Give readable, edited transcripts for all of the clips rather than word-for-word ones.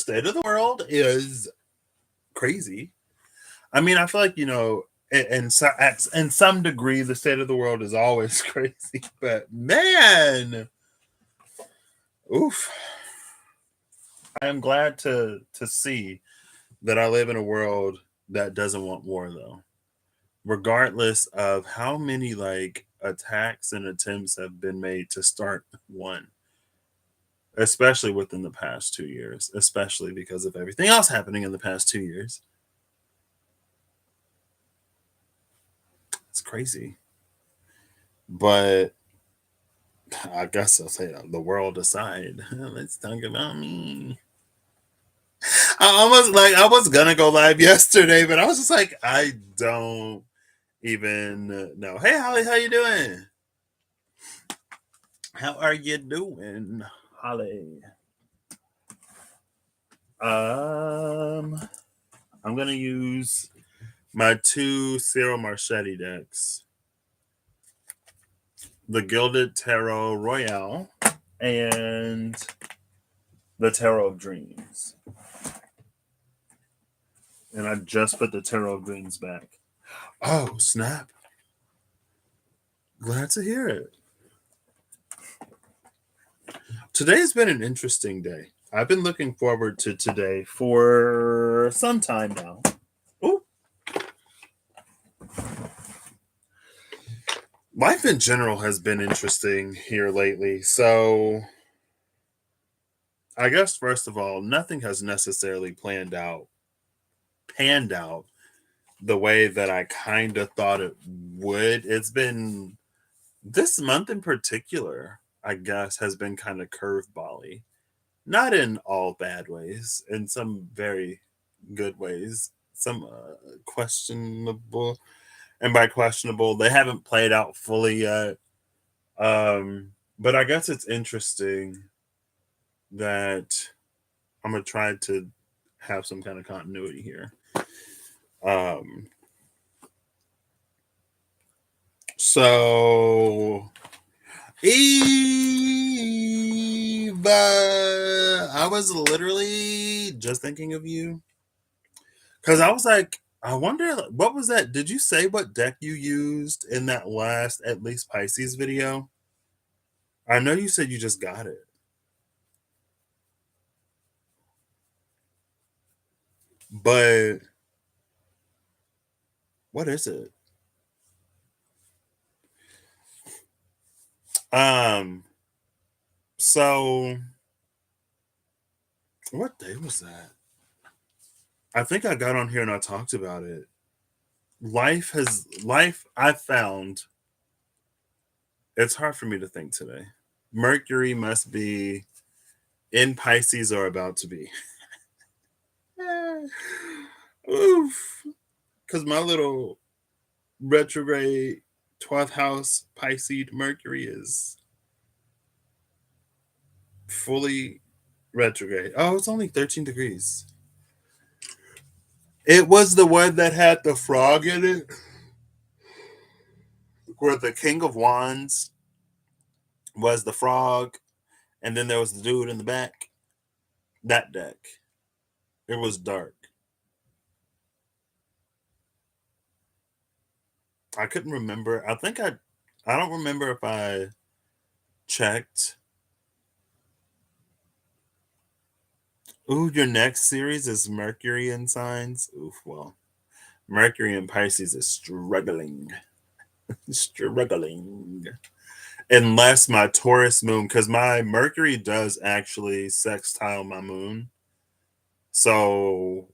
state of the world is crazy. I mean, I feel like, in some degree, the state of the world is always crazy. But man, oof. I am glad to see that I live in a world that doesn't want war, though. Regardless of how many like attacks and attempts have been made to start one, especially within the past 2 years, especially because of everything else happening in the past 2 years. It's crazy. But I guess I'll say the world aside. Let's talk about me. I was gonna go live yesterday, but I was just like, I don't even know. Hey Holly, how you doing? How are you doing, Holly? I'm gonna use my two Cyril Marchetti decks. The Gilded Tarot Royale and the Tarot of Dreams. And I just put the Tarot of Dreams back. Oh, snap. Glad to hear it. Today's been an interesting day. I've been looking forward to today for some time now. Ooh. Life in general has been interesting here lately. So, I guess first of all, nothing has necessarily panned out the way that I kind of thought it would. It's been this month in particular, I guess, has been kind of curvebally. Not in all bad ways, in some very good ways, some questionable. And by questionable, they haven't played out fully yet. But I guess it's interesting that I'm going to try to have some kind of continuity here. So Eva, I was literally just thinking of you because I was like, I wonder what was that? Did you say what deck you used in that last at least Pisces video? I know you said you just got it, but what is it? Um, so what day was that? I think I got on here and I talked about it. Life I found it's hard for me to think today. Mercury must be in Pisces or about to be. Oof. Because my little retrograde 12th house Pisces Mercury is fully retrograde. Oh, it's only 13 degrees. It was the one that had the frog in it, where the King of Wands was the frog, and then there was the dude in the back. That deck. It was dark. I couldn't remember. I don't remember if I checked. Ooh, your next series is Mercury in signs. Oof, well, Mercury in Pisces is struggling. Struggling. Unless my Taurus moon, because my Mercury does actually sextile my moon. So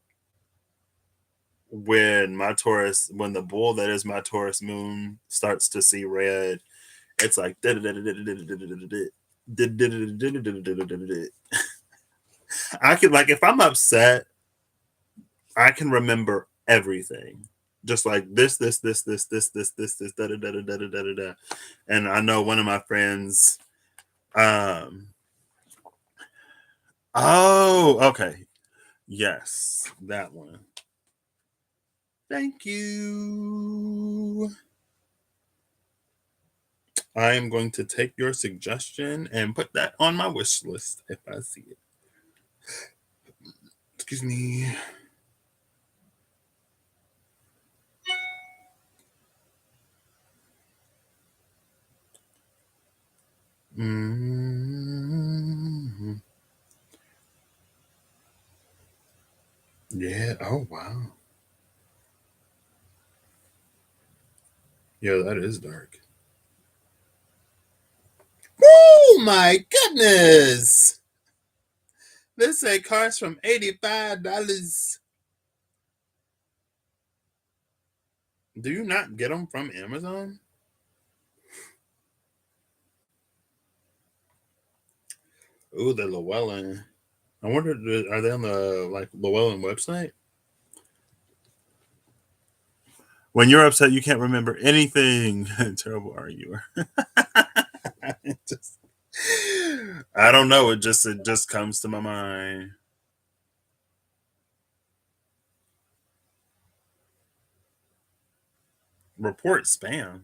when the bull that is my Taurus moon starts to see red, it's like I can, like, if I'm upset, I can remember everything. Just like this, da da da da da da da da. And I know one of my friends, um, oh, okay. Yes, that one. Thank you. I am going to take your suggestion and put that on my wish list if I see it. Excuse me. Mm-hmm. Yeah. Oh, wow. Yeah, that is dark. Oh, my goodness. This say cars from $85. Do you not get them from Amazon? Ooh, the Llewellyn. I wonder, are they on the like Llewellyn website? When you're upset, you can't remember anything. Terrible arguer. just, I don't know. It just comes to my mind. Report spam.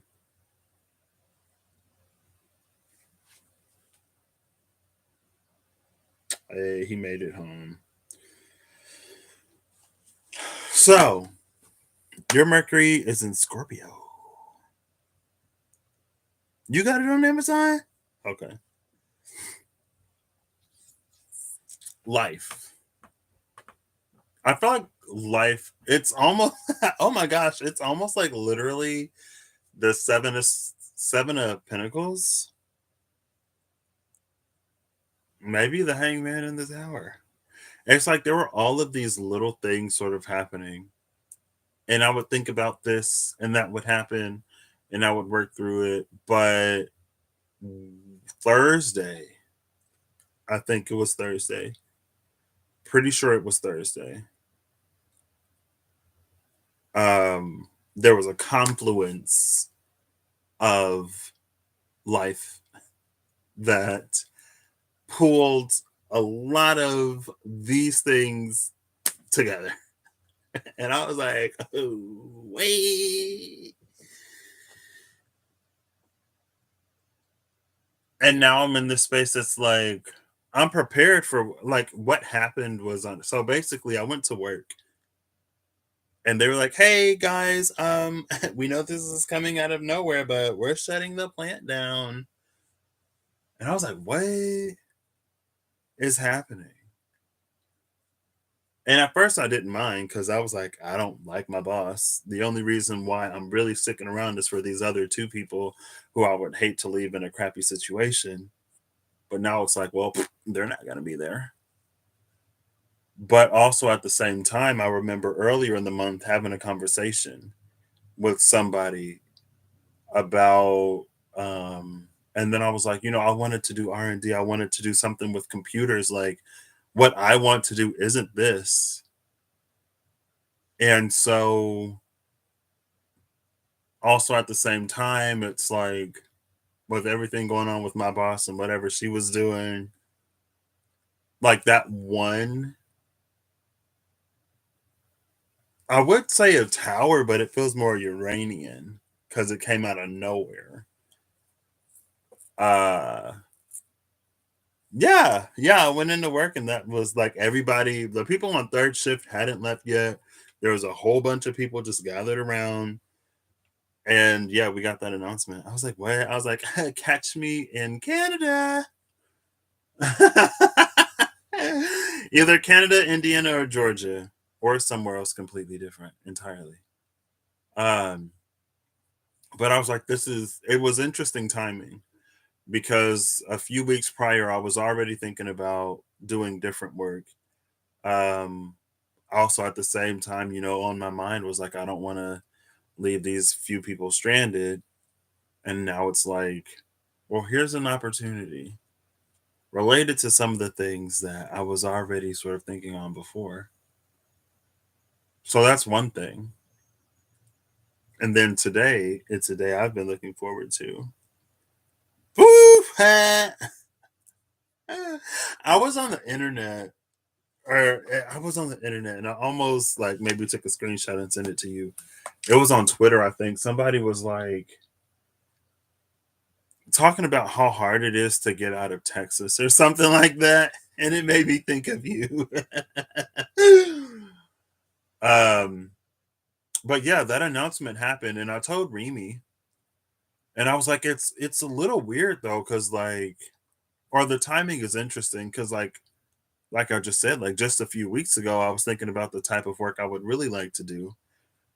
Hey, he made it home. So your Mercury is in Scorpio. You got it on Amazon? Okay. Life. I feel like life. It's almost. Oh my gosh! It's almost like literally the seven of Pentacles. Maybe the Hangman in the Tower. It's like there were all of these little things sort of happening, and I would think about this, and that would happen, and I would work through it. But Thursday, I think it was Thursday. Pretty sure it was Thursday. There was a confluence of life that pulled a lot of these things together. And I was like, oh, wait. And now I'm in this space that's like, I'm prepared for like what happened was on. So basically, I went to work and they were like, hey guys, we know this is coming out of nowhere, but we're shutting the plant down. And I was like, what is happening? And at first, I didn't mind because I was like, I don't like my boss. The only reason why I'm really sticking around is for these other two people who I would hate to leave in a crappy situation. But now it's like, well, they're not going to be there. But also at the same time, I remember earlier in the month having a conversation with somebody about, and then I was like, I wanted to do R&D. I wanted to do something with computers. Like, what I want to do isn't this. And so also at the same time, it's like with everything going on with my boss and whatever she was doing, like that one, I would say a tower, but it feels more Uranian because it came out of nowhere. Uh, yeah, I went into work and that was like everybody, the people on third shift hadn't left yet. There was a whole bunch of people just gathered around. And yeah, we got that announcement. I was like, what? I was like, catch me in Canada. Either Canada, Indiana, or Georgia, or somewhere else completely different entirely. Um, but I was like, it was interesting timing because a few weeks prior, I was already thinking about doing different work. Um, Also, at the same time, on my mind was like, I don't want to leave these few people stranded. And now it's like, well, here's an opportunity related to some of the things that I was already sort of thinking on before. So that's one thing. And then today, it's a day I've been looking forward to. Woo! I was on the internet, or I was on the internet, and I almost like maybe took a screenshot and sent it to you. It was on Twitter, I think. Somebody was like talking about how hard it is to get out of Texas or something like that, and it made me think of you. um, but yeah, that announcement happened, and I told Remy, and I was like, it's a little weird though, because like, or the timing is interesting, because like I just said, like just a few weeks ago, I was thinking about the type of work I would really like to do.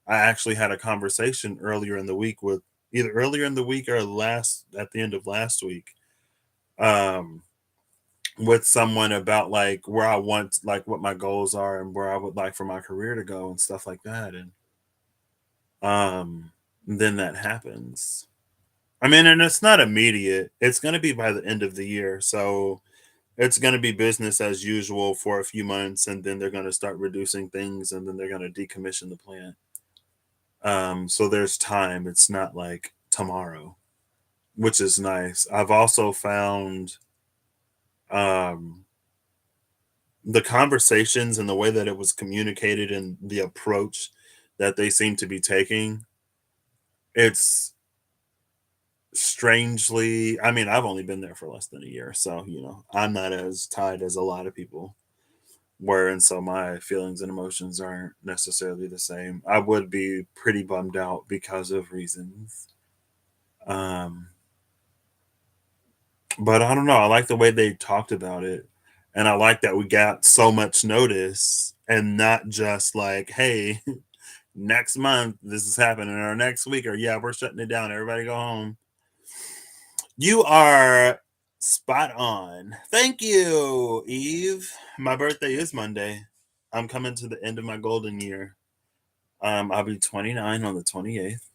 I actually had a conversation earlier in the week with either earlier in the week or last at the end of last week, um, with someone about like where I want, like what my goals are and where I would like for my career to go and stuff like that. And then that happens. I mean, and it's not immediate. It's going to be by the end of the year. So it's going to be business as usual for a few months, and then they're going to start reducing things, and then they're going to decommission the plant. So there's time. It's not like tomorrow, which is nice. I've also found um, the conversations and the way that it was communicated and the approach that they seem to be taking. It's strangely, I mean, I've only been there for less than a year, so I'm not as tied as a lot of people were, and so my feelings and emotions aren't necessarily the same. I would be pretty bummed out because of reasons. Um, but I don't know. I like the way they talked about it. And I like that we got so much notice and not just like, hey, next month this is happening or next week or yeah, we're shutting it down. Everybody go home. You are spot on. Thank you, Eve. My birthday is Monday. I'm coming to the end of my golden year. I'll be 29 on the 28th.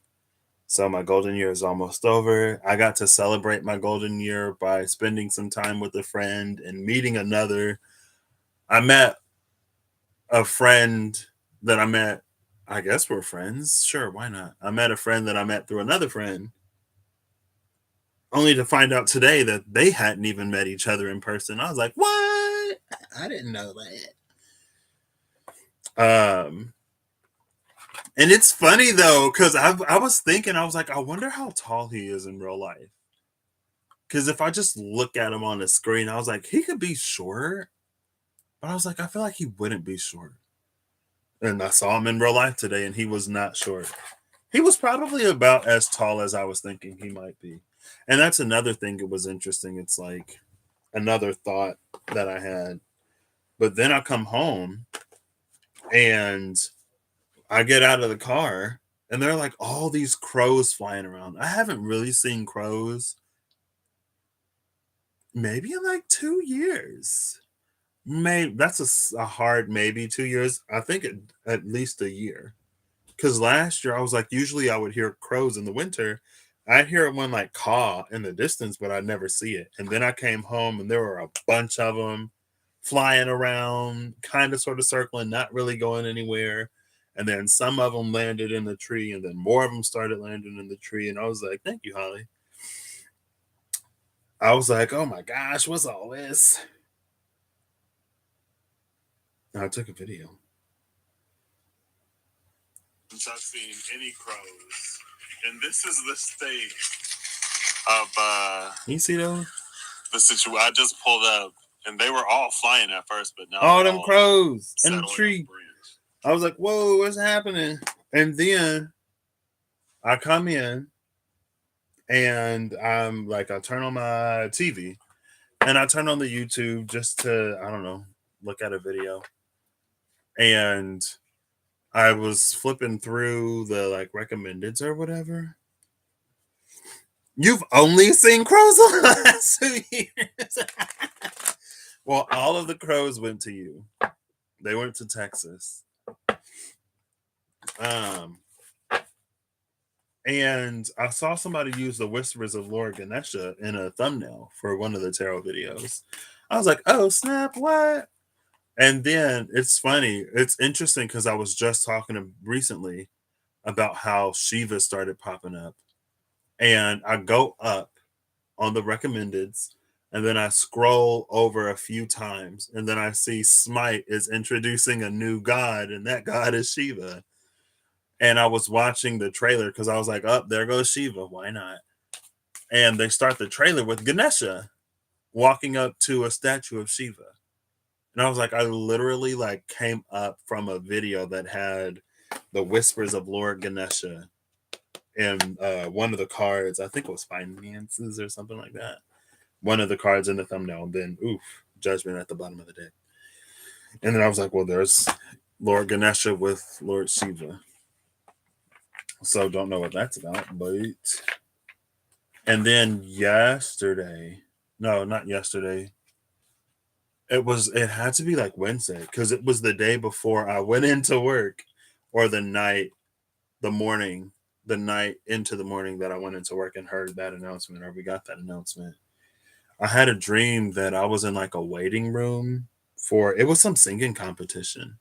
So my golden year is almost over. I got to celebrate my golden year by spending some time with a friend and meeting another. I met a friend that I met. I guess we're friends. Sure, why not? I met a friend that I met through another friend, only to find out today that they hadn't even met each other in person. I was like, what? I didn't know that. And it's funny though, because I was thinking, I was like, I wonder how tall he is in real life. Because if I just look at him on the screen, I was like, he could be short. But I was like, I feel like he wouldn't be short. And I saw him in real life today, and he was not short. He was probably about as tall as I was thinking he might be. And that's another thing that was interesting. It's like another thought that I had. But then I come home and I get out of the car, and there are like all these crows flying around. I haven't really seen crows maybe in like 2 years. Maybe that's a hard maybe 2 years. I think at least a year. Because last year I was like, usually I would hear crows in the winter. I'd hear one like caw in the distance, but I'd never see it. And then I came home and there were a bunch of them flying around, kind of sort of circling, not really going anywhere. And then some of them landed in the tree, and then more of them started landing in the tree. And I was like, thank you, Holly. I was like, oh my gosh, what's all this? And I took a video. Since I've seen any crows. And this is the state of you see those? The situation. I just pulled up and they were all flying at first, but now all them crows in the tree. I was like, whoa, what's happening? And then I come in and I'm like, I turn on my TV and I turn on the YouTube just to, I don't know, look at a video. And I was flipping through the like recommendeds or whatever. You've only seen crows in the last 2 years. Well, all of the crows went to you. They went to Texas. And I saw somebody use the Whispers of Lord Ganesha in a thumbnail for one of the tarot videos. I was like, oh, snap, what? And then it's funny. It's interesting because I was just talking recently about how Shiva started popping up. And I go up on the recommendeds, and then I scroll over a few times, and then I see Smite is introducing a new god, and that god is Shiva. And I was watching the trailer because I was like, oh, there goes Shiva. Why not? And they start the trailer with Ganesha walking up to a statue of Shiva. And I was like, I literally like came up from a video that had the whispers of Lord Ganesha and one of the cards, I think it was finances or something like that. One of the cards in the thumbnail, and then oof, judgment at the bottom of the deck. And then I was like, well, there's Lord Ganesha with Lord Shiva. So don't know what that's about, but and then yesterday, no, not yesterday. It had to be like Wednesday because it was the day before I went into work, or the night into the morning that I went into work and heard that announcement, or we got that announcement. I had a dream that I was in like a waiting room for, it was some singing competition.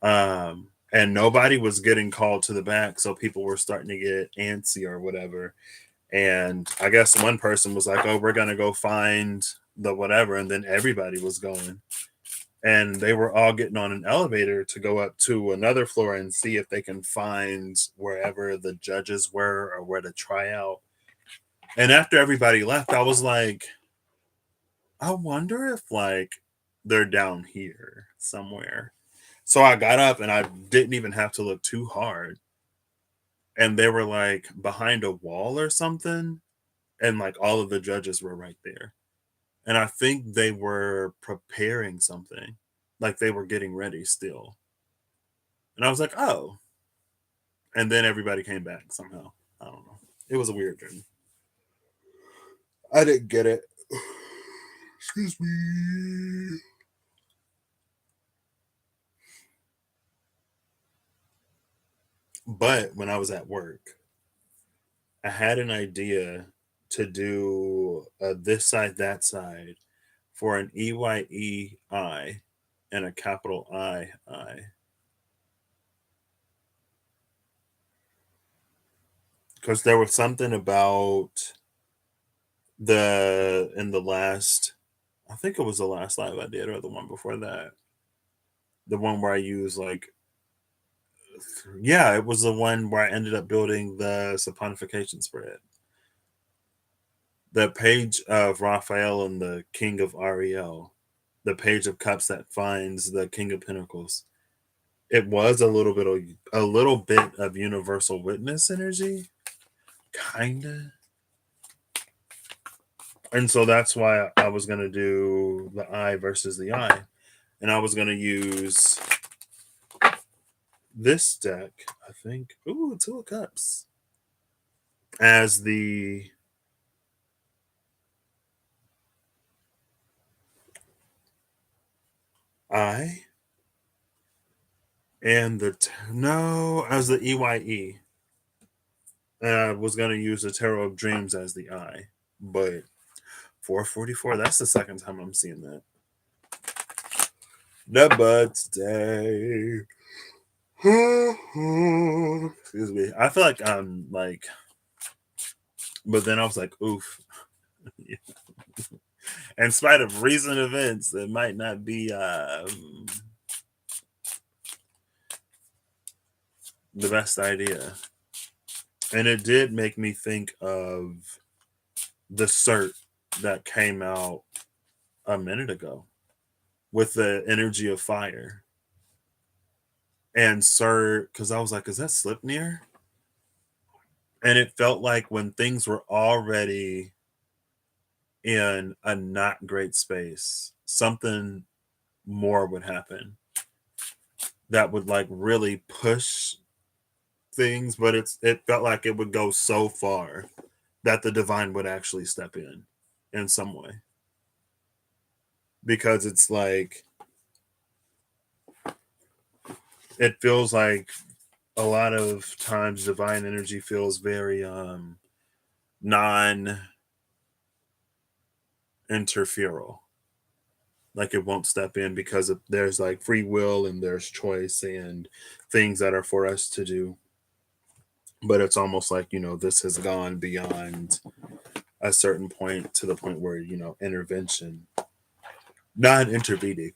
And nobody was getting called to the back, so people were starting to get antsy or whatever. And I guess one person was like, oh, we're gonna go find the whatever, and then everybody was going. And they were all getting on an elevator to go up to another floor and see if they can find wherever the judges were or where to try out. And after everybody left, I was like, I wonder if like they're down here somewhere. So I got up and I didn't even have to look too hard. And they were like behind a wall or something. And like all of the judges were right there. And I think they were preparing something. Like they were getting ready still. And I was like, oh. And then everybody came back somehow. I don't know. It was a weird dream. I didn't get it. Excuse me. But when I was at work, I had an idea to do this side, that side for an EYEI and a capital I. Because there was something about in the last, I think it was the last live I did or the one before that. The one where I used like, yeah, it was the one where I ended up building the saponification spread. The page of Raphael and the King of Ariel, the page of cups that finds the King of Pentacles. It was a little bit of universal witness energy, kinda. And so that's why I was gonna do the I versus the I, and I was gonna use this deck, I think. Ooh, Two of Cups as the I, and as the EYE. And I was gonna use the Tarot of Dreams as the I, but 444. That's the second time I'm seeing that. The Buds Day. Excuse me. I feel like I'm like, but then I was like, oof. In spite of recent events, it might not be the best idea. And it did make me think of the cert that came out a minute ago with the energy of fire. And cert, because I was like, is that Slipnir? And it felt like when things were already in a not great space, something more would happen that would like really push things, but it felt like it would go so far that the divine would actually step in some way. Because it's like it feels like a lot of times divine energy feels very non interferal, like it won't step in because there's like free will and there's choice and things that are for us to do. But it's almost like, this has gone beyond a certain point to the point where, intervention, non intervening,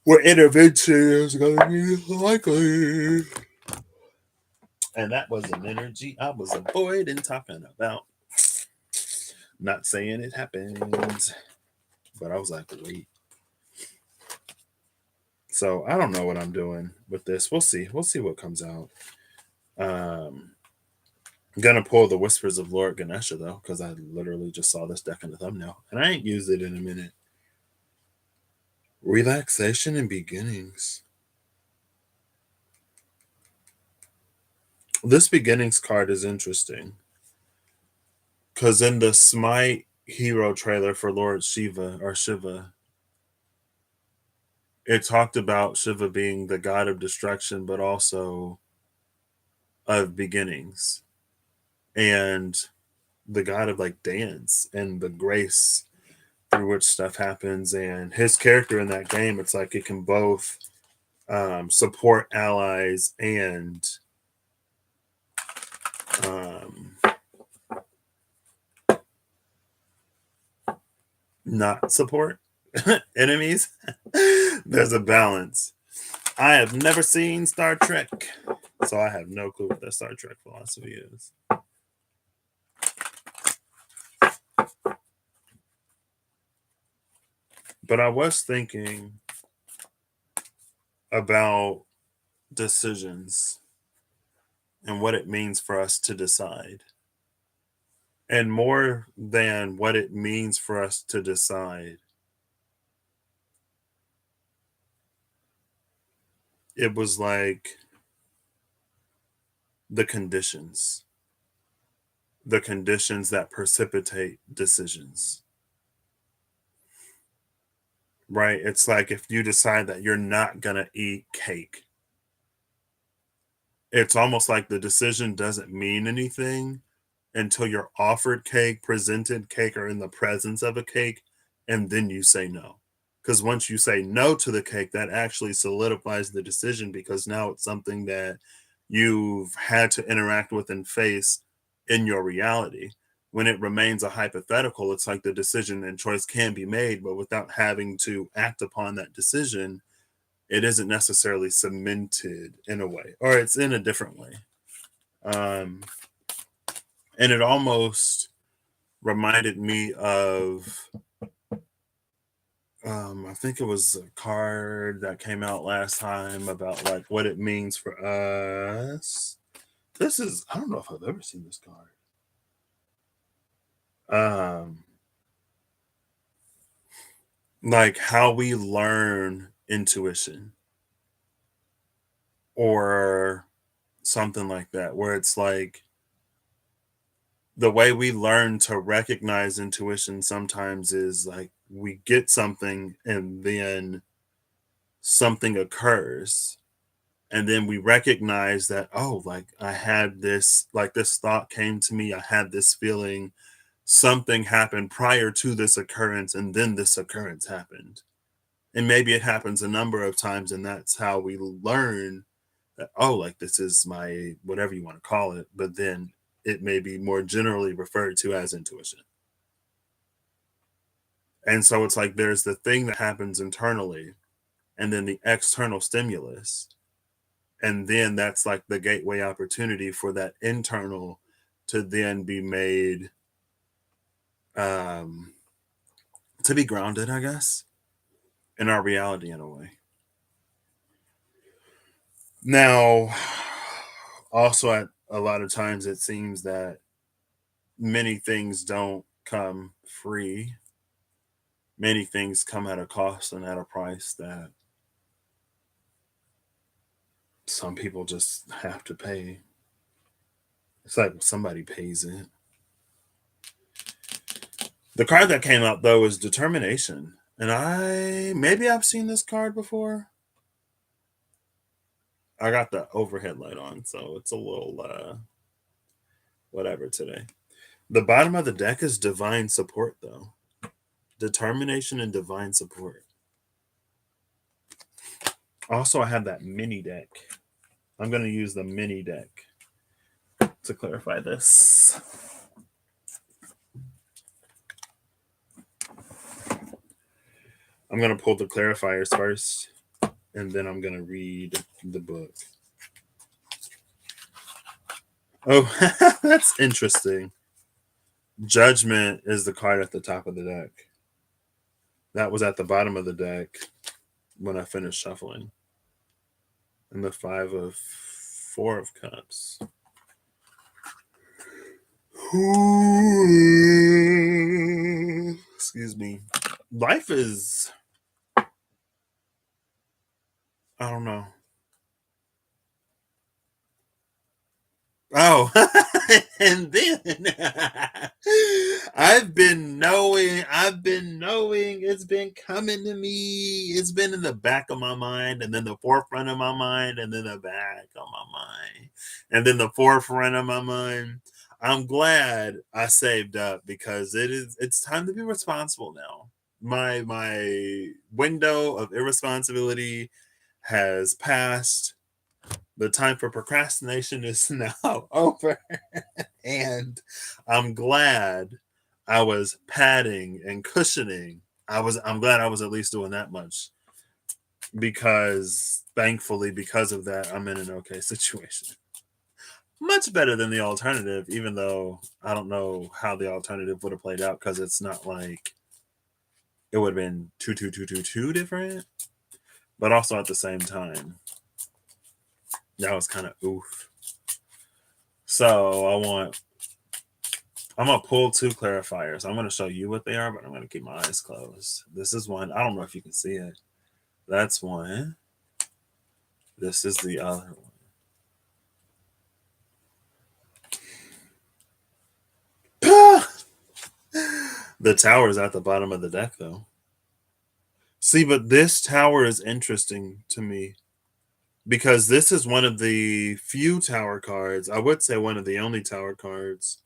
where intervention is going to be likely. And that was an energy I was avoiding talking about. Not saying it happened, but I was like, wait. So I don't know what I'm doing with this. We'll see. We'll see what comes out. I'm gonna pull the Whispers of Lord Ganesha though, because I literally just saw this deck in the thumbnail and I ain't used it in a minute. Relaxation and beginnings. This beginnings card is interesting because in the Smite hero trailer for Lord Shiva, it talked about Shiva being the god of destruction, but also of beginnings and the god of like dance and the grace through which stuff happens. And his character in that game, it's like it can both support allies and not support enemies. There's a balance. I have never seen Star Trek, so I have no clue what that Star Trek philosophy is. But I was thinking about decisions and what it means for us to decide. And more than what it means for us to decide, it was like the conditions that precipitate decisions. Right? It's like if you decide that you're not going to eat cake, it's almost like the decision doesn't mean anything until you're offered cake, presented cake, or in the presence of a cake, and then you say no. Because once you say no to the cake, that actually solidifies the decision because now it's something that you've had to interact with and face in your reality. When it remains a hypothetical, it's like the decision and choice can be made, but without having to act upon that decision, it isn't necessarily cemented in a way, or it's in a different way. And it almost reminded me of I think it was a card that came out last time about like what it means for us. This is, I don't know if I've ever seen this card. Like how we learn intuition or something like that, where it's like the way we learn to recognize intuition sometimes is like we get something and then something occurs and then we recognize that, oh, like I had this, like this thought came to me, I had this feeling, something happened prior to this occurrence and then this occurrence happened. And maybe it happens a number of times and that's how we learn that, oh, like this is my whatever you want to call it, but then it may be more generally referred to as intuition. And so it's like there's the thing that happens internally and then the external stimulus. And then that's like the gateway opportunity for that internal to then be made to be grounded, I guess, in our reality in a way. Now, also at a lot of times it seems that many things don't come free. Many things come at a cost and at a price that some people just have to pay. It's like somebody pays it. The card that came out though is determination. And I've seen this card before. I got the overhead light on, so it's a little whatever today. The bottom of the deck is divine support though. Determination and divine support. Also, I have that mini deck. I'm going to use the mini deck to clarify this. I'm going to pull the clarifiers first, and then I'm going to read the book. Oh, that's interesting. Judgment is the card at the top of the deck. That was at the bottom of the deck when I finished shuffling. And the Four of Cups. Excuse me. Life is, I don't know. Oh, and then I've been knowing, it's been coming to me. It's been in the back of my mind, and then the forefront of my mind, and then the back of my mind, and then the forefront of my mind. I'm glad I saved up because it's time to be responsible now. My window of irresponsibility has passed. The time for procrastination is now over. And I'm glad I was padding and cushioning. I'm glad I was at least doing that much, because thankfully, because of that, I'm in an okay situation. Much better than the alternative, even though I don't know how the alternative would have played out, because it's not like it would have been too different. But also at the same time, that was kind of oof. So I'm gonna pull two clarifiers. I'm gonna show you what they are, but I'm gonna keep my eyes closed. This is one. I don't know if you can see it. That's one. This is the other one. The tower is at the bottom of the deck, though. See, but this tower is interesting to me because this is one of the few tower cards. I would say one of the only tower cards.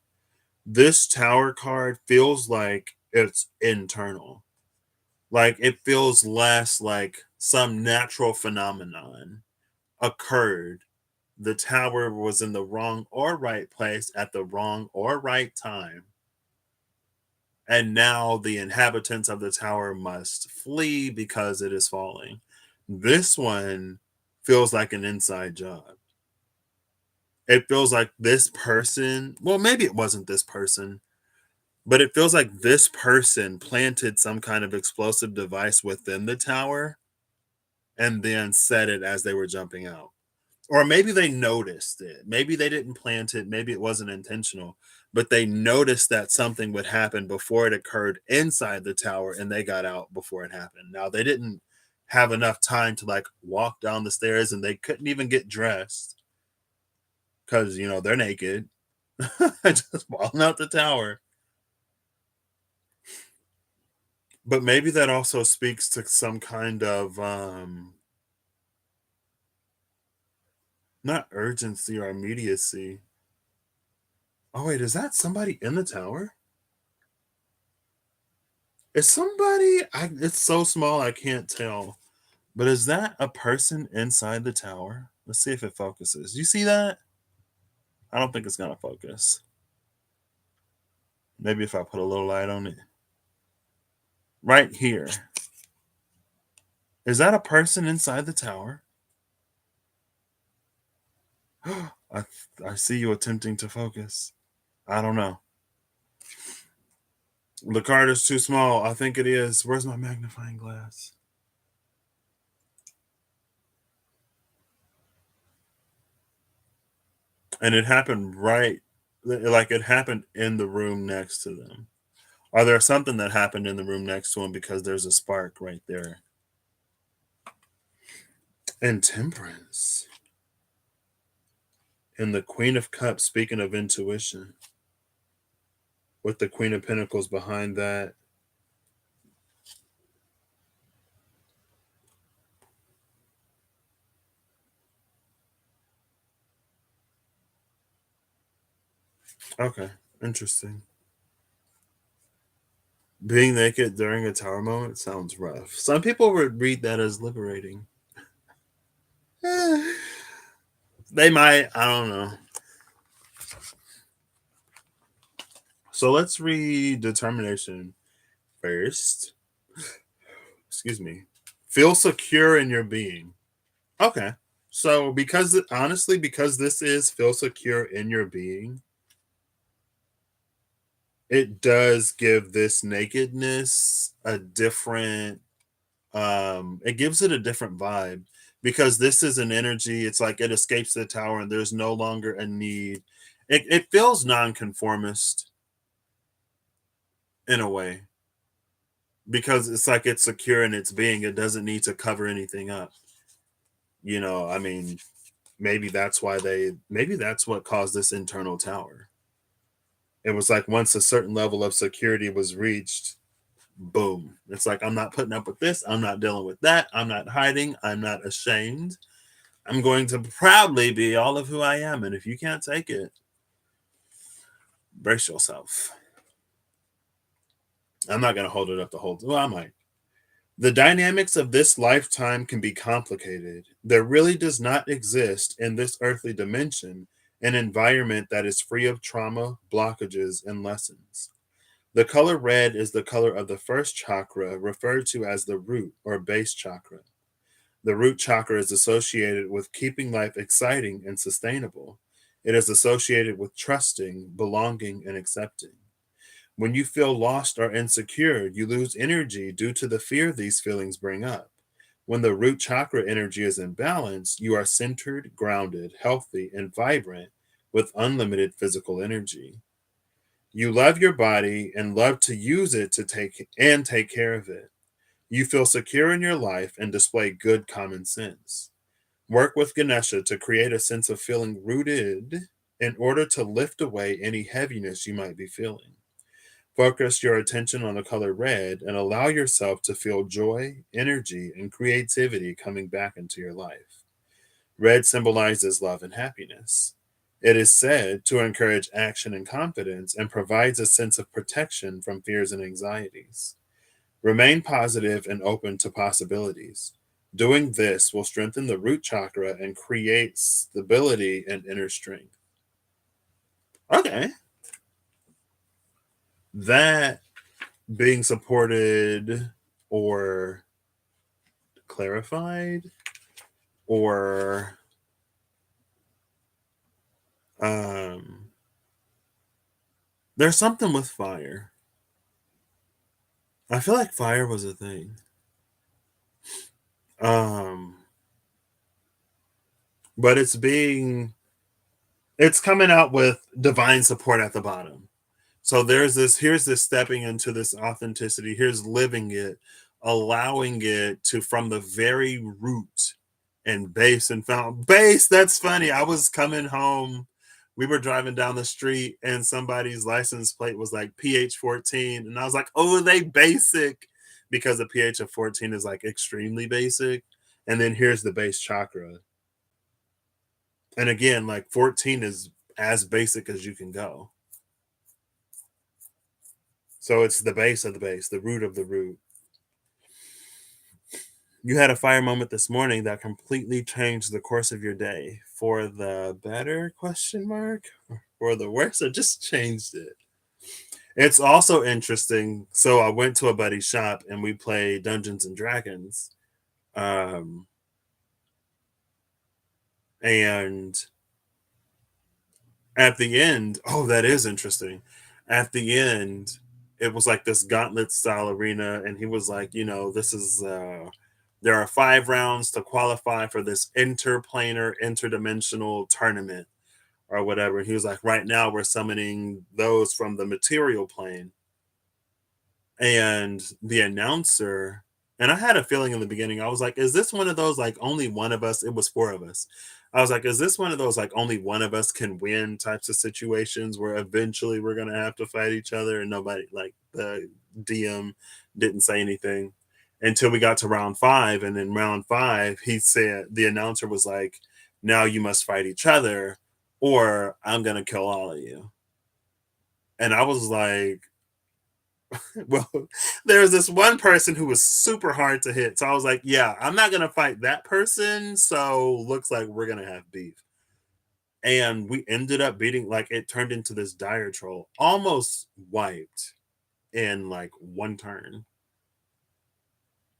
This tower card feels like it's internal. Like it feels less like some natural phenomenon occurred. The tower was in the wrong or right place at the wrong or right time. And now the inhabitants of the tower must flee because it is falling. This one feels like an inside job. It feels like this person, well, maybe it wasn't this person, but it feels like this person planted some kind of explosive device within the tower and then set it as they were jumping out. Or maybe they noticed it. Maybe they didn't plant it. Maybe it wasn't intentional, but they noticed that something would happen before it occurred inside the tower and they got out before it happened. Now, they didn't have enough time to like walk down the stairs and they couldn't even get dressed because, they're naked, just falling out the tower. But maybe that also speaks to some kind of not urgency or immediacy. Oh wait, is that somebody in the tower? Is somebody it's so small I can't tell. But is that a person inside the tower? Let's see if it focuses. You see that? I don't think it's gonna focus. Maybe if I put a little light on it. Right here. Is that a person inside the tower? I see you attempting to focus. I don't know. The card is too small. I think it is. Where's my magnifying glass? And it happened it happened in the room next to them. Or there's something that happened in the room next to him because there's a spark right there. And Temperance. And the Queen of Cups, speaking of intuition, with the Queen of Pentacles behind that. Okay, interesting. Being naked during a tower moment sounds rough. Some people would read that as liberating. They might, I don't know. So let's read determination first. Excuse me. Feel secure in your being. Okay. So because this is feel secure in your being, it does give this nakedness a different, it gives it a different vibe, because this is an energy. It's like it escapes the tower and there's no longer a need. It feels nonconformist in a way, because it's like it's secure in its being. It doesn't need to cover anything up. I mean, maybe that's what caused this internal tower. It was like once a certain level of security was reached, boom. It's like, I'm not putting up with this. I'm not dealing with that. I'm not hiding. I'm not ashamed. I'm going to proudly be all of who I am. And if you can't take it, brace yourself. I'm not going to hold it up the whole time. Well, I might. The dynamics of this lifetime can be complicated. There really does not exist in this earthly dimension an environment that is free of trauma, blockages, and lessons. The color red is the color of the first chakra, referred to as the root or base chakra. The root chakra is associated with keeping life exciting and sustainable. It is associated with trusting, belonging, and accepting. When you feel lost or insecure, you lose energy due to the fear these feelings bring up. When the root chakra energy is in balance, you are centered, grounded, healthy, and vibrant with unlimited physical energy. You love your body and love to use it to take care of it. You feel secure in your life and display good common sense. Work with Ganesha to create a sense of feeling rooted in order to lift away any heaviness you might be feeling. Focus your attention on the color red and allow yourself to feel joy, energy, and creativity coming back into your life. Red symbolizes love and happiness. It is said to encourage action and confidence and provides a sense of protection from fears and anxieties. Remain positive and open to possibilities. Doing this will strengthen the root chakra and create stability and inner strength. Okay. That being supported or clarified or there's something with fire. I feel like fire was a thing. But it's coming out with divine support at the bottom. So here's this stepping into this authenticity, here's living it, allowing it to, from the very root and base and found base. That's funny. I was coming home, we were driving down the street and somebody's license plate was like pH 14. And I was like, oh, they basic, because the pH of 14 is like extremely basic. And then here's the base chakra. And again, like 14 is as basic as you can go. So it's the base of the base, the root of the root. You had a fire moment this morning that completely changed the course of your day for the better, question mark, or the worse, or just changed it. It's also interesting. So I went to a buddy's shop and we played Dungeons and Dragons. And at the end, oh, that is interesting. At the end, it was like this gauntlet style arena, and he was like, this is there are 5 rounds to qualify for this interplanar, interdimensional tournament or whatever. And he was like, right now we're summoning those from the material plane. And the announcer, and I had a feeling in the beginning, I was like, is this one of those like only one of us? It was 4 of us. I was like, is this one of those like only one of us can win types of situations where eventually we're gonna have to fight each other, and nobody, like the DM didn't say anything until we got to round 5. And in round 5, he said, the announcer was like, now you must fight each other or I'm gonna kill all of you. And I was like, well, there's this one person who was super hard to hit. So I was like, yeah, I'm not going to fight that person. So looks like we're going to have beef. And we ended up beating, like, it turned into this dire troll, almost wiped in like one turn.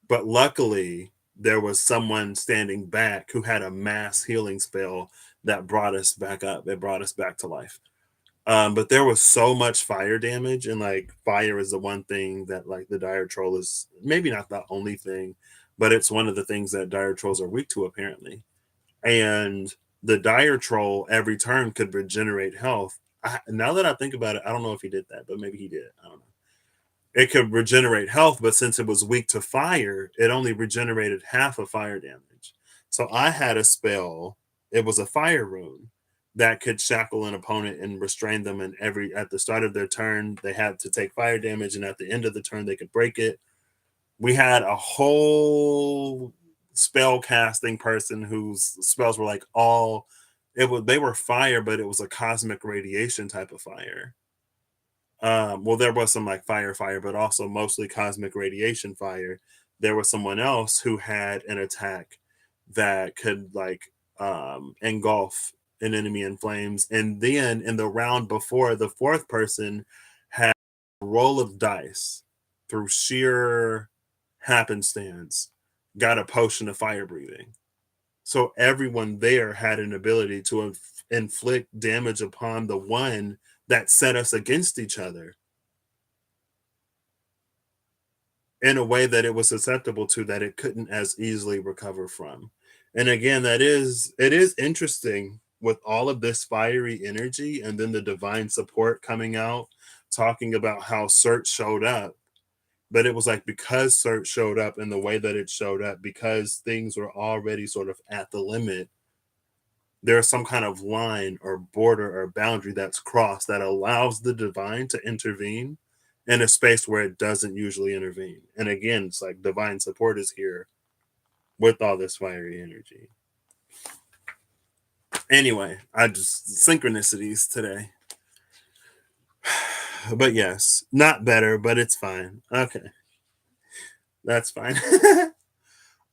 But luckily, there was someone standing back who had a mass healing spell that brought us back up. It brought us back to life. But there was so much fire damage, and like fire is the one thing that like the dire troll is maybe not the only thing, but it's one of the things that dire trolls are weak to apparently. And the dire troll every turn could regenerate health. Now that I think about it, I don't know if he did that, but maybe he did. I don't know. It could regenerate health, but since it was weak to fire, it only regenerated half of fire damage. So I had a spell, it was a fire rune that could shackle an opponent and restrain them, and every at the start of their turn, they had to take fire damage, and at the end of the turn they could break it. We had a whole spell casting person whose spells were like all it was they were fire, but it was a cosmic radiation type of fire. Well, there was some like fire, but also mostly cosmic radiation fire. There was someone else who had an attack that could like engulf an enemy in flames. And then in the round before, the fourth person had a roll of dice through sheer happenstance, got a potion of fire breathing. So everyone there had an ability to inflict damage upon the one that set us against each other in a way that it was susceptible to that it couldn't as easily recover from. And again, it is interesting with all of this fiery energy and then the divine support coming out talking about how Search showed up. But it was like because Search showed up in the way that it showed up, because things were already sort of at the limit, there's some kind of line or border or boundary that's crossed that allows the divine to intervene in a space where it doesn't usually intervene. And again, it's like divine support is here with all this fiery energy. Anyway, I just synchronicities today. But yes, not better, but it's fine. Okay, that's fine.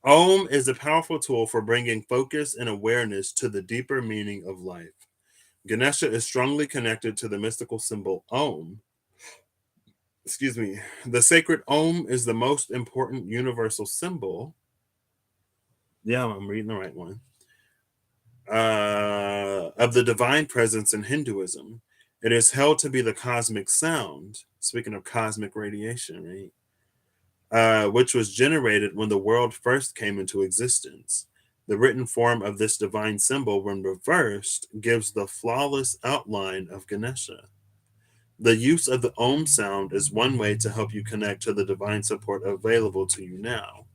Om is a powerful tool for bringing focus and awareness to the deeper meaning of life. Ganesha is strongly connected to the mystical symbol Om. Excuse me. The sacred Om is the most important universal symbol. Yeah, I'm reading the right one. Of the divine presence in Hinduism. It is held to be the cosmic sound. Speaking of cosmic radiation, right? Which was generated when the world first came into existence. The written form of this divine symbol, when reversed, gives the flawless outline of Ganesha. The use of the Om sound is one way to help you connect to the divine support available to you now.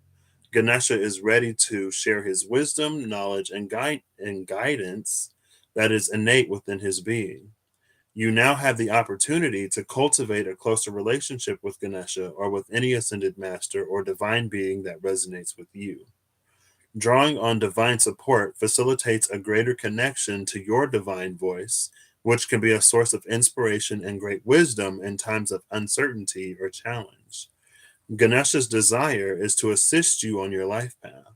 Ganesha is ready to share his wisdom, knowledge, and guidance that is innate within his being. You now have the opportunity to cultivate a closer relationship with Ganesha or with any ascended master or divine being that resonates with you. Drawing on divine support facilitates a greater connection to your divine voice, which can be a source of inspiration and great wisdom in times of uncertainty or challenge. Ganesha's desire is to assist you on your life path.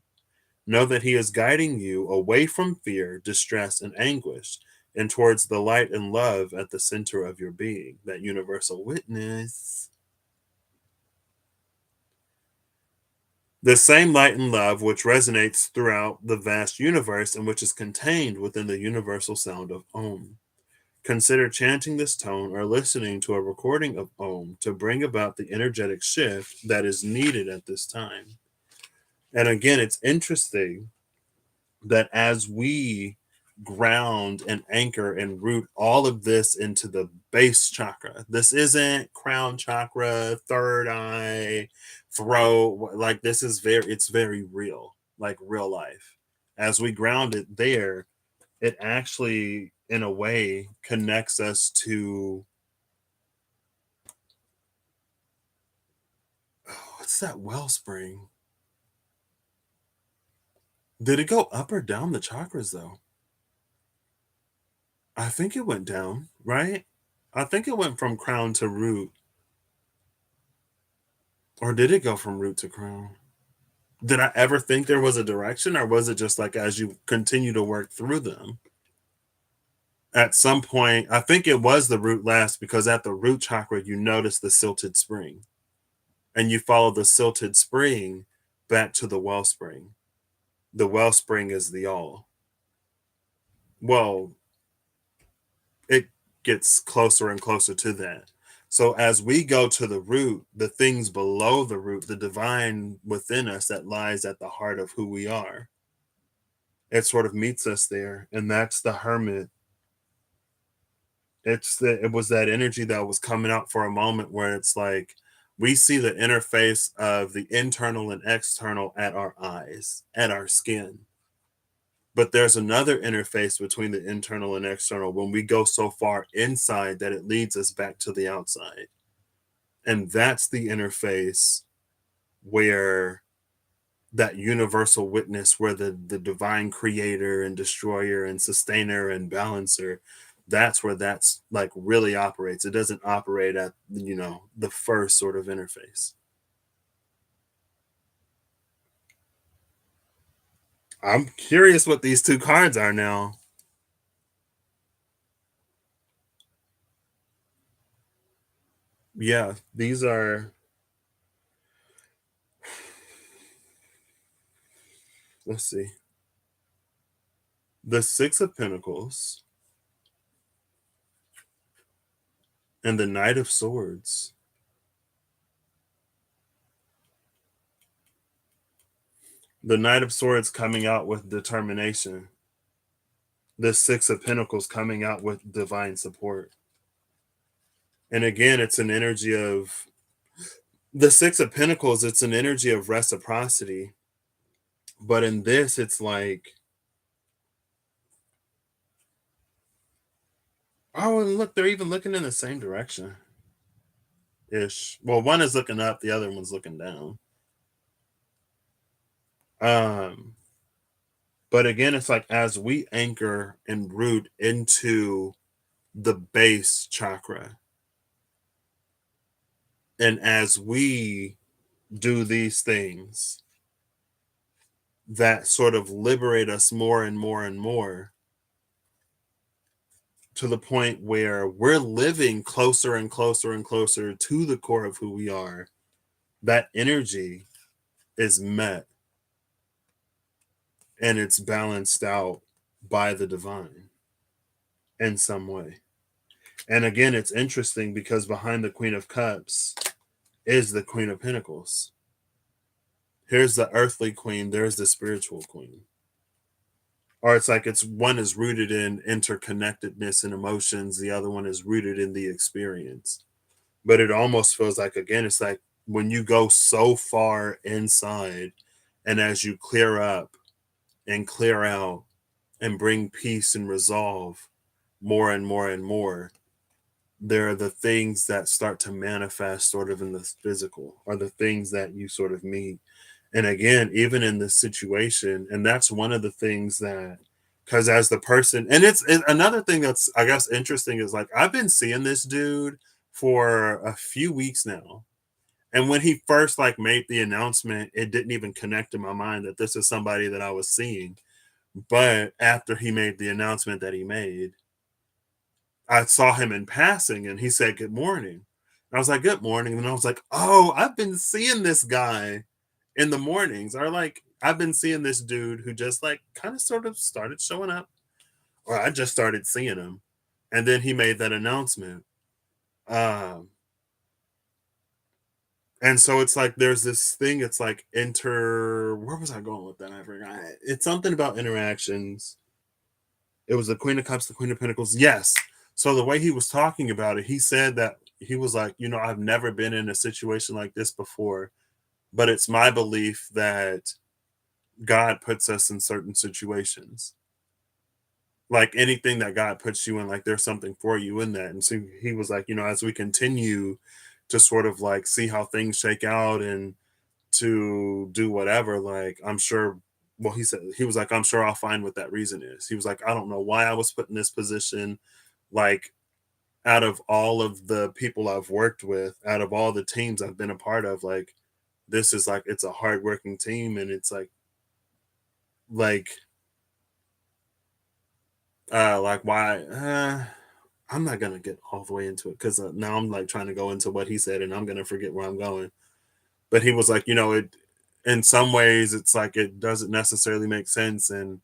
Know that he is guiding you away from fear, distress, and anguish, and towards the light and love at the center of your being, that universal witness. The same light and love which resonates throughout the vast universe and which is contained within the universal sound of Om. Consider chanting this tone or listening to a recording of Om to bring about the energetic shift that is needed at this time. And again, it's interesting that as we ground and anchor and root all of this into the base chakra, this isn't crown chakra, third eye, throat. Like this is it's very real, like real life. As we ground it there, it actually, in a way, connects us to what's that wellspring? Did it go up or down the chakras though? I think it went down, right? I think it went from crown to root. Or did it go from root to crown? Did I ever think there was a direction, or was it just like as you continue to work through them? At some point, I think it was the root last because at the root chakra, you notice the silted spring and you follow the silted spring back to the wellspring. The wellspring is the all. Well, it gets closer and closer to that. So as we go to the root, the things below the root, the divine within us that lies at the heart of who we are, it sort of meets us there. And that's the hermit. It was that energy that was coming out for a moment where it's like we see the interface of the internal and external at our eyes, at our skin. But there's another interface between the internal and external when we go so far inside that it leads us back to the outside. And that's the interface where that universal witness, where the divine creator and destroyer and sustainer and balancer, that's where that's like really operates. It doesn't operate at, the first sort of interface. I'm curious what these two cards are now. Yeah, these are, let's see, the Six of Pentacles and the Knight of Swords. The Knight of Swords coming out with determination. The Six of Pentacles coming out with divine support. And again, it's an energy of the Six of Pentacles, it's an energy of reciprocity. But in this, it's like, oh, and look, they're even looking in the same direction ish. Well, one is looking up, the other one's looking down. Um, but again, it's like as we anchor and root into the base chakra, and as we do these things that sort of liberate us more and more and more, to the point where we're living closer and closer and closer to the core of who we are, that energy is met and it's balanced out by the divine in some way. And again, it's interesting because behind the Queen of Cups is the Queen of Pentacles. Here's the earthly queen, there's the spiritual queen. Or it's like it's one is rooted in interconnectedness and emotions, the other one is rooted in the experience. But it almost feels like, again, it's like when you go so far inside and as you clear up and clear out and bring peace and resolve more and more and more, there are the things that start to manifest sort of in the physical, or the things that you sort of meet. And again, even in this situation, and that's one of the things that, because as the person, and another thing that's, I guess, interesting is like, I've been seeing this dude for a few weeks now. And when he first like made the announcement, it didn't even connect to my mind that this is somebody that I was seeing. But after he made the announcement that he made, I saw him in passing and he said, "Good morning." I was like, "Good morning." And I was like, "Oh, I've been seeing this guy in the mornings." Or like, I've been seeing this dude who just like kind of sort of started showing up, or I just started seeing him. And then he made that announcement. Um, and so it's like there's this thing, it's like where was I going with that? I forgot. It's something about interactions. It was the Queen of Cups, the Queen of Pentacles. Yes. So the way he was talking about it, he said that he was like, I've never been in a situation like this before, but it's my belief that God puts us in certain situations. Like anything that God puts you in, like there's something for you in that. And so he was like, as we continue to sort of like see how things shake out and to do whatever, like I'm sure, well, he was like, I'm sure I'll find what that reason is. He was like, I don't know why I was put in this position. Like, out of all of the people I've worked with, out of all the teams I've been a part of, like this is like, it's a hardworking team. And it's like why I'm not gonna get all the way into it because now I'm like trying to go into what he said and I'm gonna forget where I'm going. But he was like, it in some ways it's like it doesn't necessarily make sense, and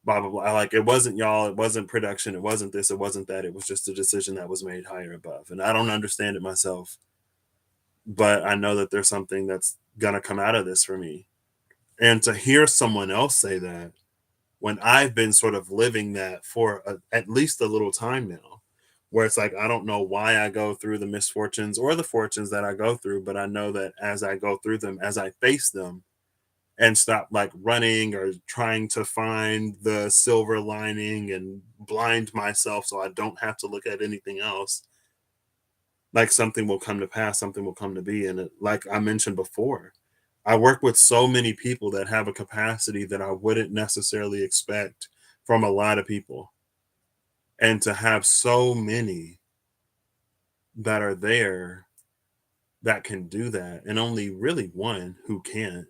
blah blah blah. Like, it wasn't y'all, it wasn't production, it wasn't this, it wasn't that. It was just a decision that was made higher above. And I don't understand it myself, but I know that there's something that's gonna come out of this for me. And to hear someone else say that when I've been sort of living that for at least a little time now, where it's like, I don't know why I go through the misfortunes or the fortunes that I go through, but I know that as I go through them, as I face them, and stop like running or trying to find the silver lining and blind myself so I don't have to look at anything else, like something will come to pass, something will come to be. And like I mentioned before, I work with so many people that have a capacity that I wouldn't necessarily expect from a lot of people. And to have so many that are there that can do that, and only really one who can't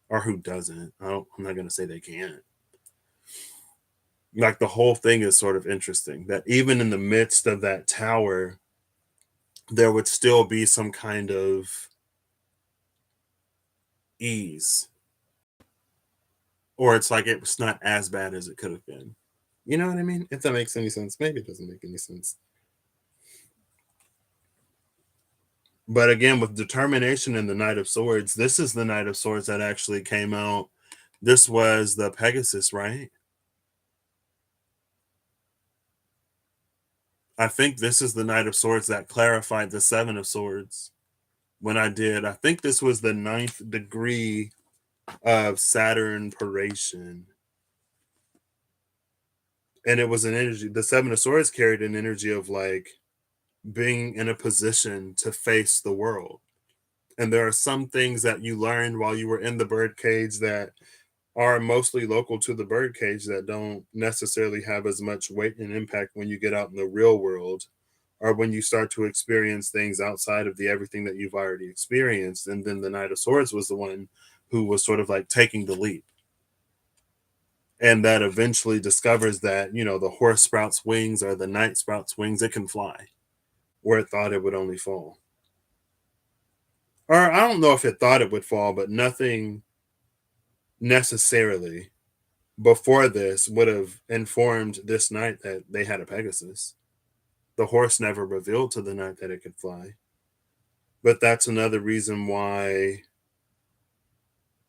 or who doesn't. I'm not going to say they can't. Like, the whole thing is sort of interesting that even in the midst of that tower, there would still be some kind of ease, or it's like it was not as bad as it could have been. You know what I mean? If that makes any sense. Maybe it doesn't make any sense. But again, with determination in the Knight of Swords, this is the Knight of Swords that actually came out. This was the Pegasus, right? I think this is the Knight of Swords that clarified the Seven of Swords. When I did, I think this was the 9th degree of Saturn paration. And it was an energy, the Seven of Swords carried an energy of like being in a position to face the world. And there are some things that you learned while you were in the birdcage that are mostly local to the birdcage that don't necessarily have as much weight and impact when you get out in the real world, or when you start to experience things outside of the everything that you've already experienced. And then the Knight of Swords was the one who was sort of like taking the leap. And that eventually discovers that, the horse sprouts wings or the knight sprouts wings, it can fly where it thought it would only fall. Or I don't know if it thought it would fall, but nothing necessarily before this would have informed this knight that they had a Pegasus. The horse never revealed to the knight that it could fly. But that's another reason why.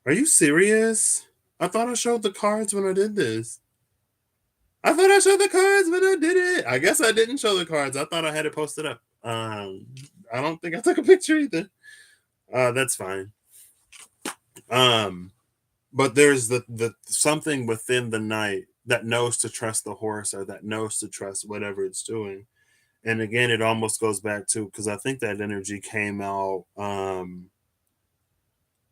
Are you serious? I thought I showed the cards when I did this. I thought I showed the cards when I did it. I guess I didn't show the cards. I thought I had it posted up. I don't think I took a picture either. That's fine. But there's the something within the knight that knows to trust the horse, or that knows to trust whatever it's doing. And again, it almost goes back to, because I think that energy came out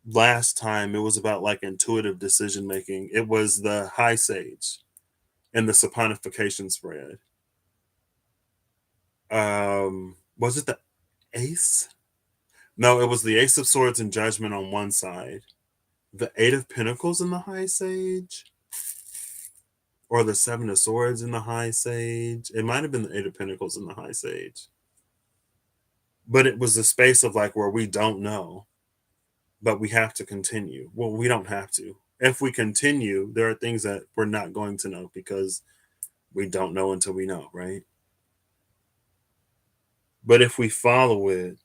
last time. It was about like intuitive decision making. It was the high sage and the saponification spread. Was it the ace? No, it was the Ace of Swords and Judgment on one side, the Eight of Pentacles in the High Sage, or the Seven of Swords in the High Sage. It might have been the Eight of Pentacles in the High Sage. But it was the space of like where we don't know, but we have to continue. Well, we don't have to. If we continue, there are things that we're not going to know because we don't know until we know, right? But if we follow it,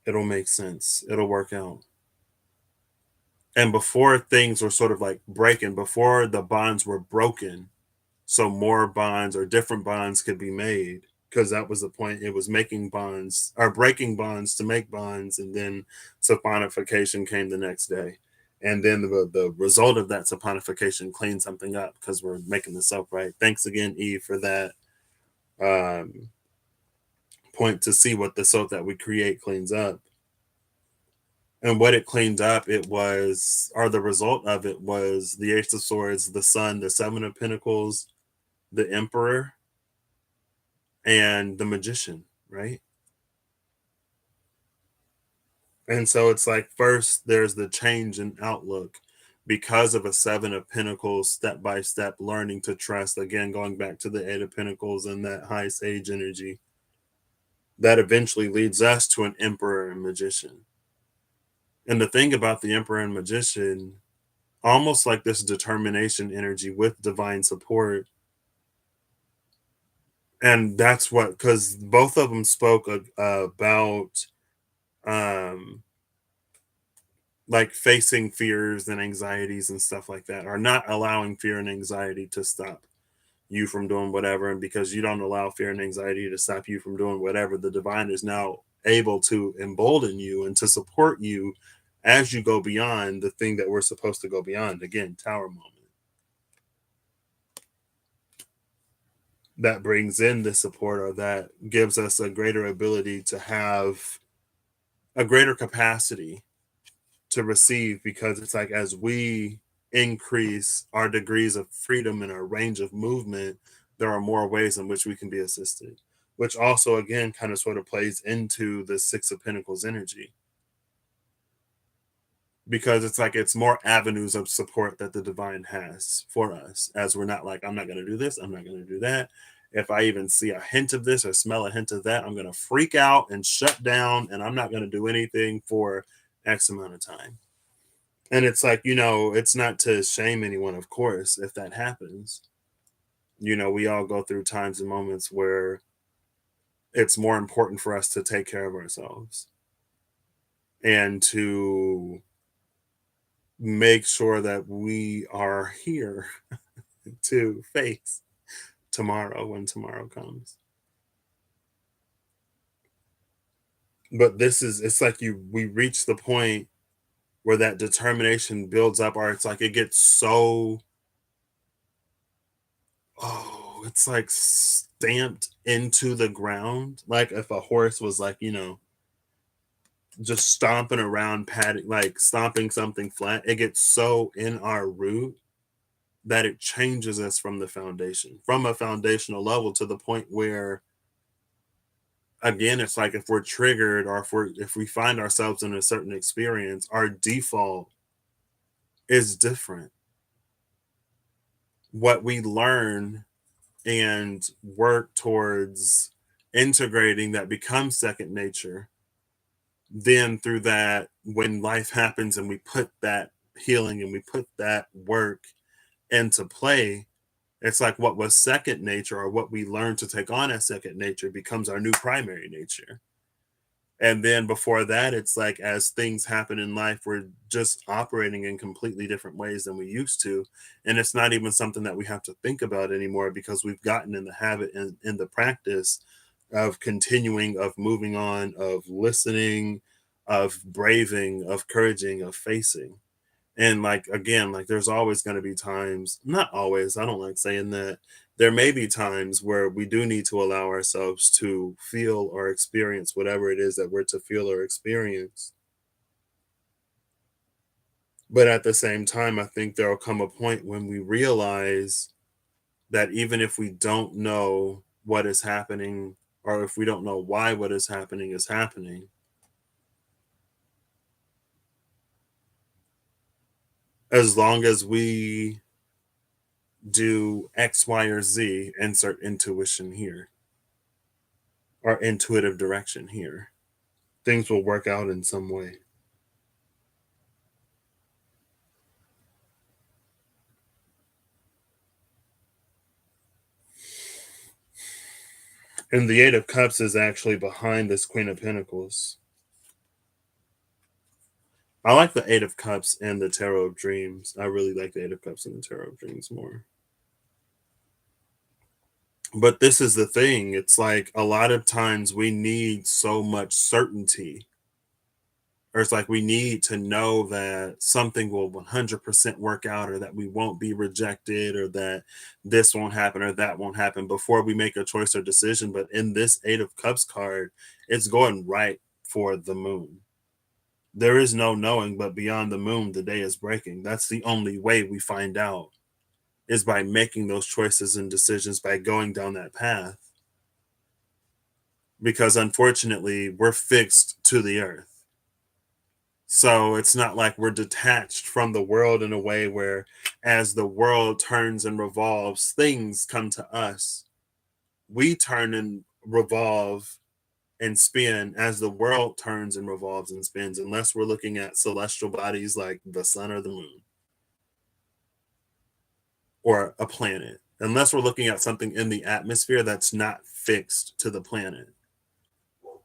it'll make sense. It'll work out. And before things were sort of like breaking, before the bonds were broken, so more bonds or different bonds could be made, because that was the point. It was making bonds or breaking bonds to make bonds, and then saponification came the next day. And then the result of that saponification cleaned something up, because we're making this up, right? Thanks again, Eve, for that point to see what the soap that we create cleans up. And what it cleaned up, it was, or the result of it was the Ace of Swords, the Sun, the Seven of Pentacles, the Emperor, and the Magician, right? And so it's like, first, there's the change in outlook because of a Seven of Pentacles, step by step, learning to trust. Again, going back to the Eight of Pentacles and that high sage energy, that eventually leads us to an Emperor and Magician. And the thing about the Emperor and Magician almost like this determination energy with divine support. And that's what, because both of them spoke about um like facing fears and anxieties and stuff like that, or not allowing fear and anxiety to stop you from doing whatever. And because you don't allow fear and anxiety to stop you from doing whatever, the divine is now able to embolden you and to support you as you go beyond the thing that we're supposed to go beyond. Again, tower moment. That brings in the support, or that gives us a greater ability to have a greater capacity to receive, because it's like as we increase our degrees of freedom and our range of movement, there are more ways in which we can be assisted, which also again kind of sort of plays into the Six of Pentacles energy, because it's like it's more avenues of support that the divine has for us, as we're not like, I'm not going to do this, I'm not going to do that. If I even see a hint of this or smell a hint of that, I'm going to freak out and shut down, and I'm not going to do anything for X amount of time. And it's like, it's not to shame anyone, of course, if that happens. We all go through times and moments where it's more important for us to take care of ourselves and to make sure that we are here to face tomorrow when tomorrow comes. But it's like we reach the point where that determination builds up, or it's like it gets so, oh, it's like stamped into the ground. Like if a horse was like, just stomping around, patting, like stomping something flat, it gets so in our root that it changes us from the foundation, from a foundational level, to the point where, again, it's like if we're triggered, or if we find ourselves in a certain experience, our default is different. What we learn and work towards integrating, that becomes second nature. Then through that, when life happens and we put that healing and we put that work into play, it's like what was second nature, or what we learn to take on as second nature, becomes our new primary nature. And then before that, it's like as things happen in life, we're just operating in completely different ways than we used to. And it's not even something that we have to think about anymore, because we've gotten in the habit and in the practice of continuing, of moving on, of listening, of braving, of couraging, of facing. And like again, like there's always going to be times, not always, I don't like saying that, there may be times where we do need to allow ourselves to feel or experience whatever it is that we're to feel or experience. But at the same time, I think there'll come a point when we realize that even if we don't know what is happening, or if we don't know why what is happening, as long as we do X, Y, or Z, insert intuition here, or intuitive direction here, things will work out in some way. And the Eight of Cups is actually behind this Queen of Pentacles. I like the Eight of Cups and the Tarot of Dreams. I really like the Eight of Cups and the Tarot of Dreams more. But this is the thing. It's like a lot of times we need so much certainty, or it's like we need to know that something will 100% work out, or that we won't be rejected, or that this won't happen or that won't happen, before we make a choice or decision. But in this Eight of Cups card, it's going right for the moon. There is no knowing, but beyond the moon, the day is breaking. That's the only way we find out, is by making those choices and decisions, by going down that path. Because unfortunately, we're fixed to the earth. So it's not like we're detached from the world in a way where, as the world turns and revolves, things come to us. We turn and revolve and spin as the world turns and revolves and spins, unless we're looking at celestial bodies like the sun or the moon. or a planet, unless we're looking at something in the atmosphere that's not fixed to the planet.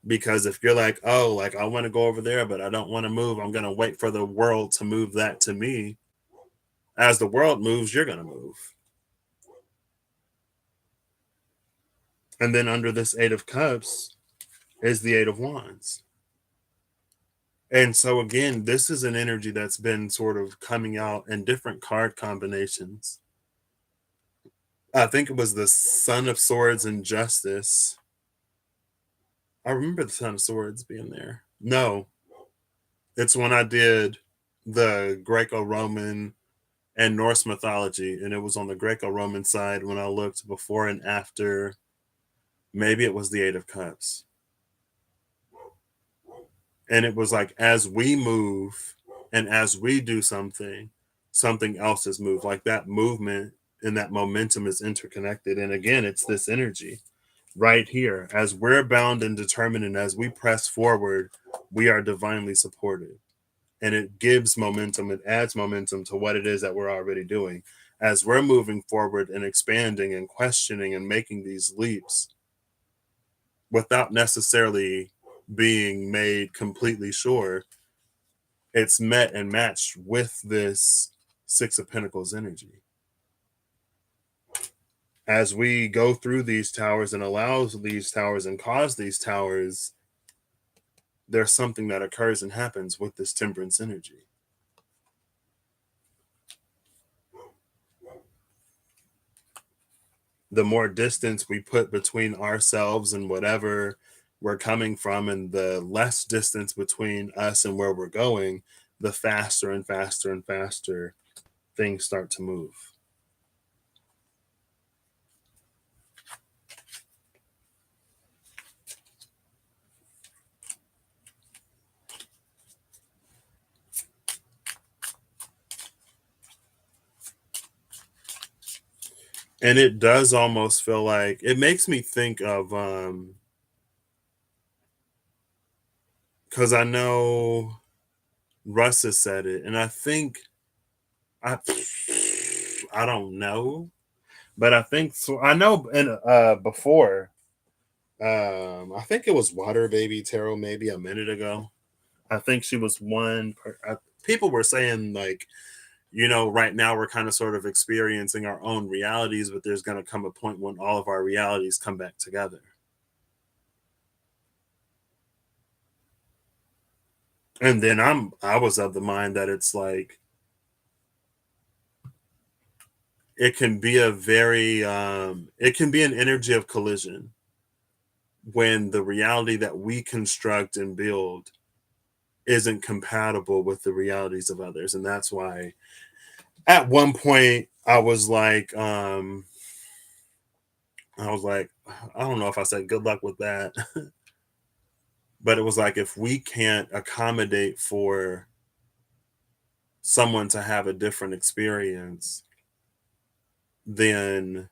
Because if you're like, oh, like I want to go over there, but I don't want to move, I'm going to wait for the world to move that to me. As the world moves, you're going to move. And then under this Eight of Cups is the Eight of Wands. And so, again, this is an energy that's been sort of coming out in different card combinations. I think it was the Son of Swords and Justice. I remember the Son of Swords being there. No, it's when I did the Greco-Roman and Norse mythology, and it was on the Greco-Roman side when I looked before and after. Maybe it was the Eight of Cups. And it was like, as we move and as we do something, something else is moved. Like that movement and that momentum is interconnected. And again, it's this energy right here. As we're bound and determined, and as we press forward, we are divinely supported. And it gives momentum, it adds momentum to what it is that we're already doing. As we're moving forward and expanding and questioning and making these leaps without necessarily being made completely sure, it's met and matched with this Six of Pentacles energy. As we go through these towers and allow these towers and cause these towers, there's something that occurs and happens with this Temperance energy. The more distance we put between ourselves and whatever we're coming from, and the less distance between us and where we're going, the faster and faster and faster things start to move. And it does almost feel like, it makes me think of because I know Russ has said it, and I think I don't know, but I think so. I know, and before, I think it was Water Baby Tarot maybe a minute ago. I think she was one. People were saying like, right now we're kind of sort of experiencing our own realities, but there's going to come a point when all of our realities come back together. And then I was of the mind that it's like, it can be a very it can be an energy of collision when the reality that we construct and build isn't compatible with the realities of others. And that's why at one point I was like, I don't know if I said good luck with that. But it was like, if we can't accommodate for someone to have a different experience, then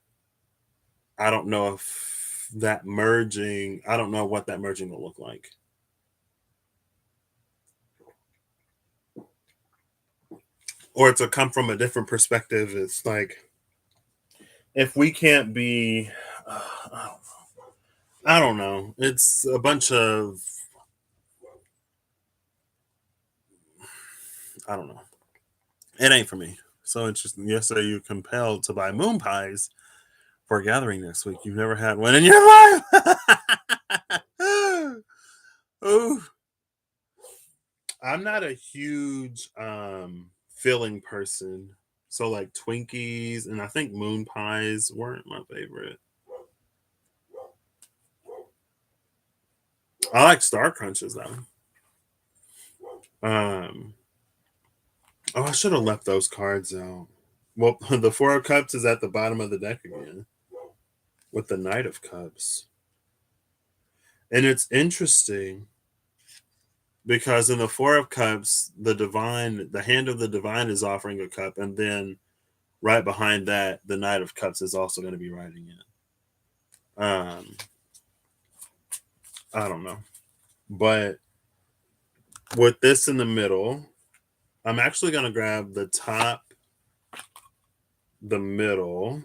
I don't know if that merging, I don't know what that merging will look like. Or to come from a different perspective, it's like, if we can't be, I don't know. It's a bunch of, I don't know. It ain't for me. So interesting. Yesterday, you're compelled to buy moon pies for a gathering next week. You've never had one in your life. Ooh. I'm not a huge filling person. So like Twinkies and I think moon pies weren't my favorite. I like Star Crunches though. Oh, I should have left those cards out. Well, the Four of Cups is at the bottom of the deck again with the Knight of Cups. And it's interesting because in the Four of Cups, the hand of the divine is offering a cup, and then right behind that, the Knight of Cups is also going to be riding in. I don't know. But with this in the middle, I'm actually going to grab the the middle,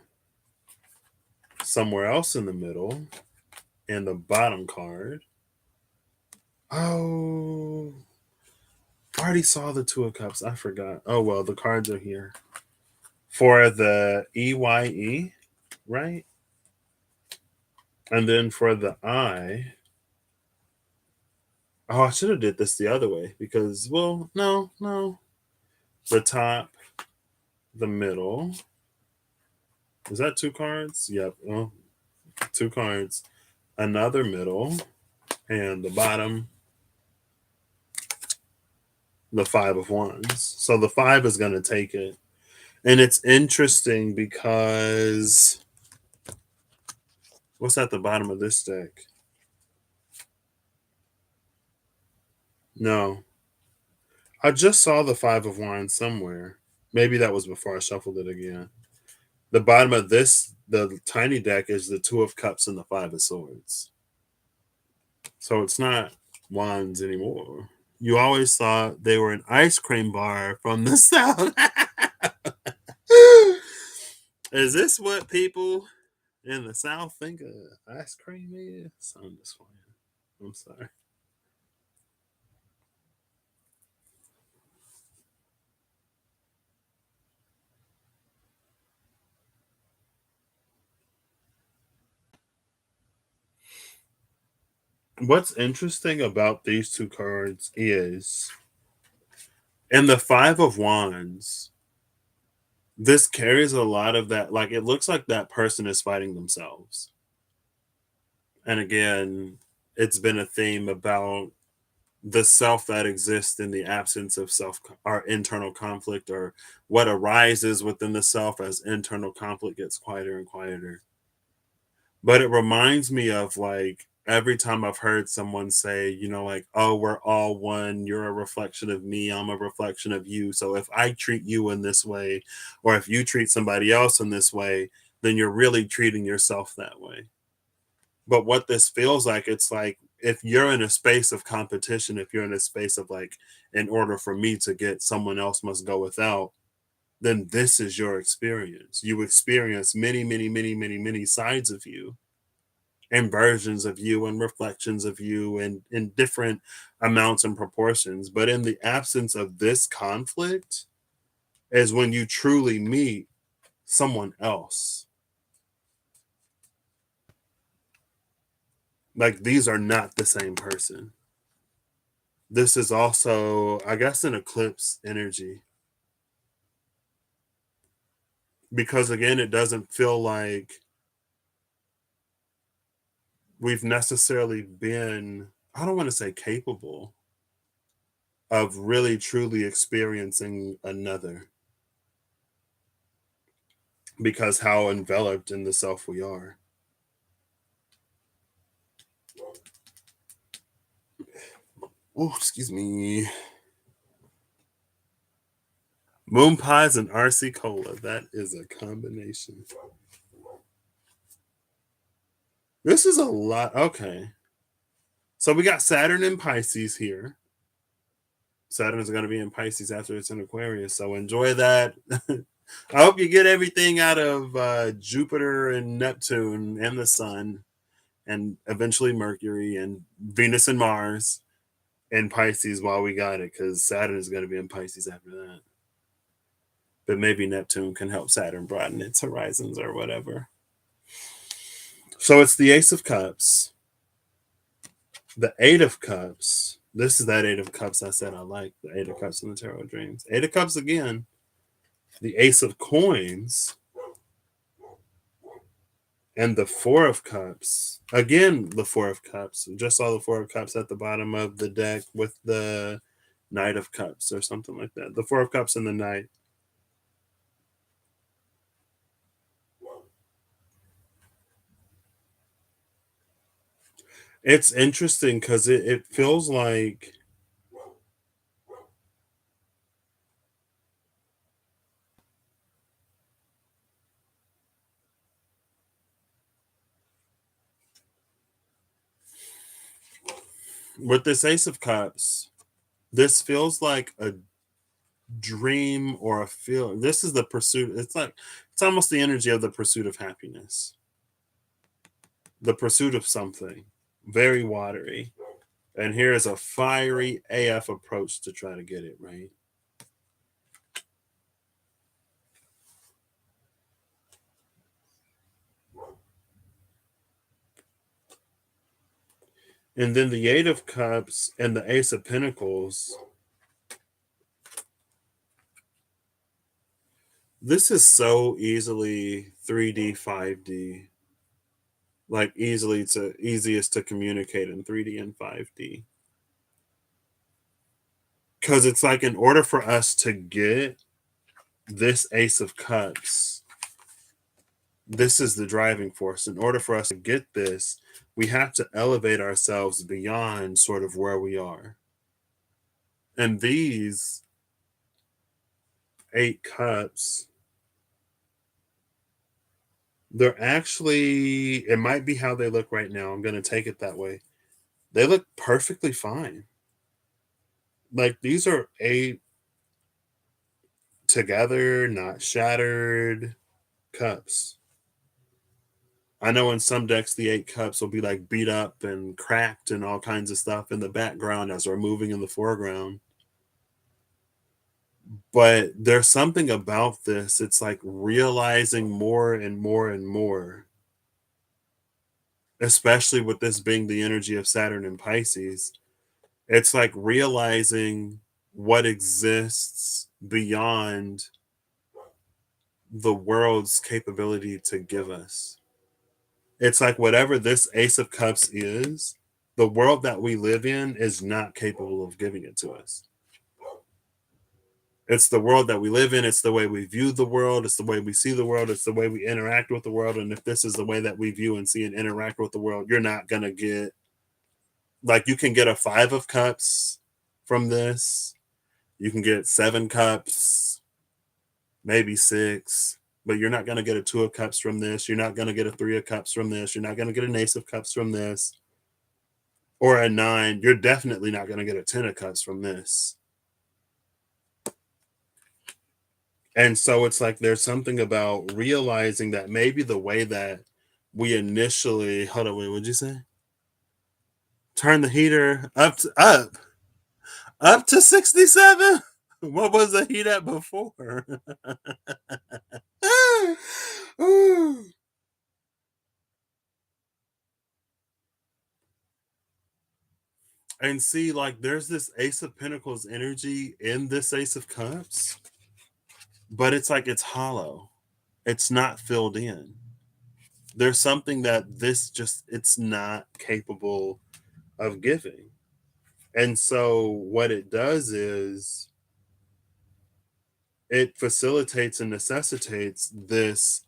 somewhere else in the middle, and the bottom card. Oh, I already saw the Two of Cups. I forgot. Oh, well, the cards are here. For the EYE, right? And then for the I, oh, I should have did this the other way because, well, no. The top, the middle. Is that two cards? Yep. Oh, two cards. Another middle. And the bottom, the Five of Wands. So the five is going to take it. And it's interesting because what's at the bottom of this deck? No. I just saw the Five of Wands somewhere. Maybe that was before I shuffled it again. The bottom of this, the tiny deck, is the Two of Cups and the Five of Swords. So it's not wands anymore. You always thought they were an ice cream bar from the South. Is this what people in the South think ice cream is? I'm just playing. I'm sorry. What's interesting about these two cards is in the Five of Wands, this carries a lot of that. Like, it looks like that person is fighting themselves. And again, it's been a theme about the self that exists in the absence of self or internal conflict, or what arises within the self as internal conflict gets quieter and quieter. But it reminds me of, like, every time I've heard someone say, like, oh, we're all one, you're a reflection of me, I'm a reflection of you, so if I treat you in this way, or if you treat somebody else in this way, then you're really treating yourself that way. But what this feels like, it's like, if you're in a space of competition, if you're in a space of, like, in order for me to get, someone else must go without, then this is your experience. You experience many, many, many, many, many sides of you, and versions of you, and reflections of you, and in different amounts and proportions. But in the absence of this conflict is when you truly meet someone else. Like, these are not the same person. This is also, I guess, an eclipse energy. Because again, it doesn't feel like we've necessarily been, I don't want to say capable of really truly experiencing another, because how enveloped in the self we are. Oh, excuse me. Moon pies and RC cola. That is a combination. This is a lot. Okay. So we got Saturn in Pisces here. Saturn is going to be in Pisces after it's in Aquarius. So enjoy that. I hope you get everything out of Jupiter and Neptune and the Sun, and eventually Mercury and Venus and Mars in Pisces while we got it, because Saturn is going to be in Pisces after that. But maybe Neptune can help Saturn broaden its horizons or whatever. So it's the Ace of Cups, the Eight of Cups. This is that Eight of Cups I said I like, the Eight of Cups in the Tarot Dreams. Eight of Cups again, the Ace of Coins, and the Four of Cups. Again, the Four of Cups. Just saw the Four of Cups at the bottom of the deck with the Knight of Cups or something like that. The Four of Cups and the Knight. It's interesting because it feels like with this Ace of Cups, this feels like a dream or a feel. This is the pursuit. It's It's almost the energy of the pursuit of happiness, the pursuit of something very watery. And here is a fiery AF approach to try to get it, right? And then the Eight of Cups and the Ace of Pentacles. This is so easily 3D, 5D. Like easiest to communicate in 3D and 5D. Because it's like in order for us to get this Ace of Cups, this is the driving force. In order for us to get this, we have to elevate ourselves beyond sort of where we are. And these 8 cups, they're actually, it might be how they look right now. I'm going to take it that way. They look perfectly fine. Like these are 8 together, not shattered cups. I know in some decks, the 8 cups will be like beat up and cracked and all kinds of stuff in the background as we're moving in the foreground. But there's something about this. It's like realizing more and more and more, especially with this being the energy of Saturn and Pisces. It's like realizing what exists beyond the world's capability to give us. It's like whatever this Ace of Cups is, the world that we live in is not capable of giving it to us. It's the world that we live in. It's the way we view the world. It's the way we see the world. It's the way we interact with the world. And if this is the way that we view and see and interact with the world, you're not going to get, like, you can get a 5 of Cups from this. You can get 7 cups, maybe 6, but you're not going to get a 2 of Cups from this. You're not going to get a 3 of Cups from this. You're not going to get an Ace of Cups from this. Or a 9. You're definitely not going to get a 10 of Cups from this. And so it's like there's something about realizing that maybe the way that we initially, hold on, wait, what'd you say? Turn the heater up to 67. What was the heat at before? And see, like there's this Ace of Pentacles energy in this Ace of Cups, but it's like it's hollow. It's not filled in. There's something that this just, it's not capable of giving. And so what it does is it facilitates and necessitates this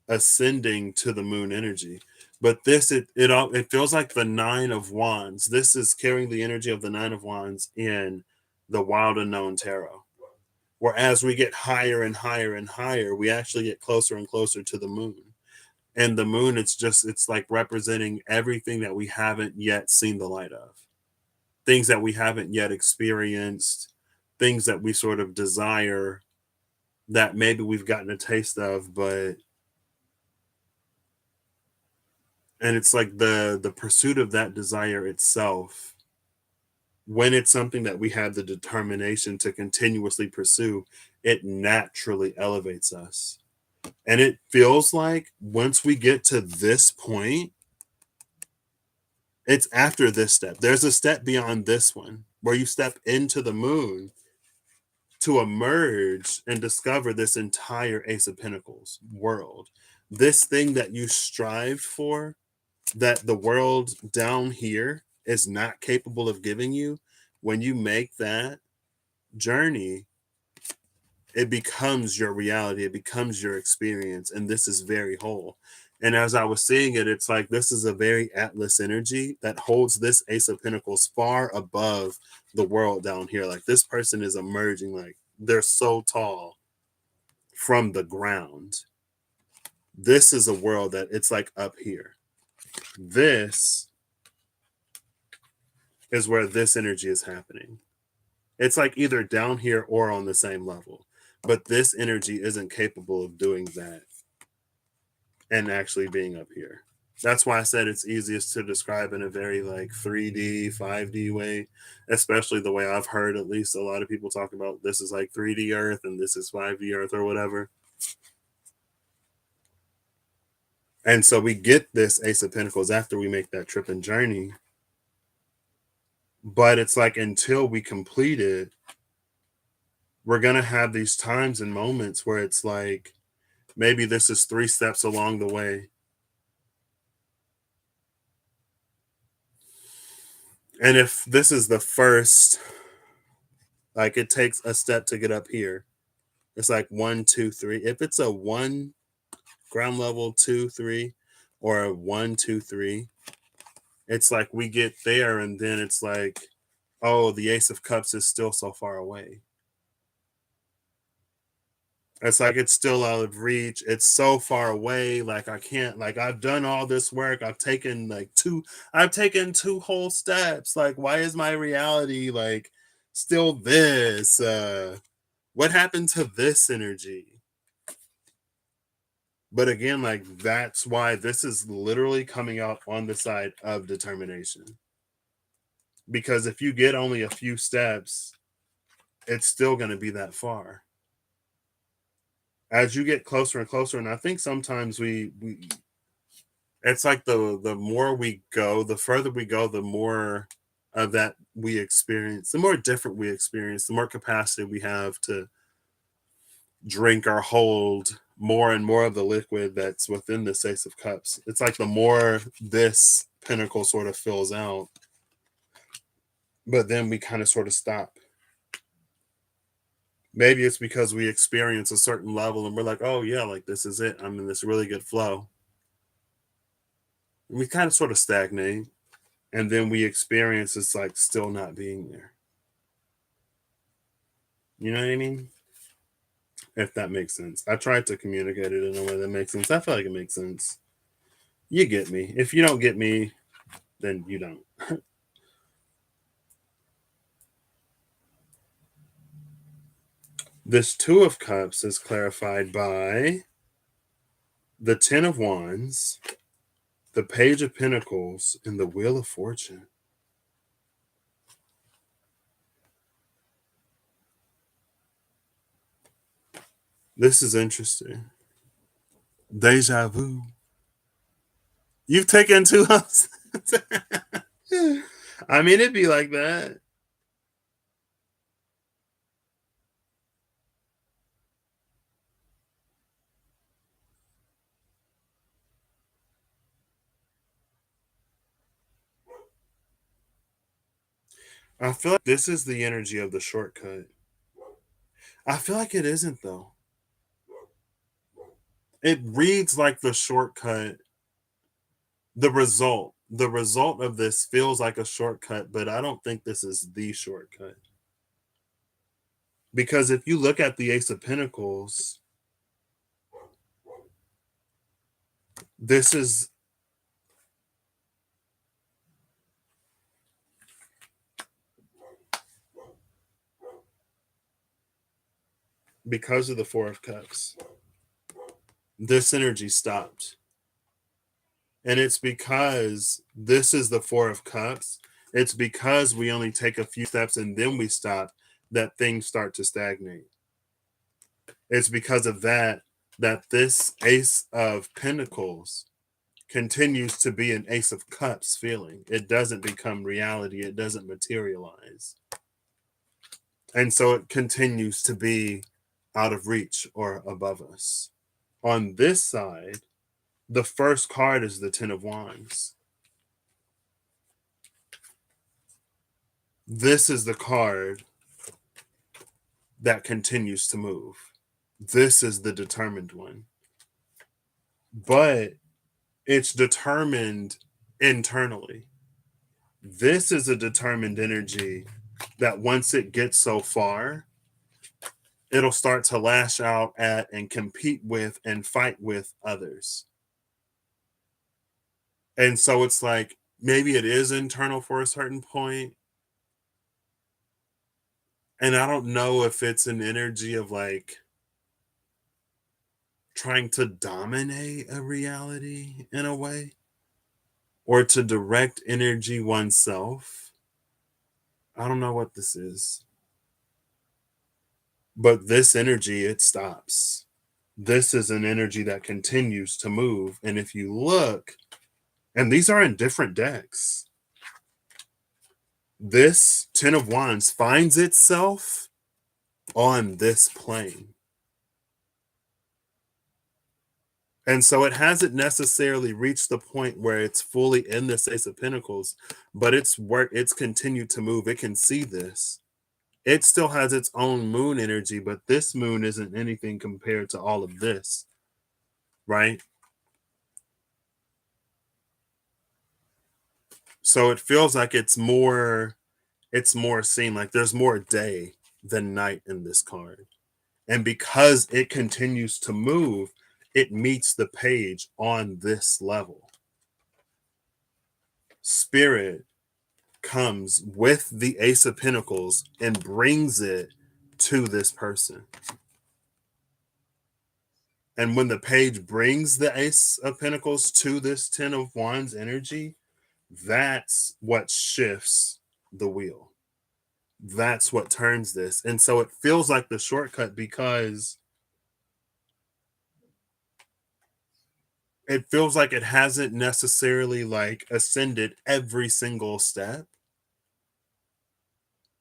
ascending to the moon energy. But this, it feels like the 9 of Wands. This is carrying the energy of the 9 of Wands in the Wild Unknown Tarot. Whereas we get higher and higher and higher, we actually get closer and closer to the moon. And the moon, it's like representing everything that we haven't yet seen the light of, things that we haven't yet experienced, things that we sort of desire that maybe we've gotten a taste of, but and it's like the pursuit of that desire itself, when it's something that we have the determination to continuously pursue, it naturally elevates us. And it feels like once we get to this point, it's after this step. There's a step beyond this one where you step into the moon to emerge and discover this entire Ace of Pentacles world. This thing that you strived for, that the world down here is not capable of giving you, when you make that journey, it becomes your reality, it becomes your experience, and this is very whole. And as I was seeing it, it's like this is a very Atlas energy that holds this Ace of Pentacles far above the world down here. Like this person is emerging, like they're so tall from the ground. This is a world that it's like up here. This is where this energy is happening. It's like either down here or on the same level. But this energy isn't capable of doing that and actually being up here. That's why I said it's easiest to describe in a very like 3D, 5D way, especially the way I've heard at least a lot of people talk about this is like 3D Earth and this is 5D Earth or whatever. And so we get this Ace of Pentacles after we make that trip and journey. But it's like until we complete it, we're going to have these times and moments where it's like maybe this is 3 steps along the way. And if this is the first, like it takes a step to get up here. It's like 1, 2, 3. If it's a 1 ground level, 2, 3, or a 1, 2, 3, it's like we get there and then it's like, oh, the Ace of Cups is still so far away. It's like it's still out of reach. It's so far away. Like I can't, like I've done all this work. I've taken 2 whole steps. Like, why is my reality like still this? What happened to this energy? But again, like that's why this is literally coming out on the side of determination. Because if you get only a few steps, it's still going to be that far. As you get closer and closer, and I think sometimes we it's like the more we go, the further we go, the more of that we experience, the more different we experience, the more capacity we have to drink or hold more and more of the liquid that's within this Ace of Cups. It's like the more this pinnacle sort of fills out, but then we kind of sort of stop. Maybe it's because we experience a certain level and we're like, oh yeah, like this is it. I'm in this really good flow. And we kind of sort of stagnate. And then we experience it's like still not being there. You know what I mean? If that makes sense. I tried to communicate it in a way that makes sense. I feel like it makes sense. You get me. If you don't get me, then you don't. This 2 of Cups is clarified by the 10 of Wands, the Page of Pentacles, and the Wheel of Fortune. This is interesting. Deja vu. You've taken 2 houses. I mean, it'd be like that. I feel like this is the energy of the shortcut. I feel like it isn't, though. It reads like the shortcut. The result of this feels like a shortcut, but I don't think this is the shortcut. Because if you look at the Ace of Pentacles, this is because of the 4 of Cups. This energy stopped. And it's because this is the 4 of Cups. It's because we only take a few steps and then we stop that things start to stagnate. It's because of that this Ace of Pentacles continues to be an Ace of Cups feeling. It doesn't become reality. It doesn't materialize. And so it continues to be out of reach or above us. On this side, the first card is the 10 of Wands. This is the card that continues to move. This is the determined one. But it's determined internally. This is a determined energy that once it gets so far, it'll start to lash out at and compete with and fight with others. And so it's like maybe it is internal for a certain point. And I don't know if it's an energy of like trying to dominate a reality in a way, or to direct energy oneself. I don't know what this is. But this energy, it stops. This is an energy that continues to move. And if you look, and these are in different decks, this Ten of Wands finds itself on this plane. And so it hasn't necessarily reached the point where it's fully in this Ace of Pentacles, but it's continued to move. It can see this. It still has its own moon energy, but this moon isn't anything compared to all of this, right? So it feels like it's more seen, like there's more day than night in this card. And because it continues to move, it meets the page on this level. Spirit comes with the Ace of Pentacles and brings it to this person. And when the page brings the Ace of Pentacles to this Ten of Wands energy, that's what shifts the wheel. That's what turns this. And so it feels like the shortcut because it feels like it hasn't necessarily like ascended every single step,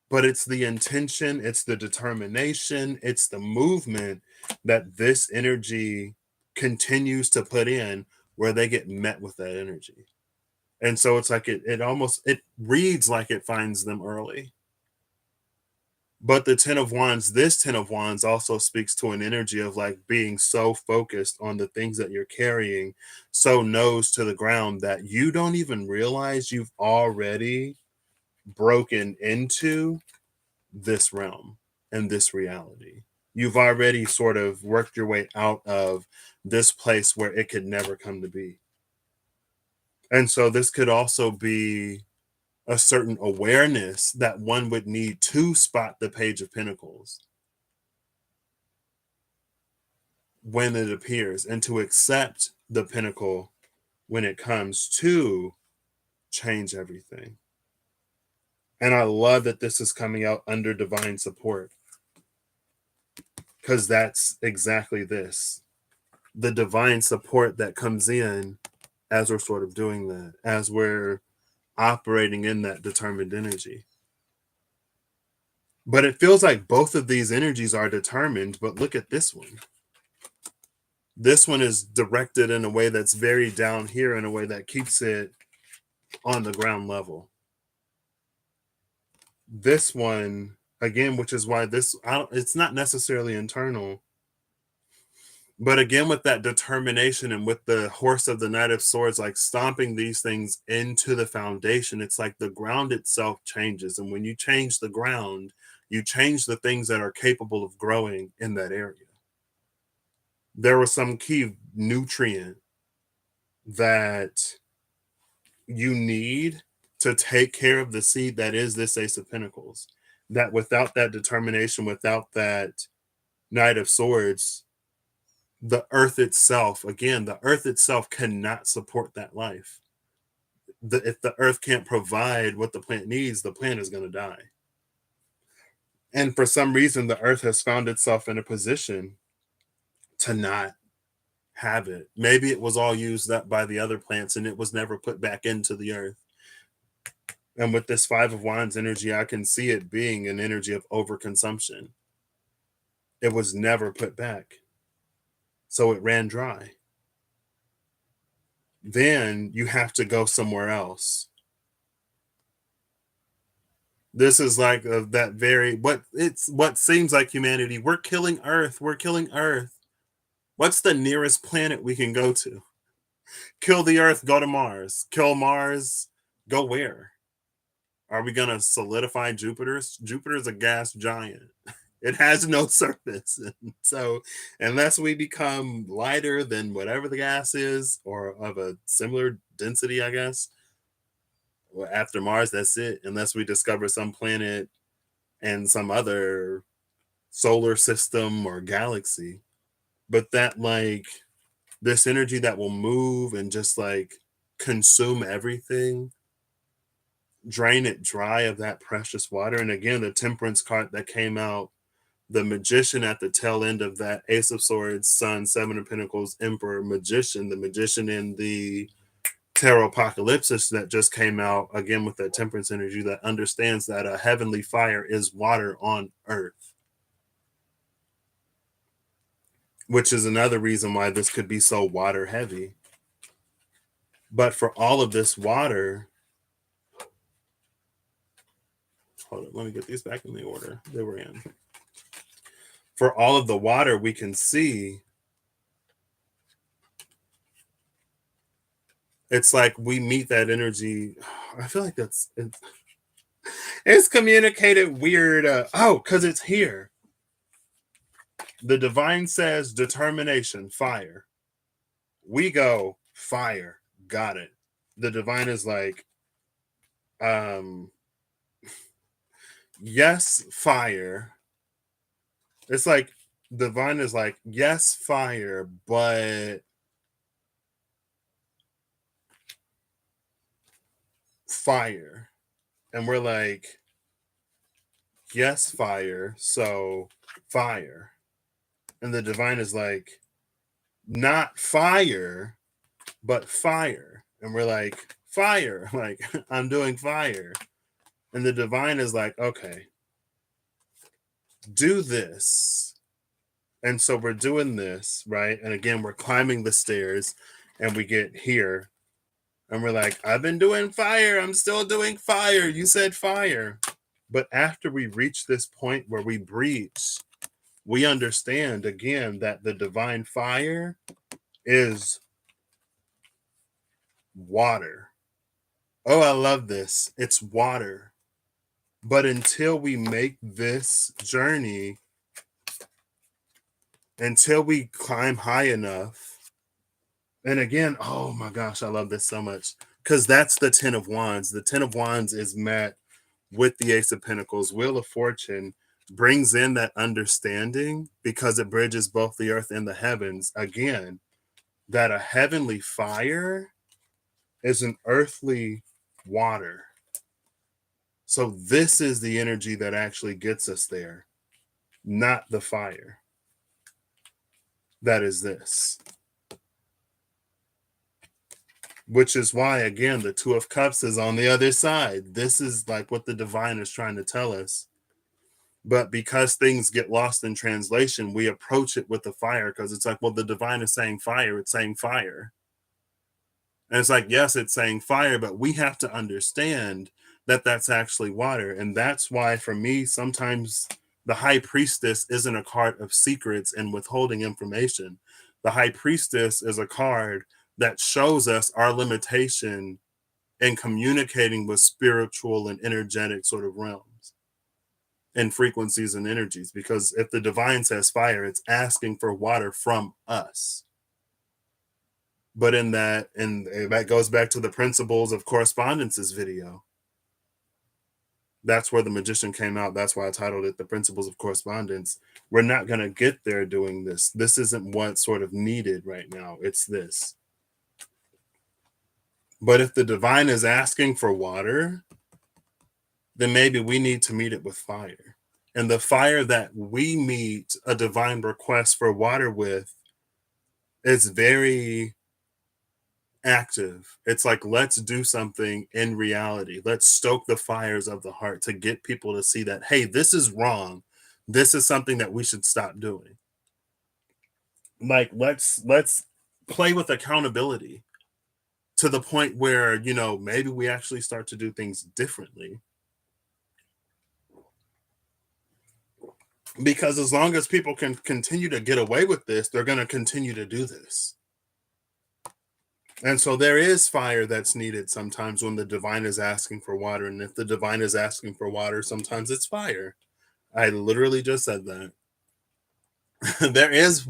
but it's the intention, it's the determination, it's the movement that this energy continues to put in where they get met with that energy. And so it's like it reads like it finds them early. But the this Ten of Wands also speaks to an energy of like being so focused on the things that you're carrying, so nose to the ground that you don't even realize you've already broken into this realm and this reality. You've already sort of worked your way out of this place where it could never come to be. And so this could also be a certain awareness that one would need to spot the Page of Pentacles when it appears, and to accept the Pentacle when it comes to change everything. And I love that this is coming out under divine support, because that's exactly this, the divine support that comes in as we're sort of doing that, as we're operating in that determined energy. But it feels like both of these energies are determined, but look at this one. This one is directed in a way that's very down here, in a way that keeps it on the ground level. This one, again, which is why it's not necessarily internal, but again, with that determination and with the horse of the Knight of Swords, like stomping these things into the foundation, it's like the ground itself changes. And when you change the ground, you change the things that are capable of growing in that area. There was some key nutrient that you need to take care of the seed that is this Ace of Pentacles, that without that determination, without that Knight of Swords, the earth itself, again, the earth itself cannot support that life. If the earth can't provide what the plant needs, the plant is going to die. And for some reason, the earth has found itself in a position to not have it. Maybe it was all used up by the other plants and it was never put back into the earth. And with this Five of Wands energy, I can see it being an energy of overconsumption. It was never put back, so it ran dry. Then you have to go somewhere else. This is like that very what seems like humanity. We're killing Earth. We're killing Earth. What's the nearest planet we can go to? Kill the Earth, go to Mars. Kill Mars, go where? Are we going to solidify Jupiter? Jupiter's a gas giant. It has no surface. So unless we become lighter than whatever the gas is, or of a similar density, I guess, well, after Mars, that's it. Unless we discover some planet and some other solar system or galaxy. but that like this energy that will move and just like consume everything, drain it dry of that precious water. And again, the temperance card that came out, the magician at the tail end of that, Ace of Swords, Sun, Seven of Pentacles, Emperor, Magician, the magician in the Tarot Apocalypsis that just came out, again with that temperance energy that understands that a heavenly fire is water on earth, which is another reason why this could be so water heavy. But for all of this water, hold on, let me get these back in the order they were in. For all of the water, we can see it's like we meet that energy. I feel like it's communicated weird. Because it's here. The divine says determination, fire. We go fire, got it. The divine is like, yes, fire. It's like divine is like, yes, fire, but fire. And we're like, yes, fire, so fire. And the divine is like, not fire, but fire. And we're like, fire. Like, I'm doing fire. And the divine is like, okay, do this. And so we're doing this, right? And again, we're climbing the stairs and we get here and we're like, I've been doing fire. I'm still doing fire. You said fire. But after we reach this point where we breach, we understand again that the divine fire is water. Oh, I love this. It's water. But until we make this journey, until we climb high enough, and again, oh my gosh, I love this so much because that's the 10 of Wands. The 10 of Wands is met with the Ace of Pentacles. Wheel of Fortune brings in that understanding because it bridges both the earth and the heavens. Again, that a heavenly fire is an earthly water. So this is the energy that actually gets us there, not the fire. That is this. Which is why, again, the Two of Cups is on the other side. This is like what the divine is trying to tell us. But because things get lost in translation, we approach it with the fire because it's like, well, the divine is saying fire. It's saying fire. And it's like, yes, it's saying fire, but we have to understand that that's actually water. And that's why, for me, sometimes the high priestess isn't a card of secrets and withholding information. The high priestess is a card that shows us our limitation in communicating with spiritual and energetic sort of realms and frequencies and energies. Because if the divine says fire, it's asking for water from us. But in that, and that goes back to the principles of correspondences video. That's where the magician came out. That's why I titled it The Principles of Correspondence. We're not going to get there doing this. This isn't what's sort of needed right now. It's this. But if the divine is asking for water, then maybe we need to meet it with fire. And the fire that we meet a divine request for water with is very active. It's like, let's do something in reality. Let's stoke the fires of the heart to get people to see that, hey, this is wrong. This is something that we should stop doing. Like, let's play with accountability to the point where, maybe we actually start to do things differently. Because as long as people can continue to get away with this, they're going to continue to do this. And so there is fire that's needed sometimes when the divine is asking for water. And if the divine is asking for water, sometimes it's fire. I literally just said that. There is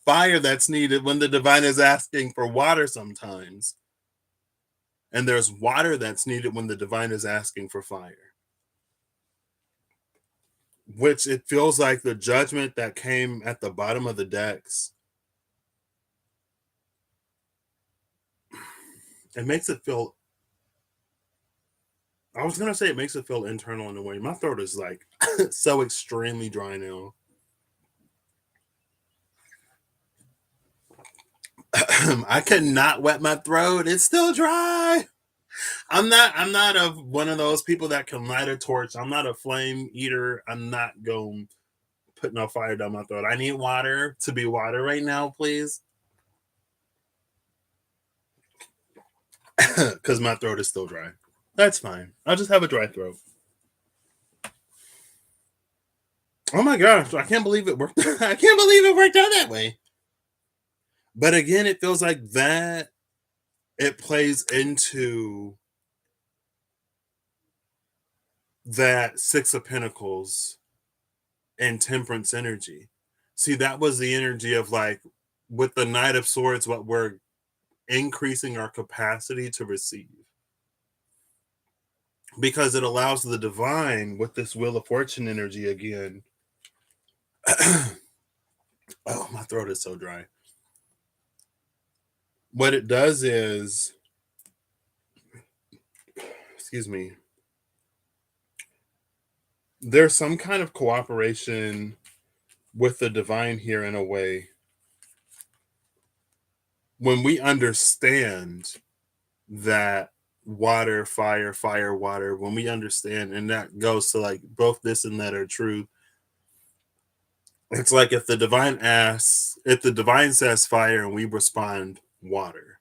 fire that's needed when the divine is asking for water sometimes. And there's water that's needed when the divine is asking for fire. Which it feels like the judgment that came at the bottom of the decks it makes it feel, I was gonna say it makes it feel internal in a way. My throat is like so extremely dry now. I could not wet my throat. It's still dry. I'm not of one of those people that can light a torch. I'm not a flame eater. I'm not going to put no fire down my throat. I need water to be water right now, please. Because my throat is still dry. That's fine. I'll just have a dry throat. Oh my gosh, I can't believe it worked. I can't believe it worked out that way. But again, it feels like that it plays into that Six of Pentacles and Temperance energy. See, that was the energy of like with the Knight of Swords, what we're increasing our capacity to receive. Because it allows the divine with this Wheel of Fortune energy again. Oh, my throat is so dry. What it does is, excuse me, there's some kind of cooperation with the divine here in a way. When we understand that water, fire, fire, water, when we understand, and that goes to like both this and that are true. It's like if the divine asks, if the divine says fire and we respond water,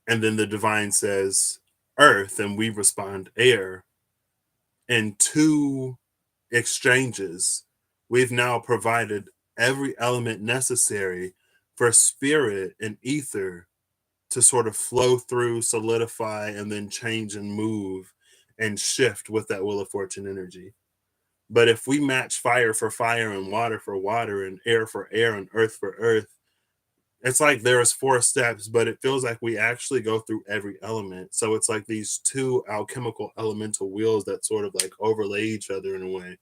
and then the divine says earth and we respond air, in two exchanges, we've now provided every element necessary for spirit and ether to sort of flow through, solidify, and then change and move and shift with that Wheel of Fortune energy. But if we match fire for fire and water for water and air for air and earth for earth, it's like there's 4 steps, but it feels like we actually go through every element. So it's like these two alchemical elemental wheels that sort of like overlay each other in a way.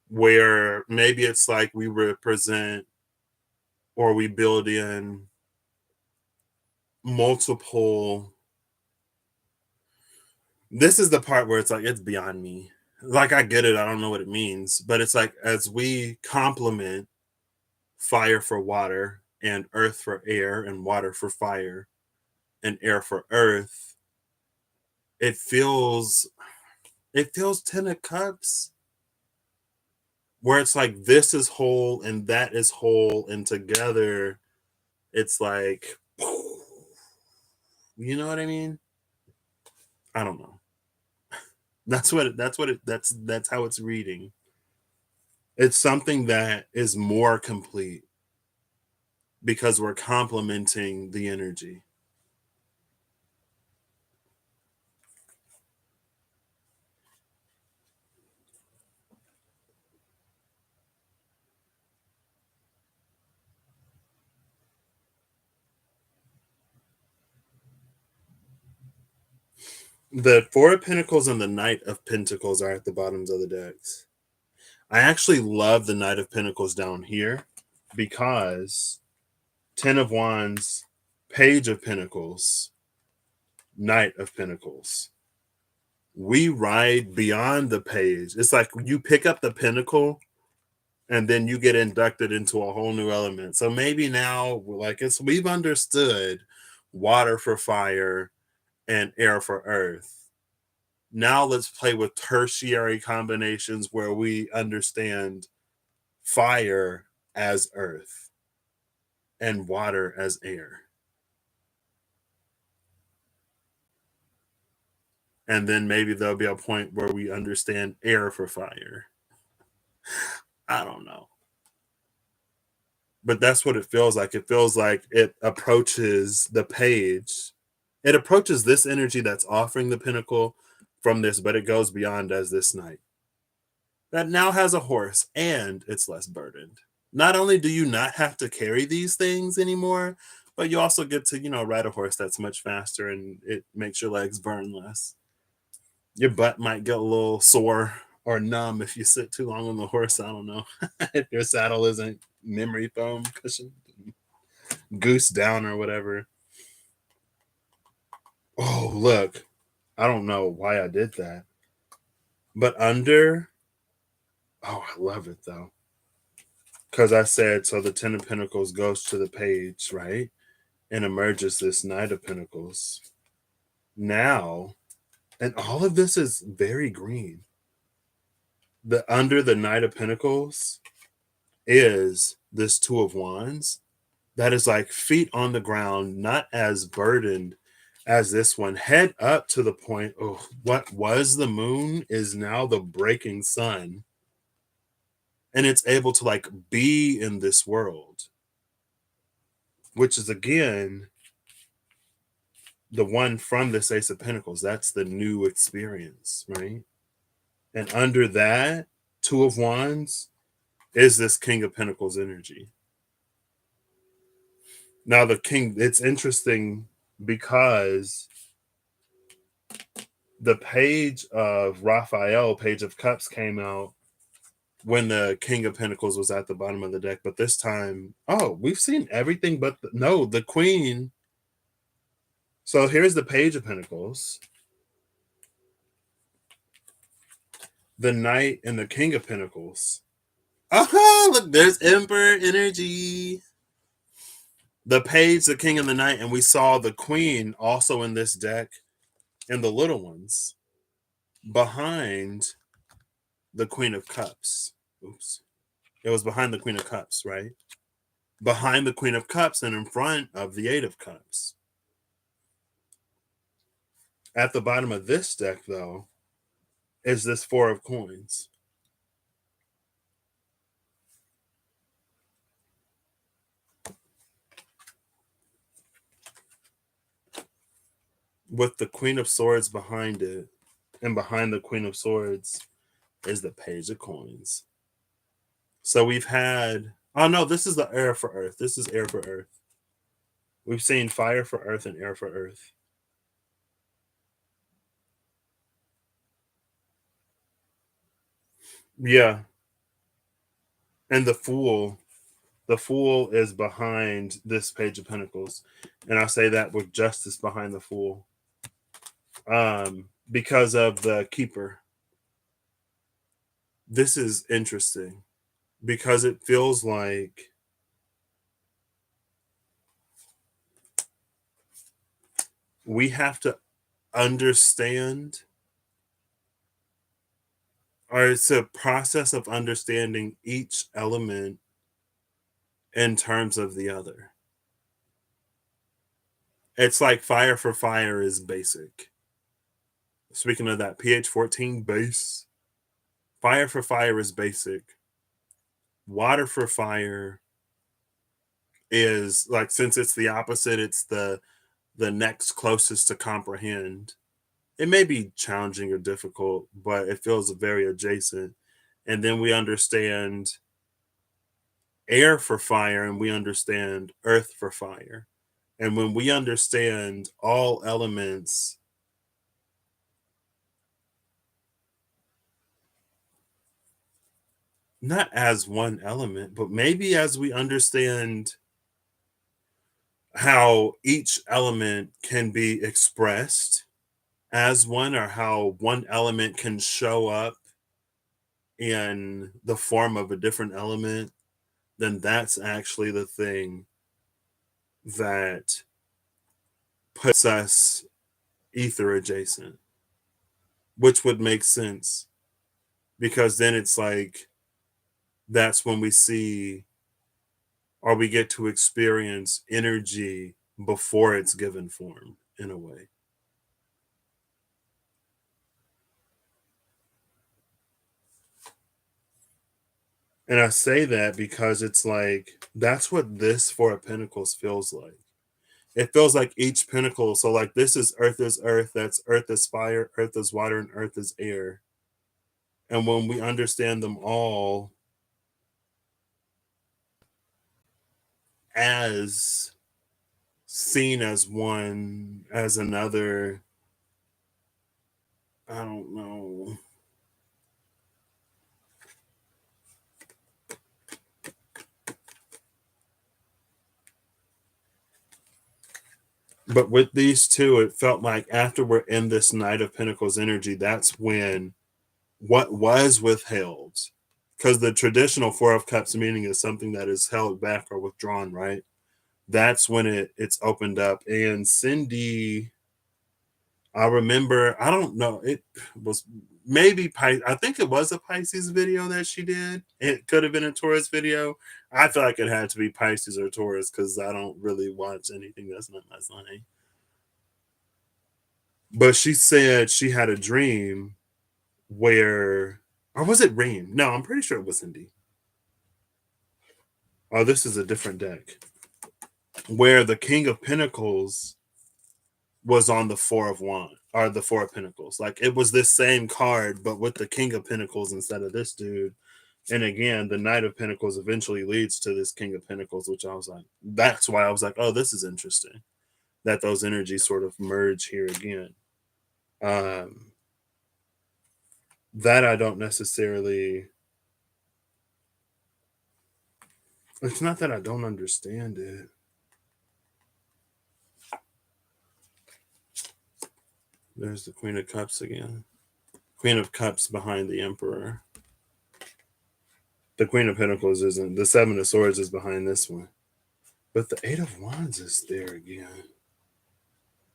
Where maybe it's like we represent or we build in multiple. This is the part where it's like it's beyond me. Like I get it, I don't know what it means, but it's like as we complement fire for water and earth for air and water for fire and air for earth, it feels 10 of cups where it's like this is whole and that is whole and together it's like, you know what I mean? I don't know. That's how it's reading. It's something that is more complete because we're complementing the energy. The Four of Pentacles and the Knight of Pentacles are at the bottoms of the decks. I actually love the Knight of Pentacles down here because 10 of Wands, Page of Pentacles, Knight of Pentacles. We ride beyond the page. It's like you pick up the pentacle and then you get inducted into a whole new element. So maybe now like we've understood water for fire and air for earth. Now let's play with tertiary combinations where we understand fire as earth and water as air. And then maybe there'll be a point where we understand air for fire. I don't know. But that's what it feels like. It feels like it approaches the page. It approaches this energy that's offering the pinnacle from this, but it goes beyond as this knight that now has a horse and it's less burdened. Not only do you not have to carry these things anymore, but you also get to, ride a horse that's much faster and it makes your legs burn less. Your butt might get a little sore or numb if you sit too long on the horse. I don't know. If your saddle isn't memory foam cushion, goose down or whatever. Oh, look. I don't know why I did that. But under, oh, I love it though. Because I said, so the Ten of Pentacles goes to the page, right? And emerges this Knight of Pentacles. Now, and all of this is very green. The under the Knight of Pentacles is this Two of Wands that is like feet on the ground, not as burdened as this one, head up to the point, oh, what was the moon is now the breaking sun. And it's able to like be in this world, which is again the one from this Ace of Pentacles. That's the new experience, right? And under that Two of Wands is this King of Pentacles energy. Now the King, it's interesting because the page of Raphael, Page of Cups, came out when the King of Pentacles was at the bottom of the deck. But this time, oh, we've seen everything but no, the Queen. So here's the Page of Pentacles, the Knight, and the King of Pentacles. Oh, look, there's Emperor energy. The Page, the King, and the Knight, and we saw the Queen also in this deck, and the little ones behind the Queen of Cups. Oops. It was behind the Queen of Cups, right? Behind the Queen of Cups and in front of the Eight of Cups. At the bottom of this deck, though, is this Four of Coins. With the Queen of Swords behind it, and behind the Queen of Swords is the Page of Coins. So we've had, oh no, this is the Air for Earth. This is Air for Earth. We've seen Fire for Earth and Air for Earth. Yeah. And the Fool is behind this Page of Pentacles. And I say that with Justice behind the Fool. Because of the Keeper. This is interesting because it feels like we have to understand, or it's a process of understanding each element in terms of the other. It's like fire for fire is basic. Speaking of that, pH 14 base. Fire for fire is basic. Water for fire is like, since it's the opposite, it's the next closest to comprehend. It may be challenging or difficult, but it feels very adjacent. And then we understand air for fire and we understand earth for fire. And when we understand all elements, not as one element, but maybe as we understand how each element can be expressed as one, or how one element can show up in the form of a different element, then that's actually the thing that puts us ether adjacent, which would make sense because then it's like that's when we see, or we get to experience energy before it's given form in a way. And I say that because it's like that's what this Four of Pentacles feels like. It feels like each pentacle. So like this is earth, that's earth is fire, earth is water, and earth is air. And when we understand them all as seen as one, as another, I don't know. But with these two, it felt like after we're in this Knight of Pentacles energy, that's when what was withheld, because the traditional Four of Cups meaning is something that is held back or withdrawn, right? That's when it's opened up. And Cindy, I remember, I don't know, it was maybe I think it was a Pisces video that she did. It could have been a Taurus video. I feel like it had to be Pisces or Taurus because I don't really watch anything that's not my sign. But she said she had a dream where, or was it Reem? No, I'm pretty sure it was Cindy. Oh, this is a different deck. Where the King of Pentacles was on the Four of Wands, or the Four of Pentacles. Like it was this same card, but with the King of Pentacles instead of this dude. And again, the Knight of Pentacles eventually leads to this King of Pentacles, which I was like, that's why I was like, oh, this is interesting that those energies sort of merge here again. That I don't necessarily. It's not that I don't understand it. There's the Queen of Cups again. Queen of Cups behind the Emperor. The Queen of Pentacles isn't. The Seven of Swords is behind this one. But the Eight of Wands is there again.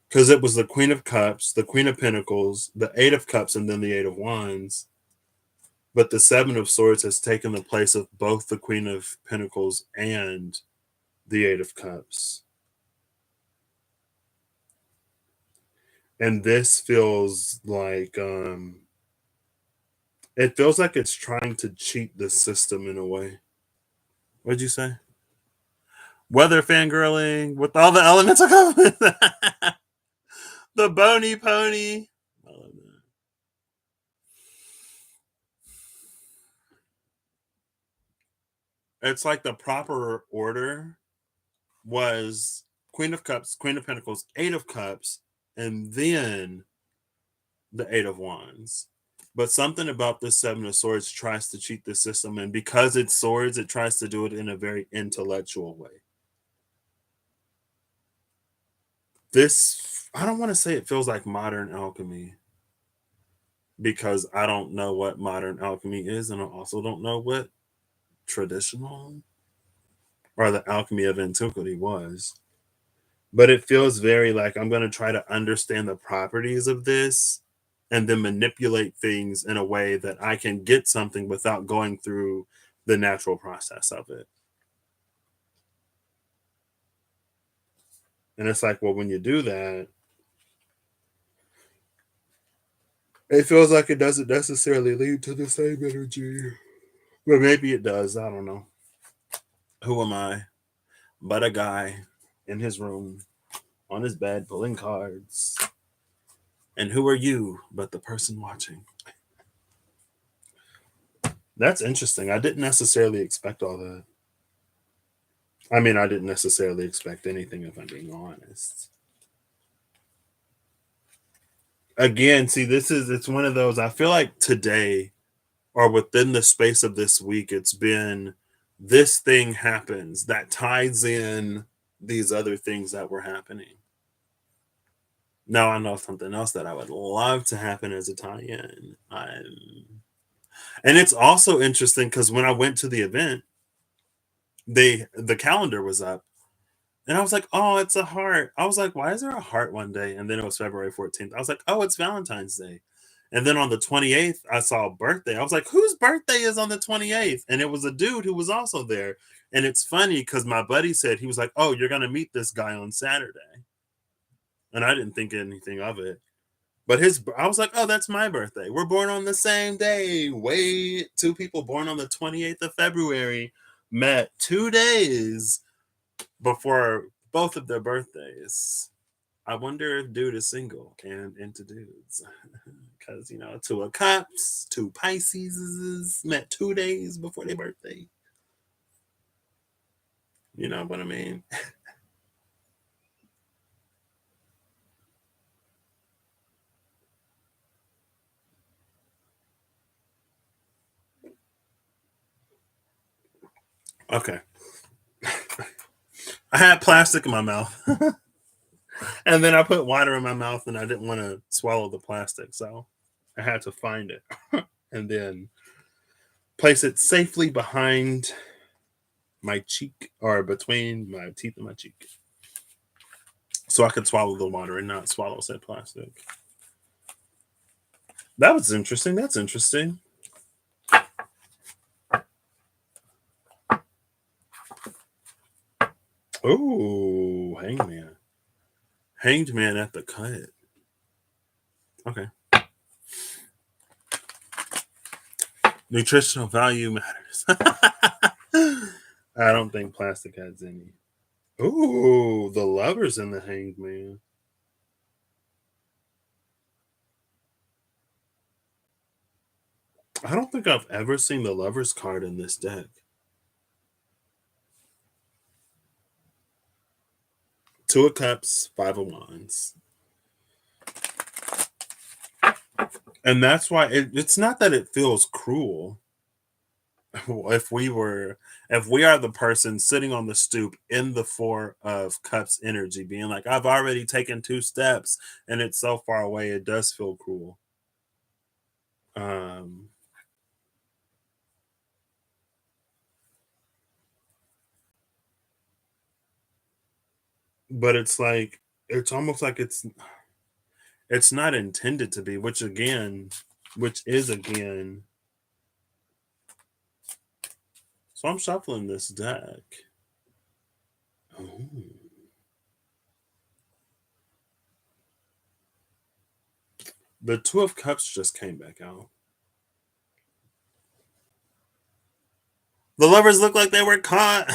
Because it was the Queen of Cups, the Queen of Pentacles, the Eight of Cups, and then the Eight of Wands. But the Seven of Swords has taken the place of both the Queen of Pentacles and the Eight of Cups. And this feels like it feels like it's trying to cheat the system in a way. What'd you say? Weather fangirling with all the elements of the bony pony. I love that. It's like the proper order was Queen of Cups, Queen of Pentacles, Eight of Cups, and then the Eight of Wands. But something about this Seven of Swords tries to cheat the system, and because it's swords, it tries to do it in a very intellectual way. This, I don't want to say it feels like modern alchemy, because I don't know what modern alchemy is, and I also don't know what traditional or the alchemy of antiquity was. But it feels very like I'm going to try to understand the properties of this and then manipulate things in a way that I can get something without going through the natural process of it. And it's like, well, when you do that, it feels like it doesn't necessarily lead to the same energy. But maybe it does. I don't know. Who am I but a guy in his room on his bed pulling cards? And who are you but the person watching? That's interesting. I didn't necessarily expect all that. I mean, I didn't necessarily expect anything, if I'm being honest. Again, see, it's one of those, I feel like today or within the space of this week, it's been this thing happens that ties in these other things that were happening. Now I know something else that I would love to happen as a tie-in. And it's also interesting because when I went to the event, the calendar was up. And I was like, oh, it's a heart. I was like, why is there a heart one day? And then it was February 14th. I was like, oh, it's Valentine's Day. And then on the 28th, I saw a birthday. I was like, whose birthday is on the 28th? And it was a dude who was also there. And it's funny because my buddy said, he was like, oh, you're going to meet this guy on Saturday. And I didn't think anything of it. But I was like, oh, that's my birthday. We're born on the same day. Wait, two people born on the 28th of February met 2 days before both of their birthdays. I wonder if dude is single and into dudes. Because, Two of Cups, two Pisces met 2 days before their birthday. You know what I mean? Okay. I had plastic in my mouth. And then I put water in my mouth and I didn't want to swallow the plastic. So I had to find it and then place it safely behind my cheek or between my teeth and my cheek. So I could swallow the water and not swallow said plastic. That was interesting. That's interesting. Oh, hangman. Hanged man at the cut. Okay. Nutritional value matters. I don't think plastic has any. Ooh, the lovers in the hanged man. I don't think I've ever seen the lovers card in this deck. Two of Cups, Five of Wands. And that's why it's not that it feels cruel. If we are the person sitting on the stoop in the Four of Cups energy, being like, I've already taken 2 steps and it's so far away, it does feel cruel. Um, but it's like it's almost like it's not intended to be, which is again. So I'm shuffling this deck. Oh. The Two of Cups just came back out. The lovers look like they were caught.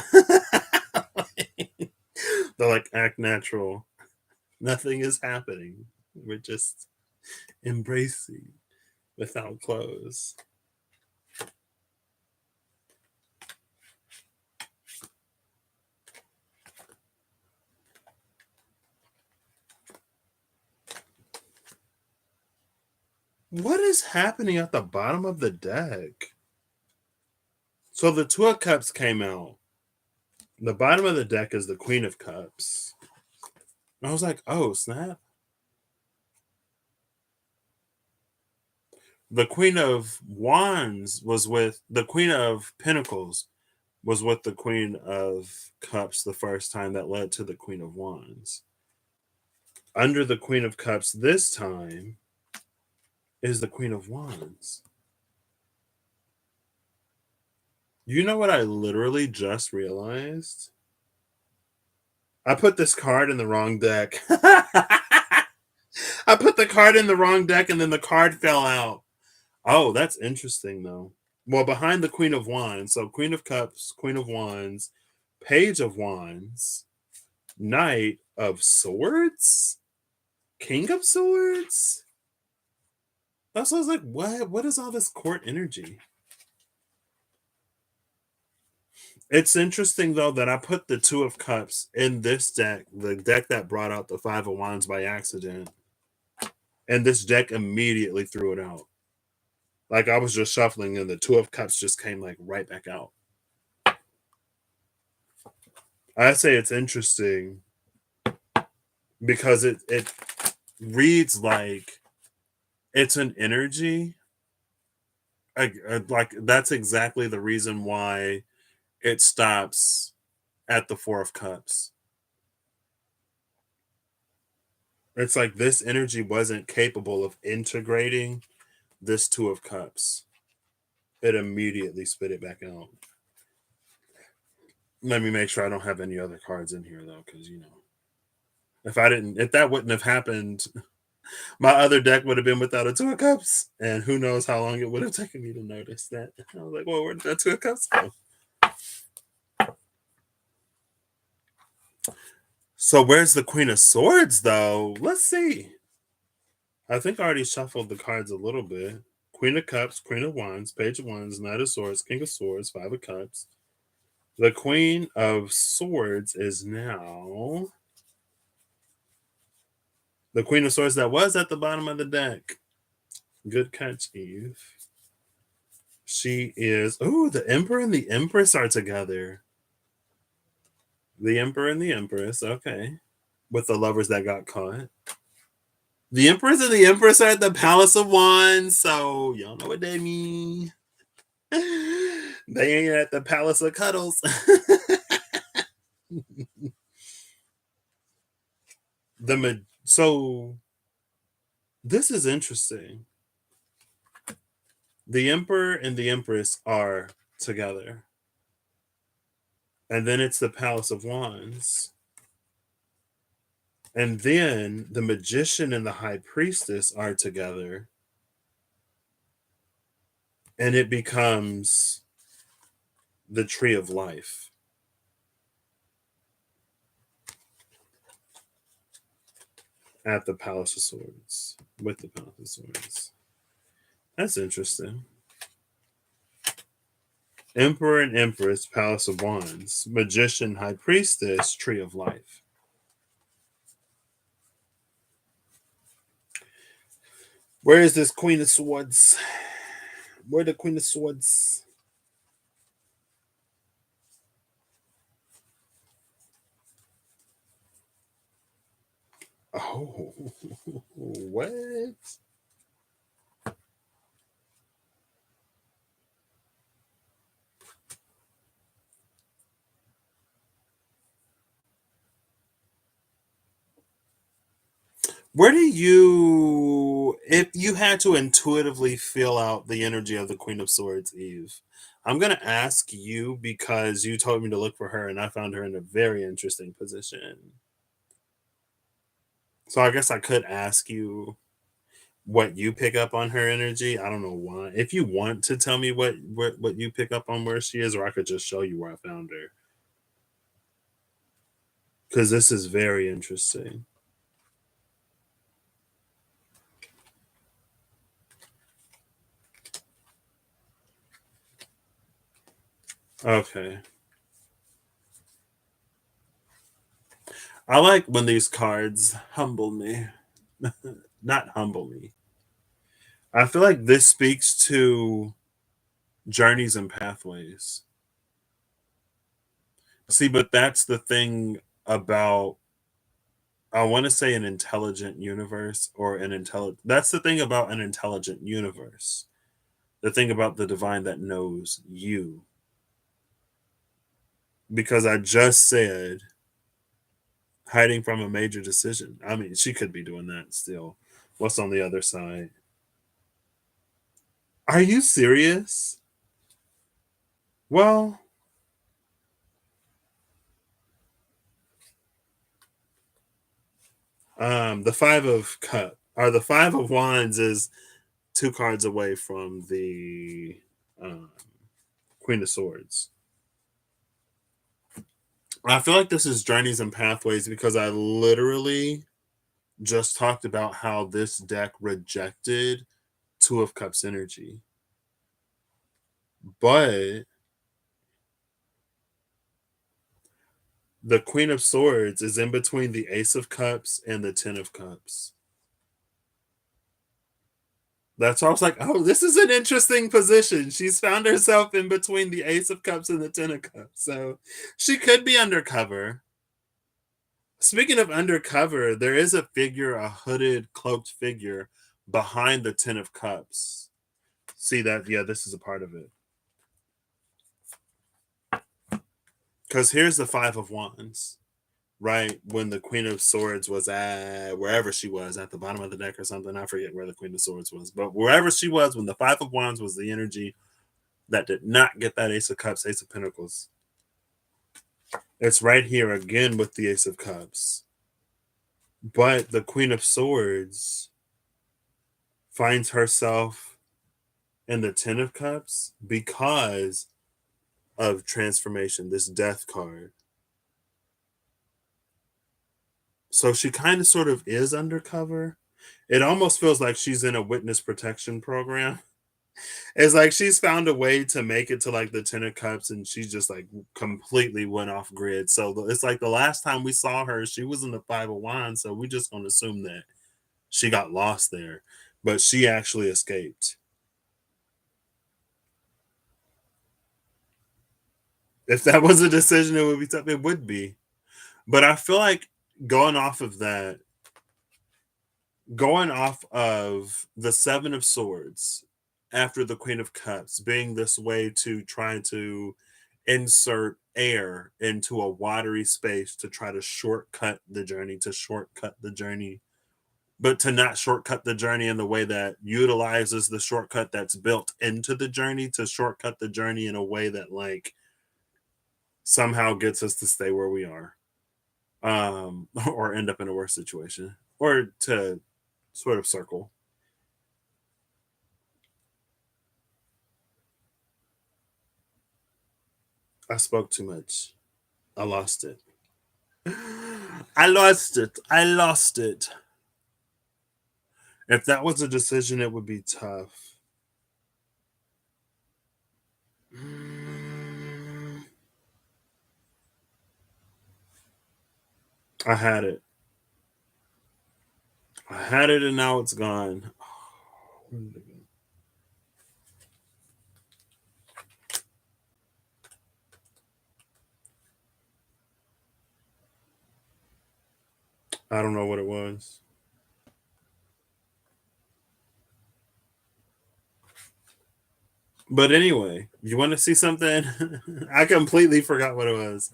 They're like, act natural. Nothing is happening. We're just embracing without clothes. What is happening at the bottom of the deck? So the Two of Cups came out. The bottom of the deck is the Queen of Cups. I was like, oh, snap. The Queen of Wands was with the Queen of Pentacles was with the Queen of Cups the first time that led to the Queen of Wands. Under the Queen of Cups this time is the Queen of Wands. You know what I literally just realized? I put this card in the wrong deck. I put the card in the wrong deck and then the card fell out. Oh, that's interesting though. Well, behind the Queen of Wands, so Queen of Cups, Queen of Wands, Page of Wands, Knight of Swords, King of Swords. That's what I was like, what? What is all this court energy? It's interesting though that I put the Two of Cups in this deck, the deck that brought out the Five of Wands by accident, and this deck immediately threw it out. Like I was just shuffling, and the Two of Cups just came like right back out. I say it's interesting because it reads like it's an energy. Like that's exactly the reason why it stops at the Four of Cups. It's like this energy wasn't capable of integrating this Two of Cups. It immediately spit it back out. Let me make sure I don't have any other cards in here though, because if that wouldn't have happened, my other deck would have been without a Two of Cups, and who knows how long it would have taken me to notice that. I was like, well, where did that Two of Cups go? So where's the Queen of Swords though? Let's see. I think I already shuffled the cards a little bit. Queen of Cups, Queen of Wands, Page of Wands, Knight of Swords, King of Swords, Five of Cups. The Queen of Swords is now the Queen of Swords that was at the bottom of the deck. Good catch, Eve. She is. Oh, the Emperor and the Empress are together. The Emperor and the Empress. Okay. with the lovers that got caught. The Empress and the Empress are at the Palace of Wands, so y'all know what they mean. They ain't at the Palace of Cuddles. So this is interesting. The Emperor and the Empress are together. And then it's the Palace of Wands. And then the Magician and the High Priestess are together. And it becomes the Tree of Life. At the Palace of Swords. With the Palace of Swords. That's interesting. Emperor and Empress, Palace of Wands. Magician, High Priestess, Tree of Life. Where is this Queen of Swords? Where the Queen of Swords? Oh, what? Where do you, if you had to intuitively feel out the energy of the Queen of Swords, Eve? I'm going to ask you because you told me to look for her and I found her in a very interesting position. So I guess I could ask you what you pick up on her energy. I don't know why. If you want to tell me what you pick up on where she is, or I could just show you where I found her. Because this is very interesting. Okay. I like when these cards humble me. Not humble me. I feel like this speaks to journeys and pathways. See, but that's the thing about, I want to say, an intelligent universe, or an intelligent, that's the thing about an intelligent universe. The thing about the divine that knows you. Because I just said hiding from a major decision. I mean, she could be doing that still. What's on the other side? Are you serious? Well, the Five of Wands is two cards away from the um, Queen of Swords. I feel like this is journeys and pathways because I literally just talked about how this deck rejected Two of Cups energy. But the Queen of Swords is in between the Ace of Cups and the Ten of Cups. That's why I was like, oh, this is an interesting position. She's found herself in between the Ace of Cups and the Ten of Cups. So she could be undercover. Speaking of undercover, there is a figure, a hooded, cloaked figure behind the Ten of Cups. See that? Yeah, this is a part of it. Because here's the Five of Wands, right? When the Queen of Swords was at wherever she was, at the bottom of the deck or something. I forget where the Queen of Swords was, but wherever she was, when the Five of Wands was the energy that did not get that Ace of Cups, Ace of Pentacles. It's right here again with the Ace of Cups. But the Queen of Swords finds herself in the Ten of Cups because of transformation, this Death card. So she kind of sort of is undercover. It almost feels like she's in a witness protection program. It's like she's found a way to make it to like the Ten of Cups and she just like completely went off grid. So it's like the last time we saw her, she was in the Five of Wands. So we're just going to assume that she got lost there, but she actually escaped. If that was a decision, it would be tough. It would be. But I feel like going off of that, going off of the Seven of Swords after the Queen of Cups being this way to try to insert air into a watery space to try to shortcut the journey, but to not shortcut the journey in the way that utilizes the shortcut that's built into the journey, to shortcut the journey in a way that like somehow gets us to stay where we are, or end up in a worse situation, or to sort of circle. I spoke too much. I lost it. I lost it. I lost it. If that was a decision, it would be tough. Mm, I had it. I had it and now it's gone. I don't know what it was. But anyway, you want to see something? I completely forgot what it was.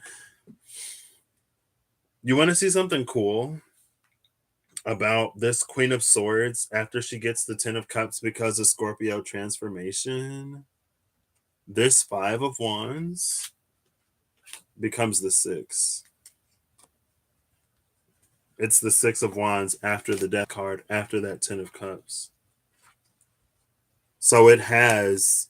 You want to see something cool about this Queen of Swords after she gets the Ten of Cups because of Scorpio transformation? This Five of Wands becomes the Six. It's the Six of Wands after the Death card, after that Ten of Cups. So it has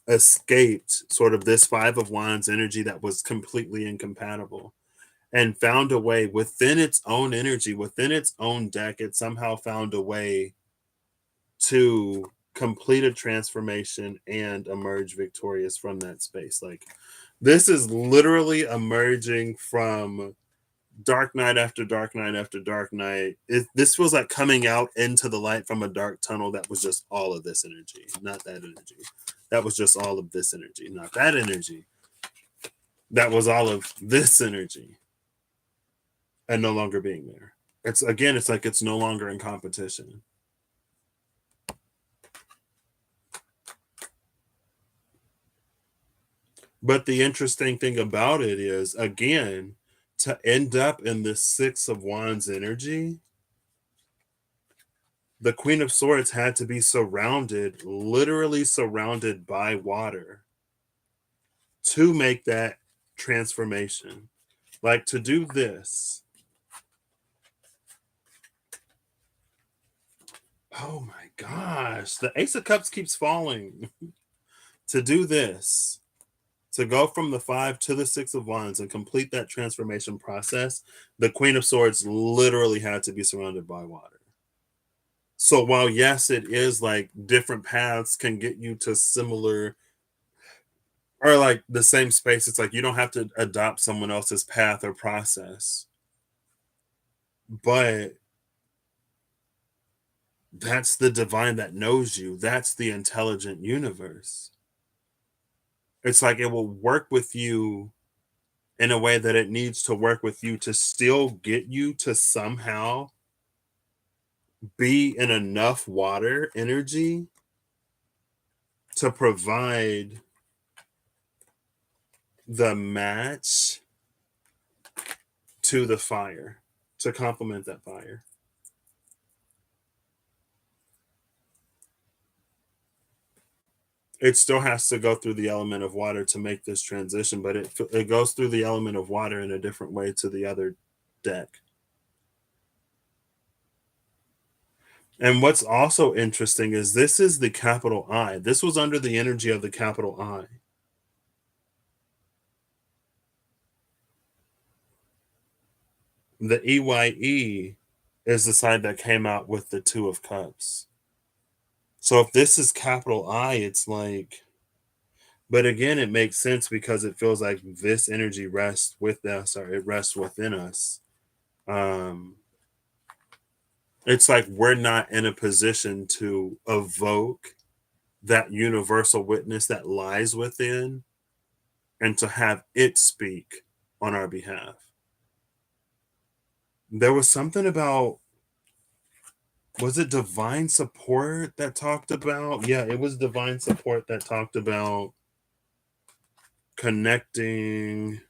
escaped sort of this Five of Wands energy that was completely incompatible and found a way within its own energy, within its own deck. It somehow found a way to complete a transformation and emerge victorious from that space. Like, this is literally emerging from dark night after dark night after dark night. This feels like coming out into the light from a dark tunnel that was just all of this energy, not that energy. That was just all of this energy, not that energy. That was all of this energy and no longer being there. It's again, it's like it's no longer in competition. But the interesting thing about it is, again, to end up in this Six of Wands energy, the Queen of Swords had to be surrounded, literally surrounded by water to make that transformation. Like, to do this. Oh my gosh, the Ace of Cups keeps falling. To do this, to go from the Five to the Six of Wands and complete that transformation process, the Queen of Swords literally had to be surrounded by water. So while yes, it is like different paths can get you to similar or like the same space, it's like you don't have to adopt someone else's path or process. But that's the divine that knows you. That's the intelligent universe. It's like it will work with you in a way that it needs to work with you to still get you to somehow be in enough water energy to provide the match to the fire, to complement that fire. It still has to go through the element of water to make this transition, but it goes through the element of water in a different way to the other deck. And what's also interesting is this is the capital I. This was under the energy of the capital I. The EYE is the side that came out with the Two of Cups. So if this is capital I, it's like, but again, it makes sense because it feels like this energy rests with us, or it rests within us. Um, it's like we're not in a position to evoke that universal witness that lies within and to have it speak on our behalf. There was something about, was it divine support that talked about? Yeah, it was divine support that talked about connecting.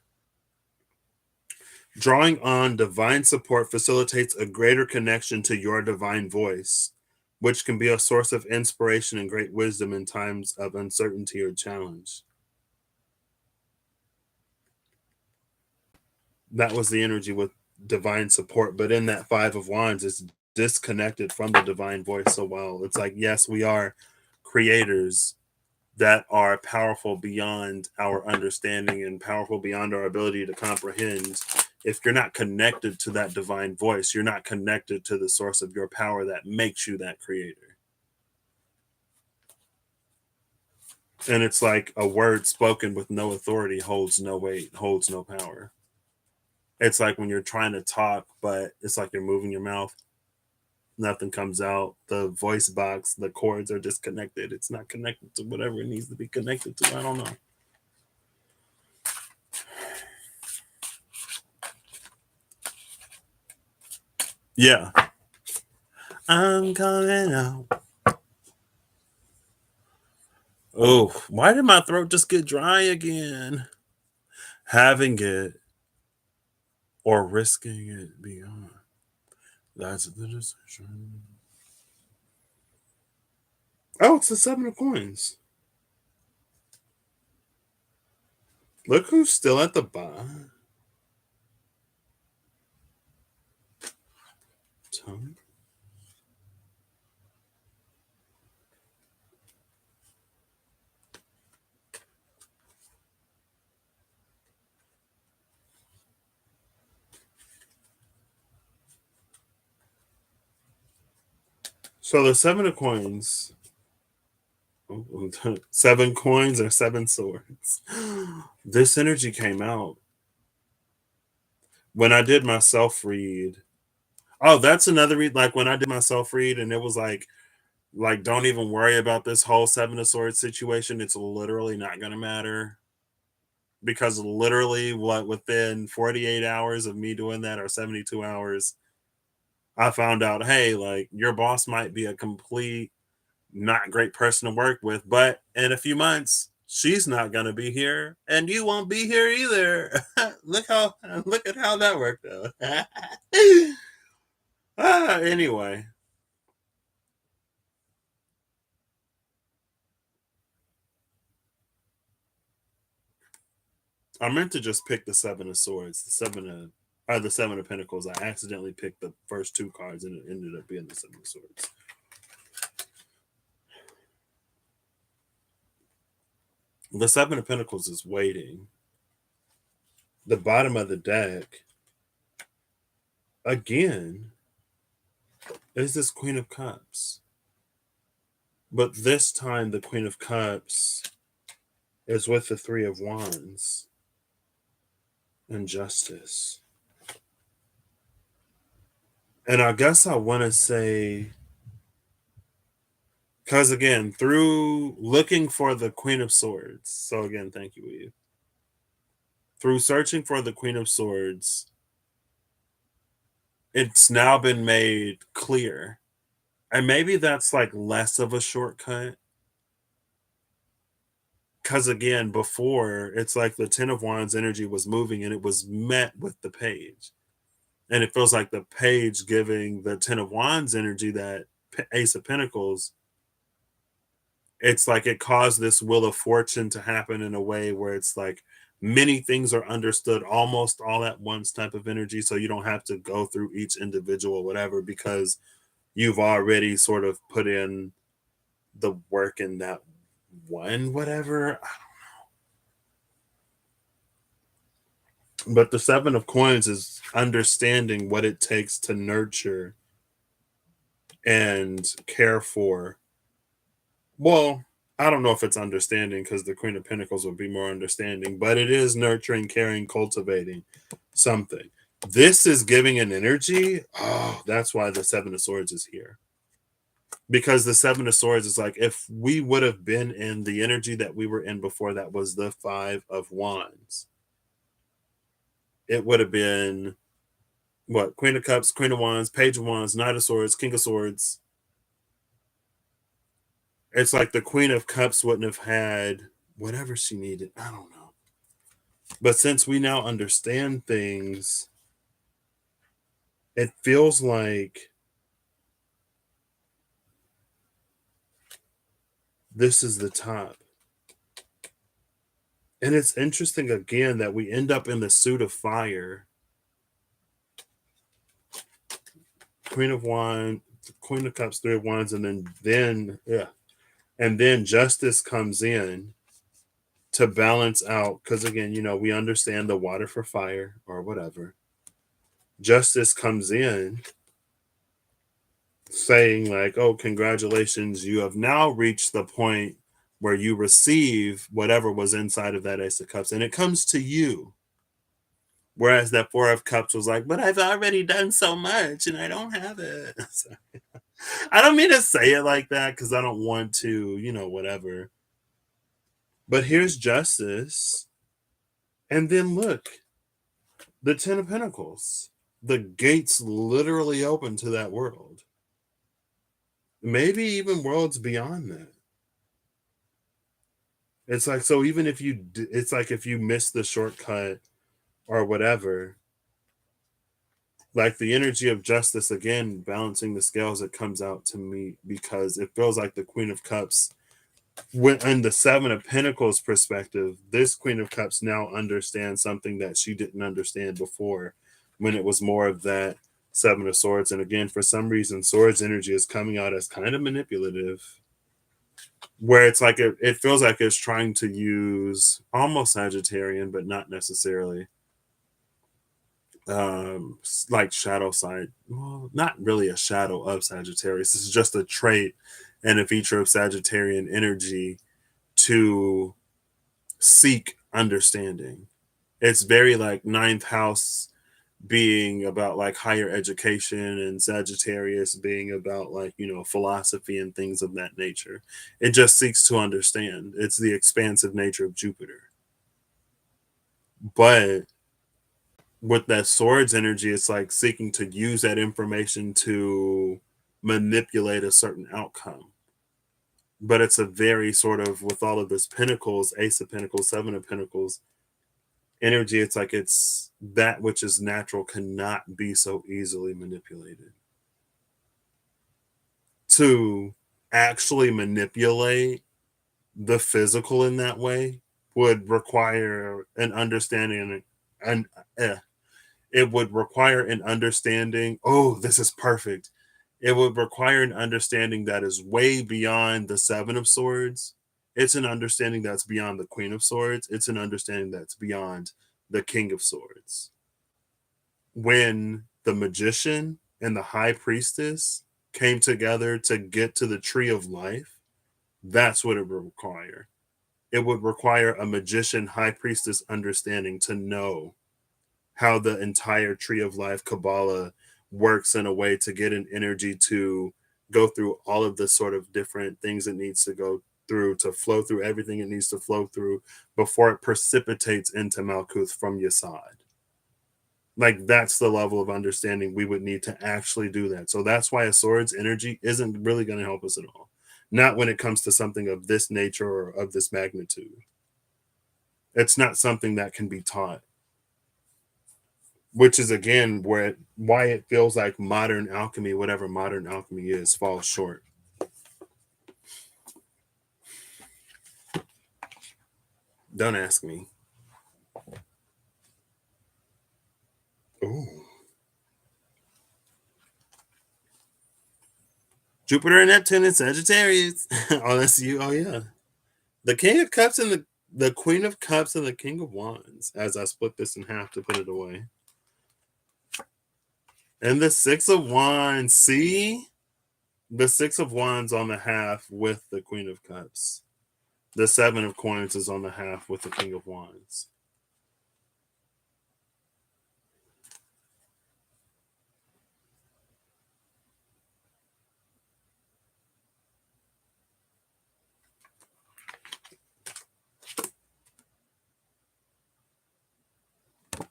Drawing on divine support facilitates a greater connection to your divine voice, which can be a source of inspiration and great wisdom in times of uncertainty or challenge. That was the energy with divine support. But in that Five of Wands, it's disconnected from the divine voice so well. It's like, yes, we are creators that are powerful beyond our understanding and powerful beyond our ability to comprehend. If you're not connected to that divine voice, you're not connected to the source of your power that makes you that creator. And it's like a word spoken with no authority holds no weight, holds no power. It's like when you're trying to talk, but it's like you're moving your mouth, nothing comes out. The voice box, the cords are disconnected. It's not connected to whatever it needs to be connected to. I don't know. Yeah. I'm coming out. Oh, why did my throat just get dry again? Having it or risking it beyond. That's the decision. Oh, it's the Seven of Coins. Look who's still at the bottom. So the Seven of Coins. Seven coins or seven swords. This energy came out when I did my self read. Oh, that's another read. Like when I did my self read, and it was like don't even worry about this whole Seven of Swords situation. It's literally not going to matter, because literally what within 48 hours of me doing that, or 72 hours, I found out, hey, like your boss might be a complete not great person to work with, but in a few months she's not going to be here and you won't be here either. Look at how that worked out. Anyway, I meant to just pick the Seven of Swords, the Seven of Pentacles. I accidentally picked the first two cards and it ended up being the Seven of Swords. The Seven of Pentacles is waiting. The bottom of the deck again is this Queen of Cups. But this time the Queen of Cups is with the Three of Wands and Justice. And I guess I want to say, because again, through looking for the Queen of Swords, so again, thank you, Eve. Through searching for the Queen of Swords, it's now been made clear. And maybe that's like less of a shortcut. Because again, before, it's like the Ten of Wands energy was moving and it was met with the Page. And it feels like the Page giving the Ten of Wands energy that Ace of Pentacles. It's like it caused this Wheel of Fortune to happen in a way where it's like many things are understood almost all at once type of energy. So you don't have to go through each individual, whatever, because you've already sort of put in the work in that one, whatever. But the Seven of Coins is understanding what it takes to nurture and care for. Well, I don't know if it's understanding, because the Queen of Pentacles would be more understanding, but it is nurturing, caring, cultivating something. This is giving an energy. Oh, that's why the Seven of Swords is here. Because the Seven of Swords is like, if we would have been in the energy that we were in before, that was the Five of Wands, it would have been what? Queen of Cups, Queen of Wands, Page of Wands, Knight of Swords, King of Swords. It's like the Queen of Cups wouldn't have had whatever she needed. I don't know. But since we now understand things, it feels like this is the top. And it's interesting again that we end up in the suit of fire. Queen of Wands, Queen of Cups, Three of Wands, and then Justice comes in to balance out, because again, we understand the water for fire or whatever. Justice comes in saying like, oh, congratulations, you have now reached the point where you receive whatever was inside of that Ace of Cups, and it comes to you. Whereas that Four of Cups was like, but I've already done so much and I don't have it. So, I don't mean to say it like that because I don't want to, whatever. But here's Justice. And then look, the Ten of Pentacles. The gates literally open to that world. Maybe even worlds beyond that. It's like, so even if it's like if you miss the shortcut or whatever, like the energy of Justice, again, balancing the scales, it comes out to me because it feels like the Queen of Cups, in the Seven of Pentacles perspective, this Queen of Cups now understands something that she didn't understand before when it was more of that Seven of Swords. And again, for some reason, Swords energy is coming out as kind of manipulative, where it's like it feels like it's trying to use almost Sagittarian, but not necessarily. Like shadow side, well, not really a shadow of Sagittarius. This is just a trait and a feature of Sagittarian energy to seek understanding. It's very like ninth house being about like higher education and Sagittarius being about like, philosophy and things of that nature. It just seeks to understand. It's the expansive nature of Jupiter. But with that Swords energy, it's like seeking to use that information to manipulate a certain outcome. But it's a very sort of, with all of this Pentacles, Ace of Pentacles, Seven of Pentacles energy, it's like it's that which is natural cannot be so easily manipulated. To actually manipulate the physical in that way would require an understanding and it would require an understanding. Oh, this is perfect. It would require an understanding that is way beyond the Seven of Swords. It's an understanding that's beyond the Queen of Swords. It's an understanding that's beyond the King of Swords. When the Magician and the High Priestess came together to get to the Tree of Life, that's what it would require. It would require a Magician High Priestess understanding to know how the entire Tree of Life Kabbalah works in a way to get an energy to go through all of the sort of different things it needs to go through, to flow through everything it needs to flow through before it precipitates into Malkuth from Yesod. Like that's the level of understanding we would need to actually do that. So that's why a Swords energy isn't really going to help us at all. Not when it comes to something of this nature or of this magnitude. It's not something that can be taught. Which is again why it feels like modern alchemy, whatever modern alchemy is, falls short. Don't ask me. Ooh. Jupiter and Neptune and Sagittarius. Oh, that's you. Oh yeah. The King of Cups and the Queen of Cups and the King of Wands, as I split this in half to put it away. And the Six of Wands. See? The Six of Wands on the half with the Queen of Cups. The Seven of Coins is on the half with the King of Wands.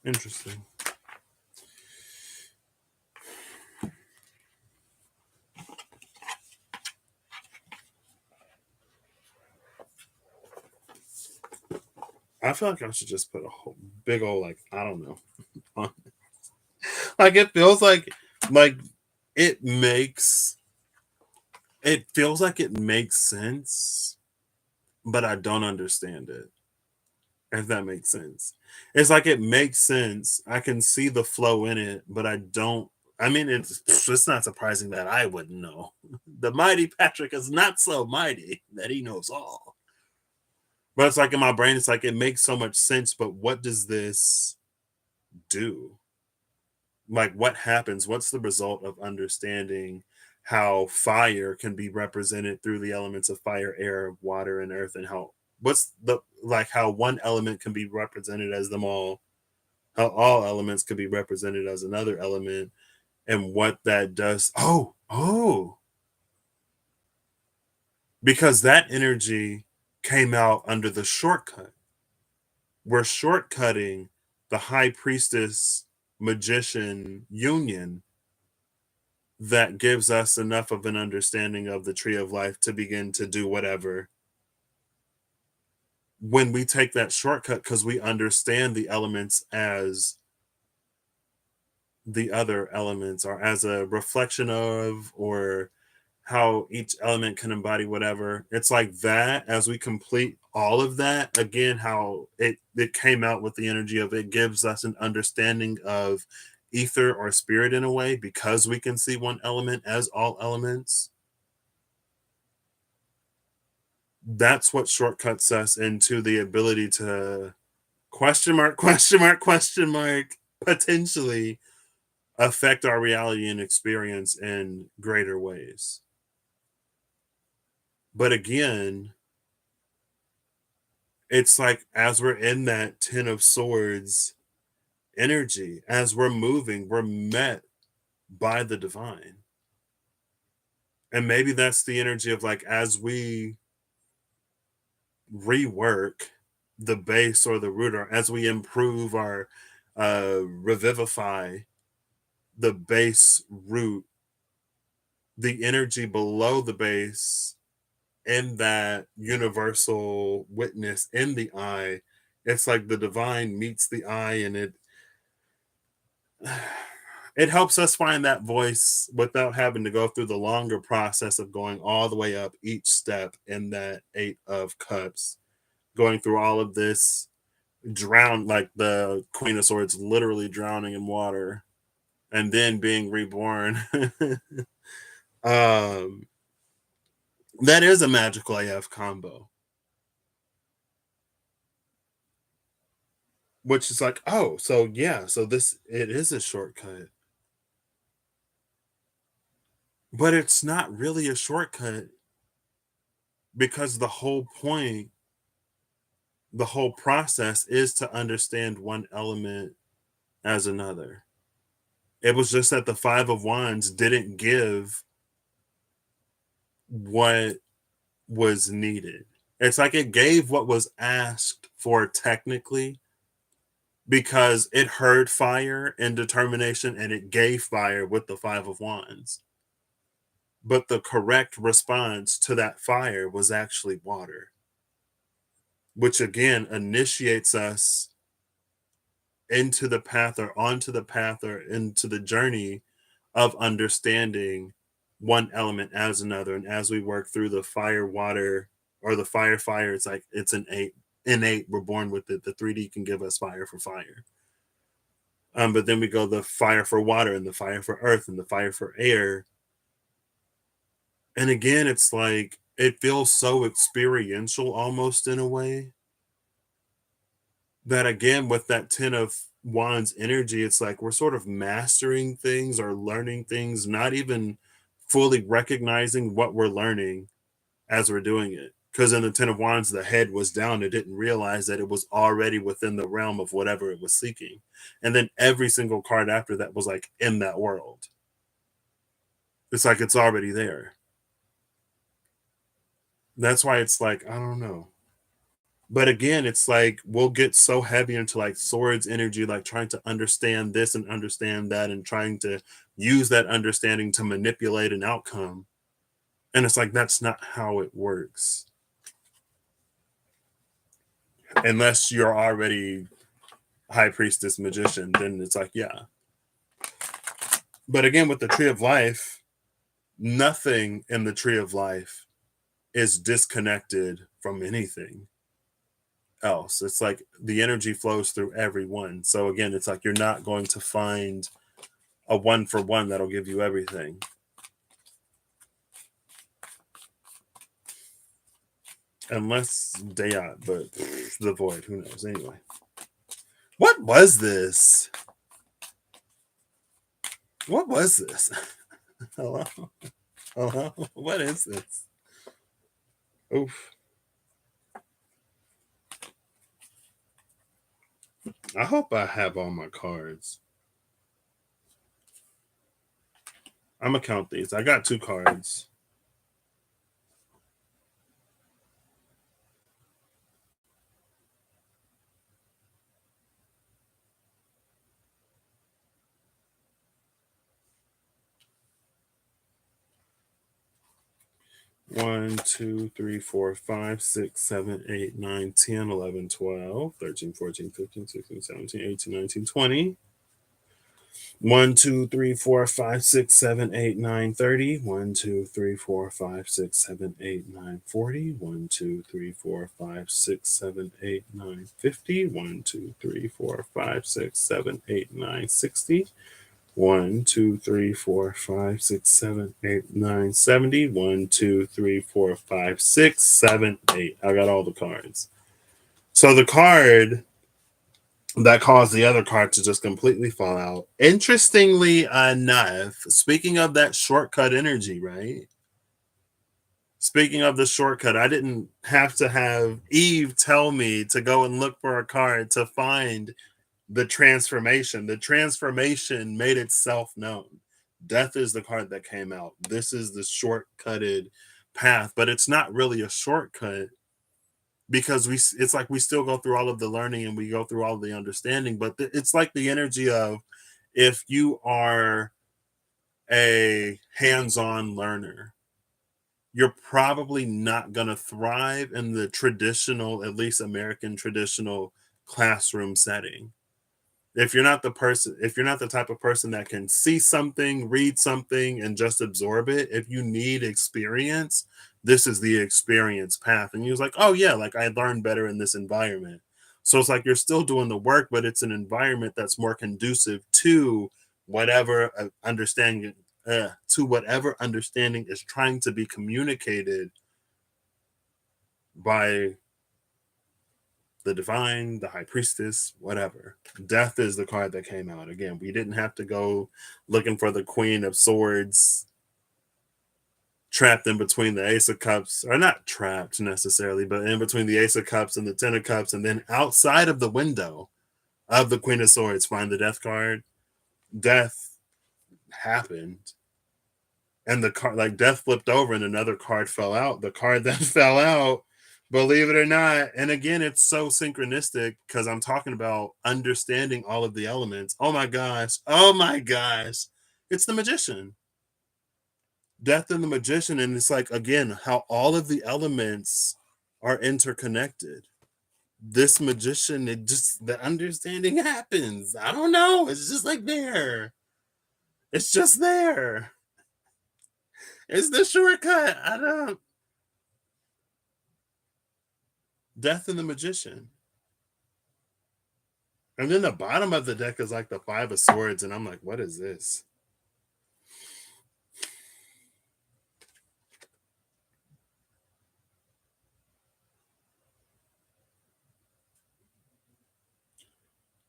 Interesting. I feel like I should just put a whole big old, like, I don't know. on- Like it feels like it makes it feels like it makes sense, but I don't understand it. If that makes sense. It's like it makes sense. I can see the flow in it, but I don't. I mean, it's not surprising that I wouldn't know. The mighty Patrick is not so mighty that he knows all. But it's like in my brain, it's like it makes so much sense. But what does this do? Like, what happens? What's the result of understanding how fire can be represented through the elements of fire, air, water, and earth, and how what's the like how one element can be represented as them all, how all elements could be represented as another element, and what that does. Oh, because that energy came out under the shortcut. We're shortcutting the high priestess magician union that gives us enough of an understanding of the tree of life to begin to do whatever. When we take that shortcut, because we understand the elements as the other elements, or as a reflection of, or how each element can embody whatever. It's like that, as we complete all of that, again, how it came out with the energy of it gives us an understanding of ether or spirit in a way, because we can see one element as all elements. That's what shortcuts us into the ability to question mark, question mark, question mark, potentially affect our reality and experience in greater ways. But again, it's like as we're in that Ten of Swords energy, as we're moving, we're met by the divine. And maybe that's the energy of like as we rework the base or the root, or as we improve our revivify the base root, the energy below the base in that universal witness in the eye, it's like the divine meets the eye, and it helps us find that voice without having to go through the longer process of going all the way up each step in that Eight of Cups, going through all of this drown, like the Queen of Swords literally drowning in water and then being reborn. um that is a magical AF combo, which is like, oh, so yeah, so this, it is a shortcut, but it's not really a shortcut, because the whole process is to understand one element as another. It was just that the Five of Wands didn't give what was needed. It's like it gave what was asked for technically, because it heard fire and determination, and it gave fire with the Five of Wands. But the correct response to that fire was actually water, which again initiates us into the path, or onto the path, or into the journey of understanding one element as another. And as we work through the fire, water, or the fire, it's like it's an innate. We're born with it. The 3D can give us fire for fire. But then we go the fire for water, and the fire for earth, and the fire for air. And again, it's like it feels so experiential almost in a way, that again, with that Ten of Wands energy, it's like we're sort of mastering things or learning things, not even fully recognizing what we're learning as we're doing it. Because in the Ten of Wands, the head was down. It didn't realize that it was already within the realm of whatever it was seeking. And then every single card after that was like in that world. It's like it's already there. That's why it's like, I don't know. But again, it's like we'll get so heavy into like swords energy, like trying to understand this and understand that, and trying to use that understanding to manipulate an outcome. And it's like that's not how it works. Unless you're already high priestess magician, then it's like, yeah. But again, with the tree of life, nothing in the tree of life is disconnected from anything else. It's like the energy flows through everyone. So again, it's like you're not going to find a one for one that'll give you everything. Unless Dayat, but the void, who knows? Anyway. What was this? What was this? Hello? Hello? What is this? Oof. I hope I have all my cards. I'm gonna count these. I got 2 cards. One, 2, 3, 4, 5, 6, 7, 8, 9, 10, 11, 12, 13, 14, 15, 16, 17, 18, 19, 20. 1, 2, 3, 4, 5, 6, 7, 8, 9, 30. 1, 2, 3, 4, 5, 6, 7, 8, 9, 40. 1, 2, 3, 4, 5, 6, 7, 8, 9, 50. 1, 2, 3, 4, 5, 6, 7, 8, 9, 60. 1, 2, 3, 4, 5, 6, 7, 8, 9, 70. 1, 2, 3, 4, 5, 6, 7, 8. I got all the cards. So the card that caused the other card to just completely fall out. Interestingly enough, speaking of that shortcut energy, right? Speaking of the shortcut, I didn't have to have Eve tell me to go and look for a card to find the transformation. The transformation made itself known. Death is the card that came out. This is the shortcutted path, but it's not really a shortcut because it's like we still go through all of the learning and we go through all of the understanding, but it's like the energy of if you are a hands-on learner, you're probably not going to thrive in the traditional, at least American traditional classroom setting. If you're not the type of person that can see something, read something, and just absorb it, if you need experience, this is the experience path. And you're like, oh yeah, like I learned better in this environment. So it's like you're still doing the work, but it's an environment that's more conducive to whatever whatever understanding is trying to be communicated by the divine, the high priestess, whatever. Death is the card that came out. Again, we didn't have to go looking for the Queen of Swords trapped in between the Ace of Cups, or not trapped necessarily, but in between the Ace of Cups and the Ten of Cups, and then outside of the window of the Queen of Swords, find the Death card. Death happened. And the card, like death flipped over and another card fell out. The card that fell out, believe it or not, and again, it's so synchronistic because I'm talking about understanding all of the elements. Oh my gosh. Oh my gosh. It's the magician. Death and the magician. And it's like, again, how all of the elements are interconnected. This magician, it just, the understanding happens. I don't know. It's just like there. It's just there. It's the shortcut. I don't. Death and the magician. And then the bottom of the deck is like the 5 of Swords, and I'm like, what is this?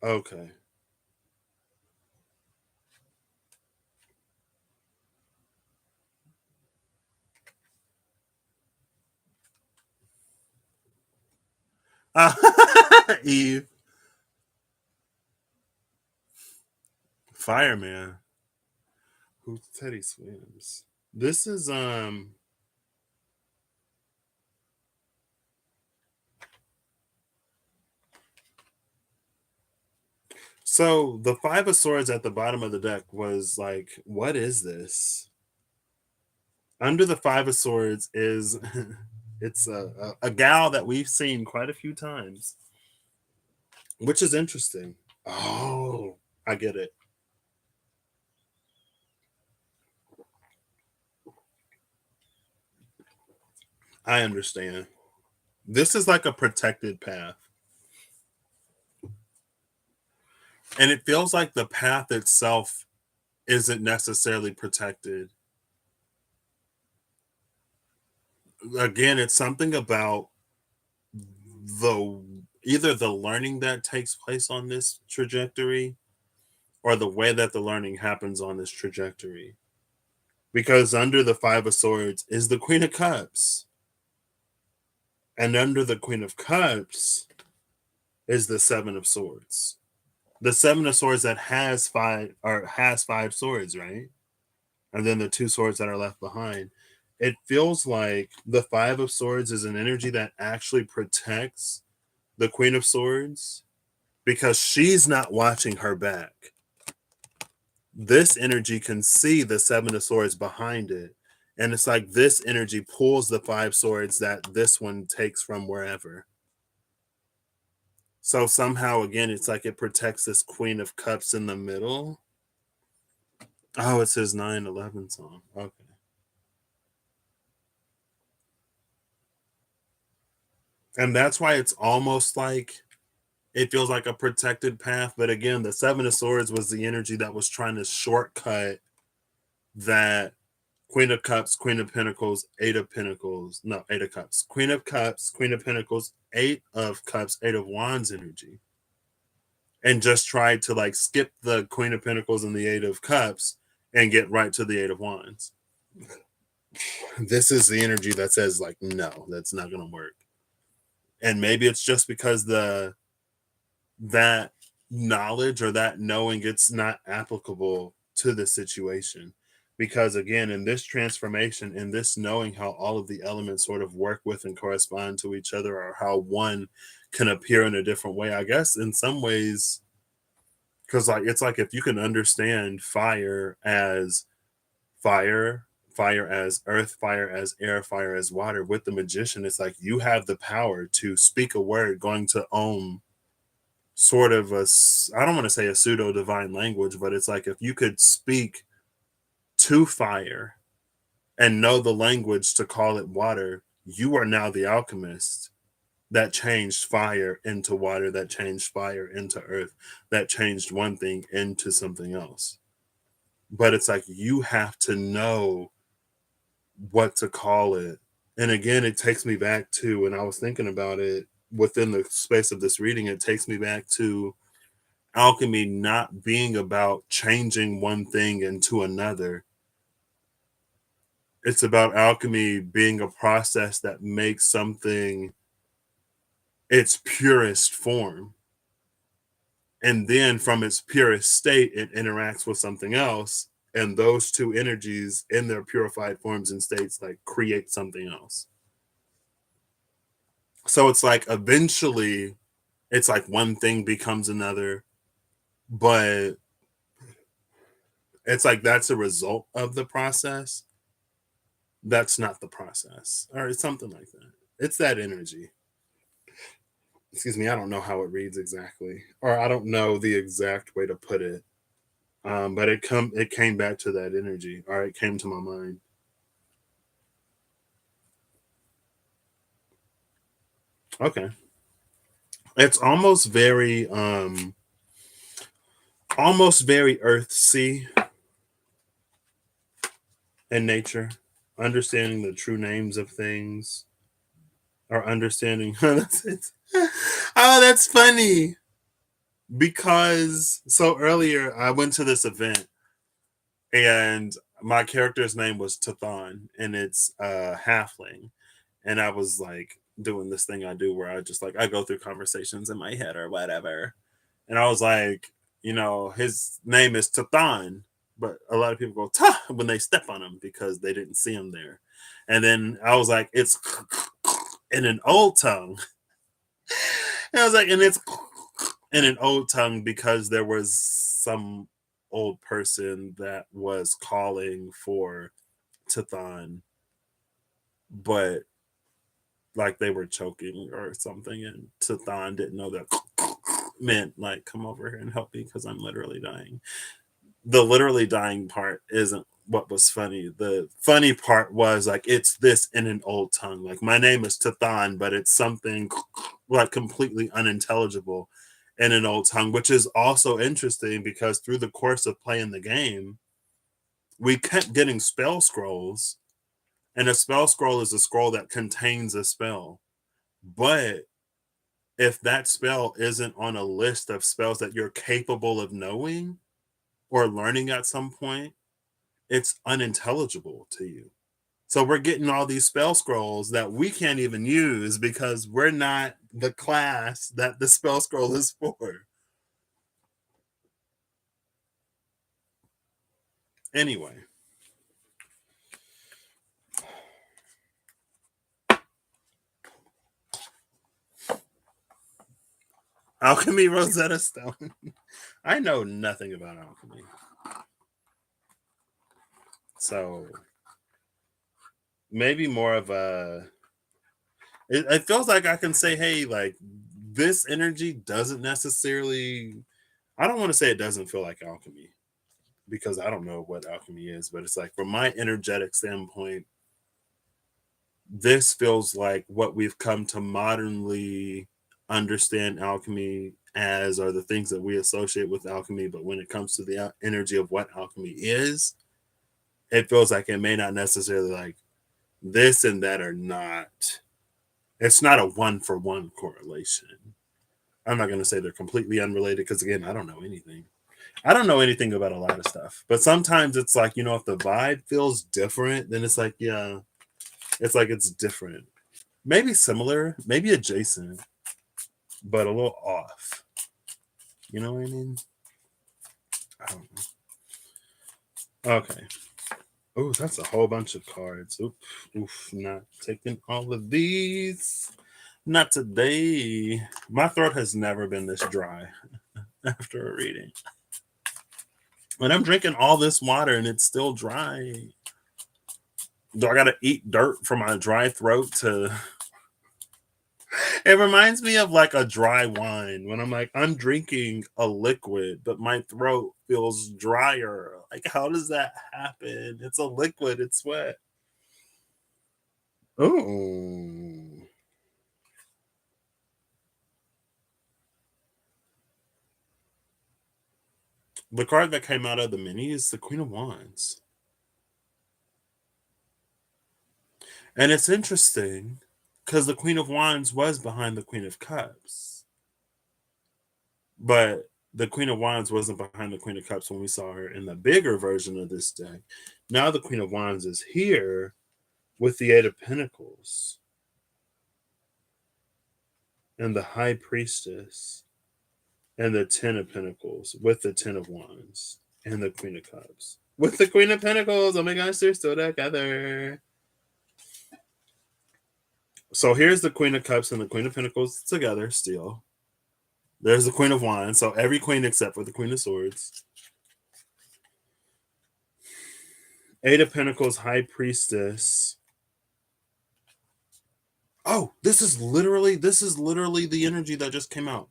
Okay. Eve. Fireman. Who's Teddy Swims? This is so the 5 of Swords at the bottom of the deck was like, what is this? Under the 5 of Swords is it's a gal that we've seen quite a few times. which is interesting. Oh, I get it. I understand. This is like a protected path. And it feels like the path itself isn't necessarily protected. Again, it's something about the either the learning that takes place on this trajectory or the way that the learning happens on this trajectory. Because under the Five of Swords is the Queen of Cups. And under the Queen of Cups is the Seven of Swords. The Seven of Swords that has five swords, right? And then the two swords that are left behind. It feels like the Five of Swords is an energy that actually protects the Queen of Swords because she's not watching her back. This energy can see the Seven of Swords behind it. And it's like this energy pulls the five swords that this one takes from wherever. So somehow, again, it's like it protects this Queen of Cups in the middle. Oh, it's his 9/11 song. Okay. And that's why it's almost like it feels like a protected path. But again, the Seven of Swords was the energy that was trying to shortcut that Queen of Cups, Queen of Pentacles, Eight of Pentacles. No, Eight of Cups. Queen of Cups, Queen of Pentacles, Eight of Cups, Eight of Wands energy. And just tried to like skip the Queen of Pentacles and the Eight of Cups and get right to the Eight of Wands. This is the energy that says, like, no, that's not going to work. And maybe it's just because that knowledge or that knowing it's not applicable to the situation, because again in this transformation, in this knowing how all of the elements sort of work with and correspond to each other, or how one can appear in a different way, I guess in some ways, because like it's like if you can understand fire as fire, fire as earth, fire as air, fire as water, with the magician it's like you have the power to speak a word going to own sort of I don't want to say a pseudo divine language, but it's like if you could speak to fire and know the language to call it water, you are now the alchemist that changed fire into water, that changed fire into earth, that changed one thing into something else. But it's like you have to know what to call it. And again, it takes me back to when I was thinking about it within the space of this reading, it takes me back to alchemy not being about changing one thing into another. It's about alchemy being a process that makes something its purest form. And then from its purest state, it interacts with something else. And those two energies in their purified forms and states like create something else. So it's like eventually it's like one thing becomes another, but it's like that's a result of the process. That's not the process, or something like that. It's that energy. Excuse me, I don't know how it reads exactly, or I don't know the exact way to put it. But it came back to that energy, or it came to my mind. Okay, it's almost very earthsea in nature, understanding the true names of things, or understanding. Oh, that's funny because so earlier I went to this event and my character's name was Tathan, and it's halfling. And I was like doing this thing I do where I just like I go through conversations in my head or whatever. And I was like, his name is Tathan, but a lot of people go Ta when they step on him because they didn't see him there. And then I was like, it's in an old tongue. And I was like, and it's in an old tongue because there was some old person that was calling for Tathan, but like they were choking or something, and Tathan didn't know that. meant like, come over here and help me because I'm literally dying. The literally dying part isn't what was funny. The funny part was like, it's this in an old tongue. Like, my name is Tathan, but it's something like completely unintelligible in an old tongue, which is also interesting because through the course of playing the game, we kept getting spell scrolls, and a spell scroll is a scroll that contains a spell. But if that spell isn't on a list of spells that you're capable of knowing or learning at some point, it's unintelligible to you. So we're getting all these spell scrolls that we can't even use because we're not the class that the spell scroll is for. Anyway. Alchemy Rosetta Stone. I know nothing about alchemy. So maybe more of a. It feels like I can say, hey, like, this energy doesn't necessarily. I don't want to say it doesn't feel like alchemy because I don't know what alchemy is, but it's like from my energetic standpoint, this feels like what we've come to modernly understand alchemy as, are the things that we associate with alchemy. But when it comes to the energy of what alchemy is, it feels like it may not necessarily like this and that are not. It's not a one for one correlation. I'm not going to say they're completely unrelated because, again, I don't know anything. I don't know anything about a lot of stuff. But sometimes it's like, if the vibe feels different, then it's like, yeah, it's like it's different. Maybe similar, maybe adjacent, but a little off. You know what I mean? I don't know. Okay. Oh, that's a whole bunch of cards. Oof, not taking all of these. Not today. My throat has never been this dry after a reading. And I'm drinking all this water and it's still dry. Do I gotta eat dirt for my dry throat to. It reminds me of like a dry wine when I'm like, I'm drinking a liquid, but my throat feels drier. Like, how does that happen? It's a liquid, it's wet. Oh. The card that came out of the mini is the Queen of Wands. And it's interesting because the Queen of Wands was behind the Queen of Cups. But the Queen of Wands wasn't behind the Queen of Cups when we saw her in the bigger version of this deck. Now the Queen of Wands is here with the Eight of Pentacles and the High Priestess and the Ten of Pentacles with the Ten of Wands and the Queen of Cups with the Queen of Pentacles. Oh my gosh, they're still together. So here's the Queen of Cups and the Queen of Pentacles together still. There's the Queen of Wands. So every queen except for the Queen of Swords. Eight of Pentacles, High Priestess. Oh, this is literally the energy that just came out.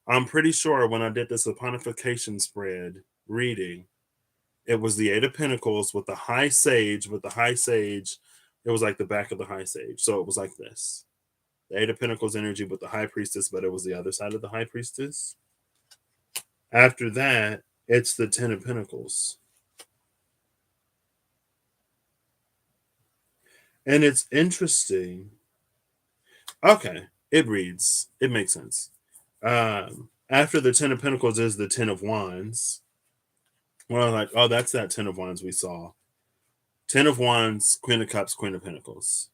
I'm pretty sure when I did this Saponification spread reading, it was the Eight of Pentacles with the High Sage. With the High Sage, it was like the back of the High Sage. So it was like this. The Eight of Pentacles energy with the High Priestess, but it was the other side of the High Priestess. After that, it's the Ten of Pentacles. And it's interesting. Okay, it reads. It makes sense. After the Ten of Pentacles is the Ten of Wands. Well, I'm like, oh, that's that Ten of Wands we saw. Ten of Wands, Queen of Cups, Queen of Pentacles,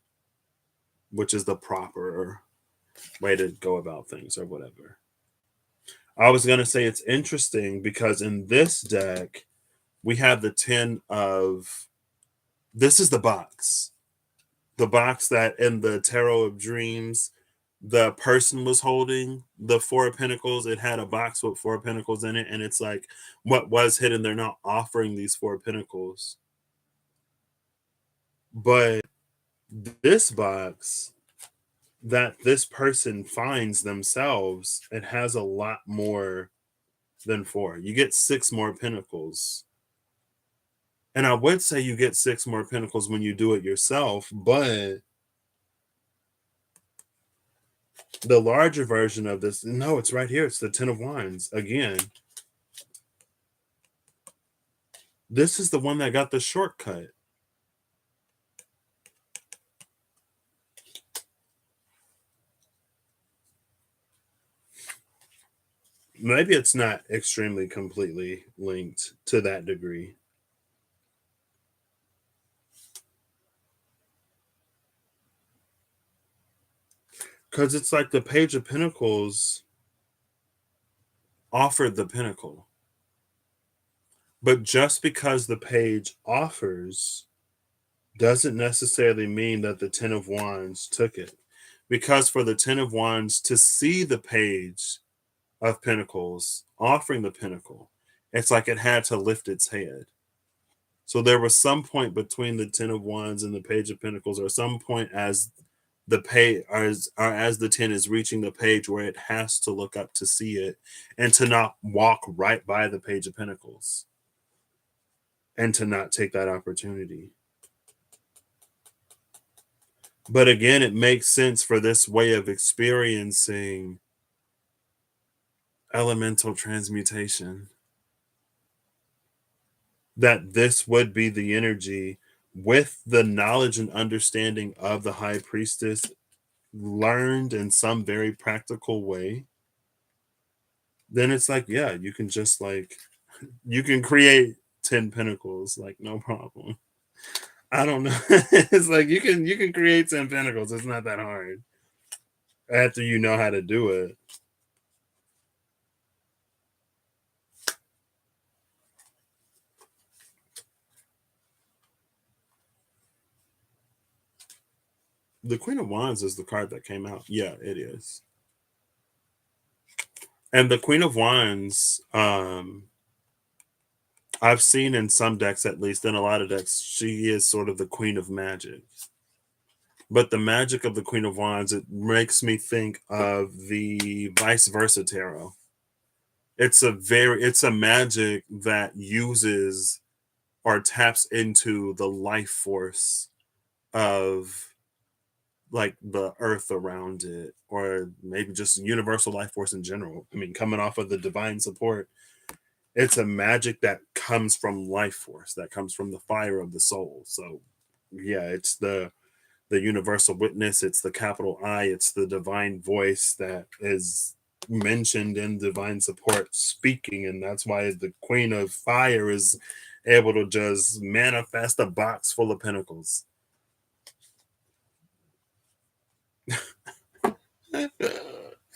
which is the proper way to go about things or whatever. I was going to say it's interesting because in this deck, we have the 10 of. This is the box. The box that in the Tarot of Dreams, the person was holding the Four of Pentacles. It had a box with Four of Pentacles in it. And it's like what was hidden. They're not offering these Four of Pentacles. But this box that this person finds themselves, it has a lot more than 4. You get 6 more pentacles. And I would say you get 6 more pentacles when you do it yourself, but the larger version of this, no, it's right here. It's the 10 of Wands. Again, this is the one that got the shortcut. Maybe it's not extremely completely linked to that degree. Because it's like the Page of Pentacles offered the pinnacle. But just because the page offers doesn't necessarily mean that the 10 of Wands took it. Because for the 10 of Wands to see the Page of Pentacles offering the pinnacle, it's like it had to lift its head. So there was some point between the 10 of Wands and the Page of Pentacles, or some point as the page as the 10 is reaching the page, where it has to look up to see it and to not walk right by the Page of Pentacles and to not take that opportunity. But again, it makes sense for this way of experiencing elemental transmutation, that this would be the energy with the knowledge and understanding of the High Priestess, learned in some very practical way. Then it's like, yeah, you can just like, you can create 10 pentacles, like no problem. I don't know. It's like you can create 10 pentacles. It's not that hard after you know how to do it. The Queen of Wands is the card that came out. Yeah, it is. And the Queen of Wands, I've seen in some decks, at least in a lot of decks, she is sort of the Queen of Magic. But the magic of the Queen of Wands, it makes me think of the vice versa tarot. It's a magic that uses or taps into the life force of like the earth around it, or maybe just universal life force in general. I mean, coming off of the divine support, it's a magic that comes from life force, that comes from the fire of the soul. So yeah, it's the universal witness, it's the capital I, it's the divine voice that is mentioned in divine support speaking. And that's why the Queen of Fire is able to just manifest a box full of pentacles.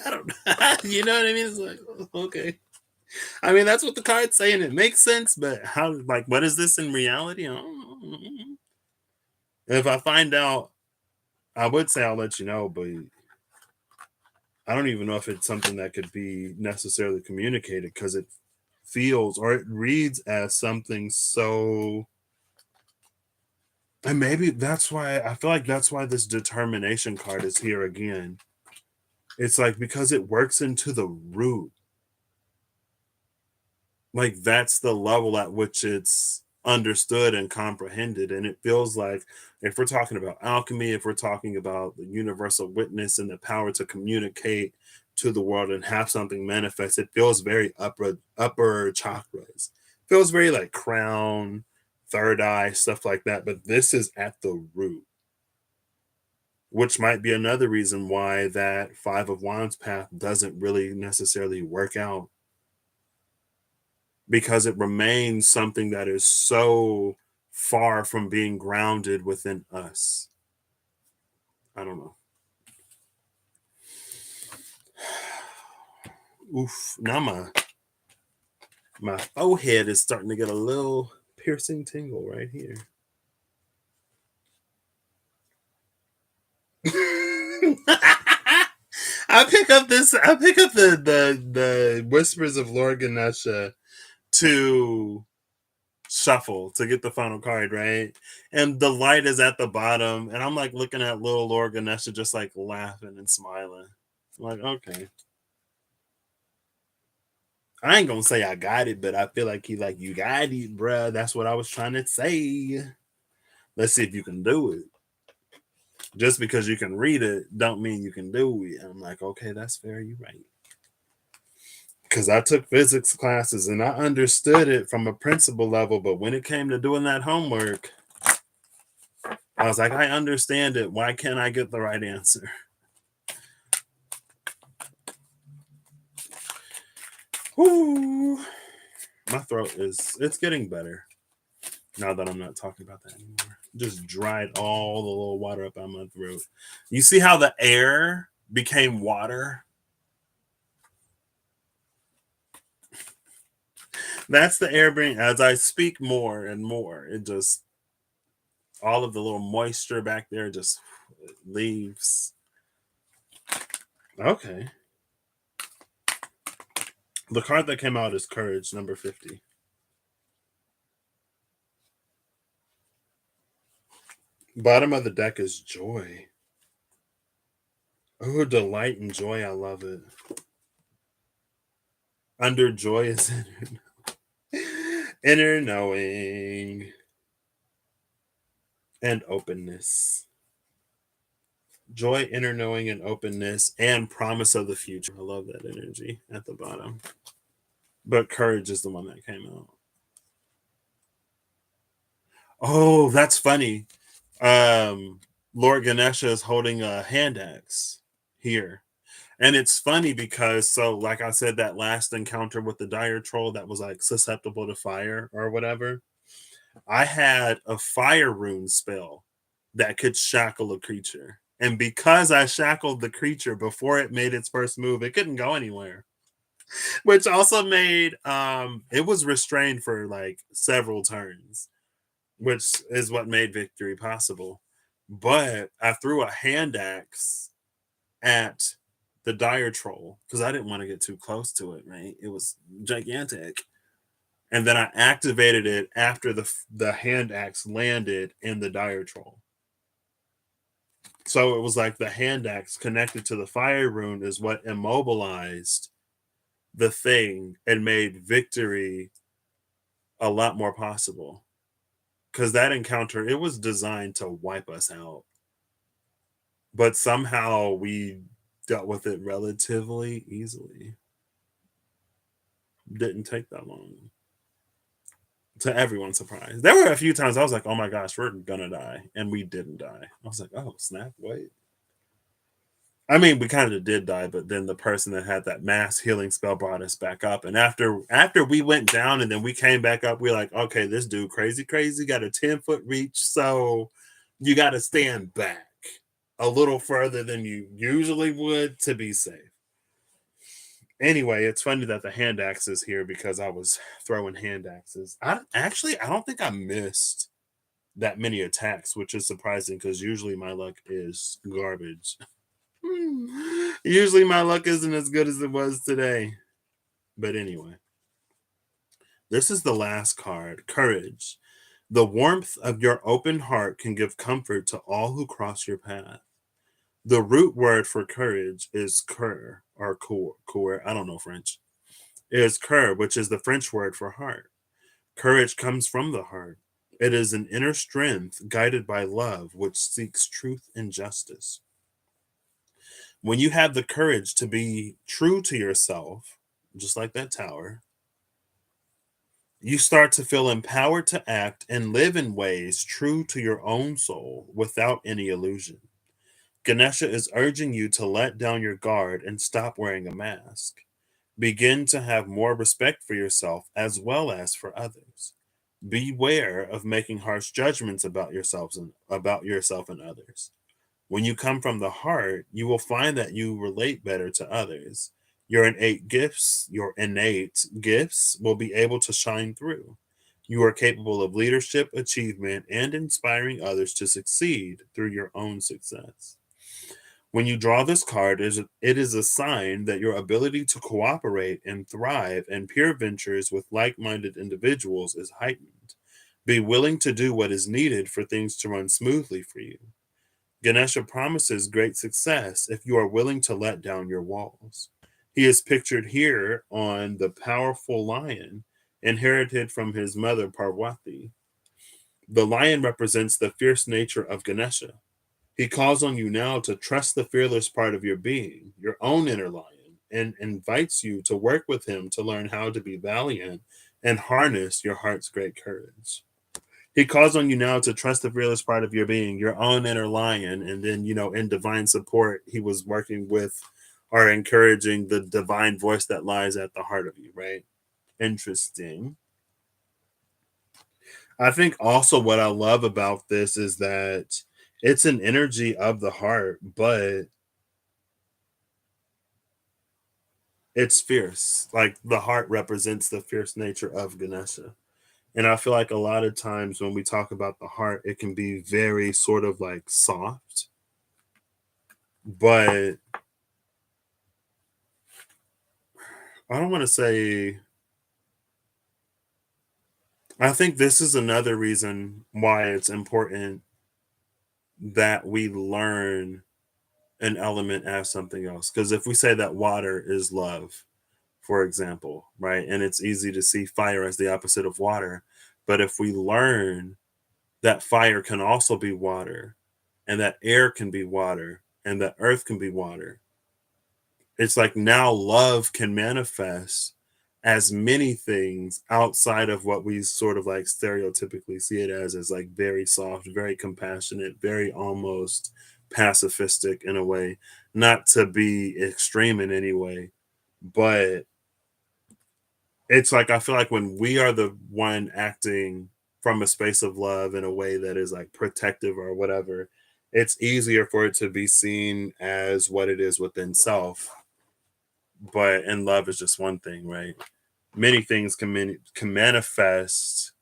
I don't know. You know what I mean? It's like, okay. I mean, that's what the card's saying. It makes sense, but how, like, what is this in reality? I don't know. If I find out, I would say I'll let you know, but I don't even know if it's something that could be necessarily communicated, because it feels or it reads as something so. And maybe that's why I feel like that's why this determination card is here again. It's like because it works into the root. Like that's the level at which it's understood and comprehended. And it feels like if we're talking about alchemy, if we're talking about the universal witness and the power to communicate to the world and have something manifest, it feels very upper chakras. Feels very like crown, third eye, stuff like that. But this is at the root, which might be another reason why that Five of Wands path doesn't really necessarily work out, because it remains something that is so far from being grounded within us. I don't know. Oof. Now my forehead is starting to get a little piercing tingle right here. I pick up the whispers of Lord Ganesha to shuffle to get the final card, right? And the light is at the bottom, and I'm like looking at little Lord Ganesha just like laughing and smiling. I'm like, okay. I ain't gonna say I got it, but I feel like he like, you got it, bruh. That's what I was trying to say. Let's see if you can do it. Just because you can read it, don't mean you can do it. I'm like, okay, that's fair. You're right. Because I took physics classes and I understood it from a principle level, but when it came to doing that homework, I was like, I understand it. Why can't I get the right answer? Whoo. My throat it's getting better now that I'm not talking about that anymore. Just dried all the little water up out my throat. You see how the air became water? That's the air being, as I speak more and more, it just, all of the little moisture back there just leaves. Okay. The card that came out is Courage, number 50. Bottom of the deck is Joy. Oh, delight and joy. I love it. Under joy is inner knowing and openness. Joy, inner knowing, and openness, and promise of the future. I love that energy at the bottom. But courage is the one that came out. Oh, that's funny. Lord Ganesha is holding a hand axe here. And it's funny because, so like I said, that last encounter with the dire troll that was like susceptible to fire or whatever, I had a fire rune spell that could shackle a creature. And because I shackled the creature before it made its first move, it couldn't go anywhere. Which also made it was restrained for like several turns, which is what made victory possible. But I threw a hand axe at the dire troll because I didn't want to get too close to it, right? It was gigantic. And then I activated it after the hand axe landed in the dire troll. So it was like the hand axe connected to the fire rune is what immobilized the thing and made victory a lot more possible. Because that encounter, it was designed to wipe us out. But somehow we dealt with it relatively easily. Didn't take that long. To everyone's surprise. There were a few times I was like, oh my gosh, we're gonna die. And we didn't die. I was like, oh snap, wait. I mean, we kind of did die, but then the person that had that mass healing spell brought us back up. And after we went down and then we came back up, we're like, okay, this dude crazy, got a 10-foot reach. So you gotta stand back a little further than you usually would to be safe. Anyway, it's funny that the hand axe is here because I was throwing hand axes. I don't think I missed that many attacks, which is surprising because usually my luck is garbage. Usually my luck isn't as good as it was today. But anyway, this is the last card, Courage. The warmth of your open heart can give comfort to all who cross your path. The root word for courage is cœur or coeur. I don't know French. It is cœur, which is the French word for heart. Courage comes from the heart. It is an inner strength guided by love, which seeks truth and justice. When you have the courage to be true to yourself, just like that tower, you start to feel empowered to act and live in ways true to your own soul without any illusion. Ganesha is urging you to let down your guard and stop wearing a mask. Begin to have more respect for yourself as well as for others. Beware of making harsh judgments about yourself and others. When you come from the heart, you will find that you relate better to others. Your innate gifts will be able to shine through. You are capable of leadership, achievement, and inspiring others to succeed through your own success. When you draw this card, it is a sign that your ability to cooperate and thrive in pure ventures with like minded individuals is heightened. Be willing to do what is needed for things to run smoothly for you. Ganesha promises great success if you are willing to let down your walls. He is pictured here on the powerful lion inherited from his mother Parvati. The lion represents the fierce nature of Ganesha. He calls on you now to trust the fearless part of your being, your own inner lion, and invites you to work with him to learn how to be valiant and harness your heart's great courage. He calls on you now to trust the fearless part of your being, your own inner lion. And then, in divine support, he was working with or encouraging the divine voice that lies at the heart of you, right? Interesting. I think also what I love about this is that it's an energy of the heart, but it's fierce. Like the heart represents the fierce nature of Ganesha. And I feel like a lot of times when we talk about the heart, it can be very sort of like soft, but I don't want to say, I think this is another reason why it's important that we learn an element as something else. Because if we say that water is love, for example, right, and it's easy to see fire as the opposite of water, but if we learn that fire can also be water, and that air can be water, and that earth can be water, it's like now love can manifest as many things outside of what we sort of like stereotypically see it as like very soft, very compassionate, very almost pacifistic in a way, not to be extreme in any way, but it's like I feel like when we are the one acting from a space of love in a way that is like protective or whatever, it's easier for it to be seen as what it is within self. But and love is just one thing, right? Many things can manifest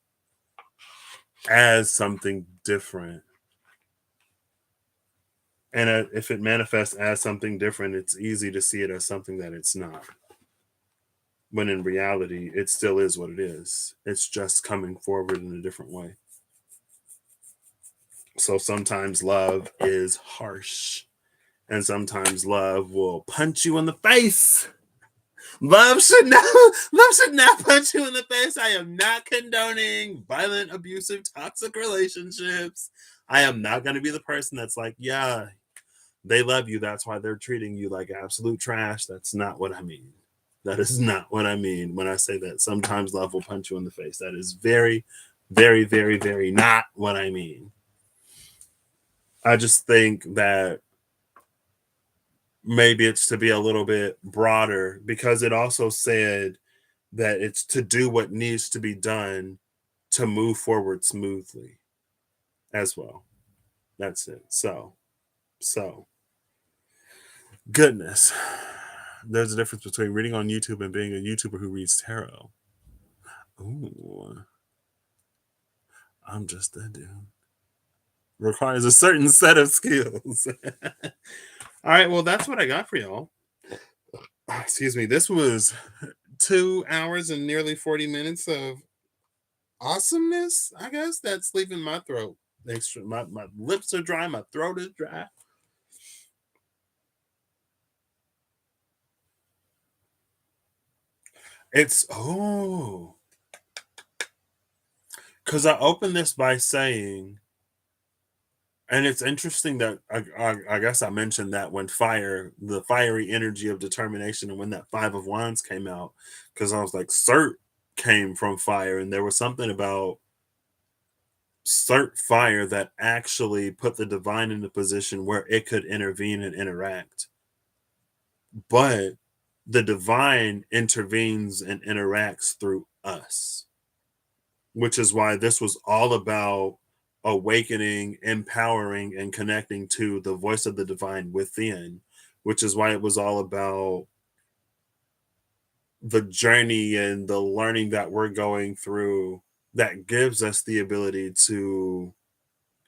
as something different, and if it manifests as something different, it's easy to see it as something that it's not. When in reality, it still is what it is. It's just coming forward in a different way. So sometimes love is harsh, and sometimes love will punch you in the face. Love should not punch you in the face. I am not condoning violent, abusive, toxic relationships. I am not going to be the person that's like, yeah, they love you. That's why they're treating you like absolute trash. That's not what I mean. That is not what I mean when I say that sometimes love will punch you in the face. That is very, very, very, very not what I mean. I just think that maybe it's to be a little bit broader because it also said that it's to do what needs to be done to move forward smoothly as well. That's it. So goodness. There's a difference between reading on YouTube and being a YouTuber who reads tarot. Ooh, I'm just a dude. Requires a certain set of skills. All right, well, that's what I got for y'all. Excuse me. This was 2 hours and nearly 40 minutes of awesomeness, I guess, that's leaving my throat. Extra, my lips are dry, my throat is dry. It's because I opened this by saying, and it's interesting that I guess I mentioned that when the fiery energy of determination, and when that Five of Wands came out, because I was like, Cert came from fire, and there was something about Cert fire that actually put the divine in a position where it could intervene and interact. But the divine intervenes and interacts through us, which is why this was all about awakening, empowering, and connecting to the voice of the divine within, which is why it was all about the journey and the learning that we're going through that gives us the ability to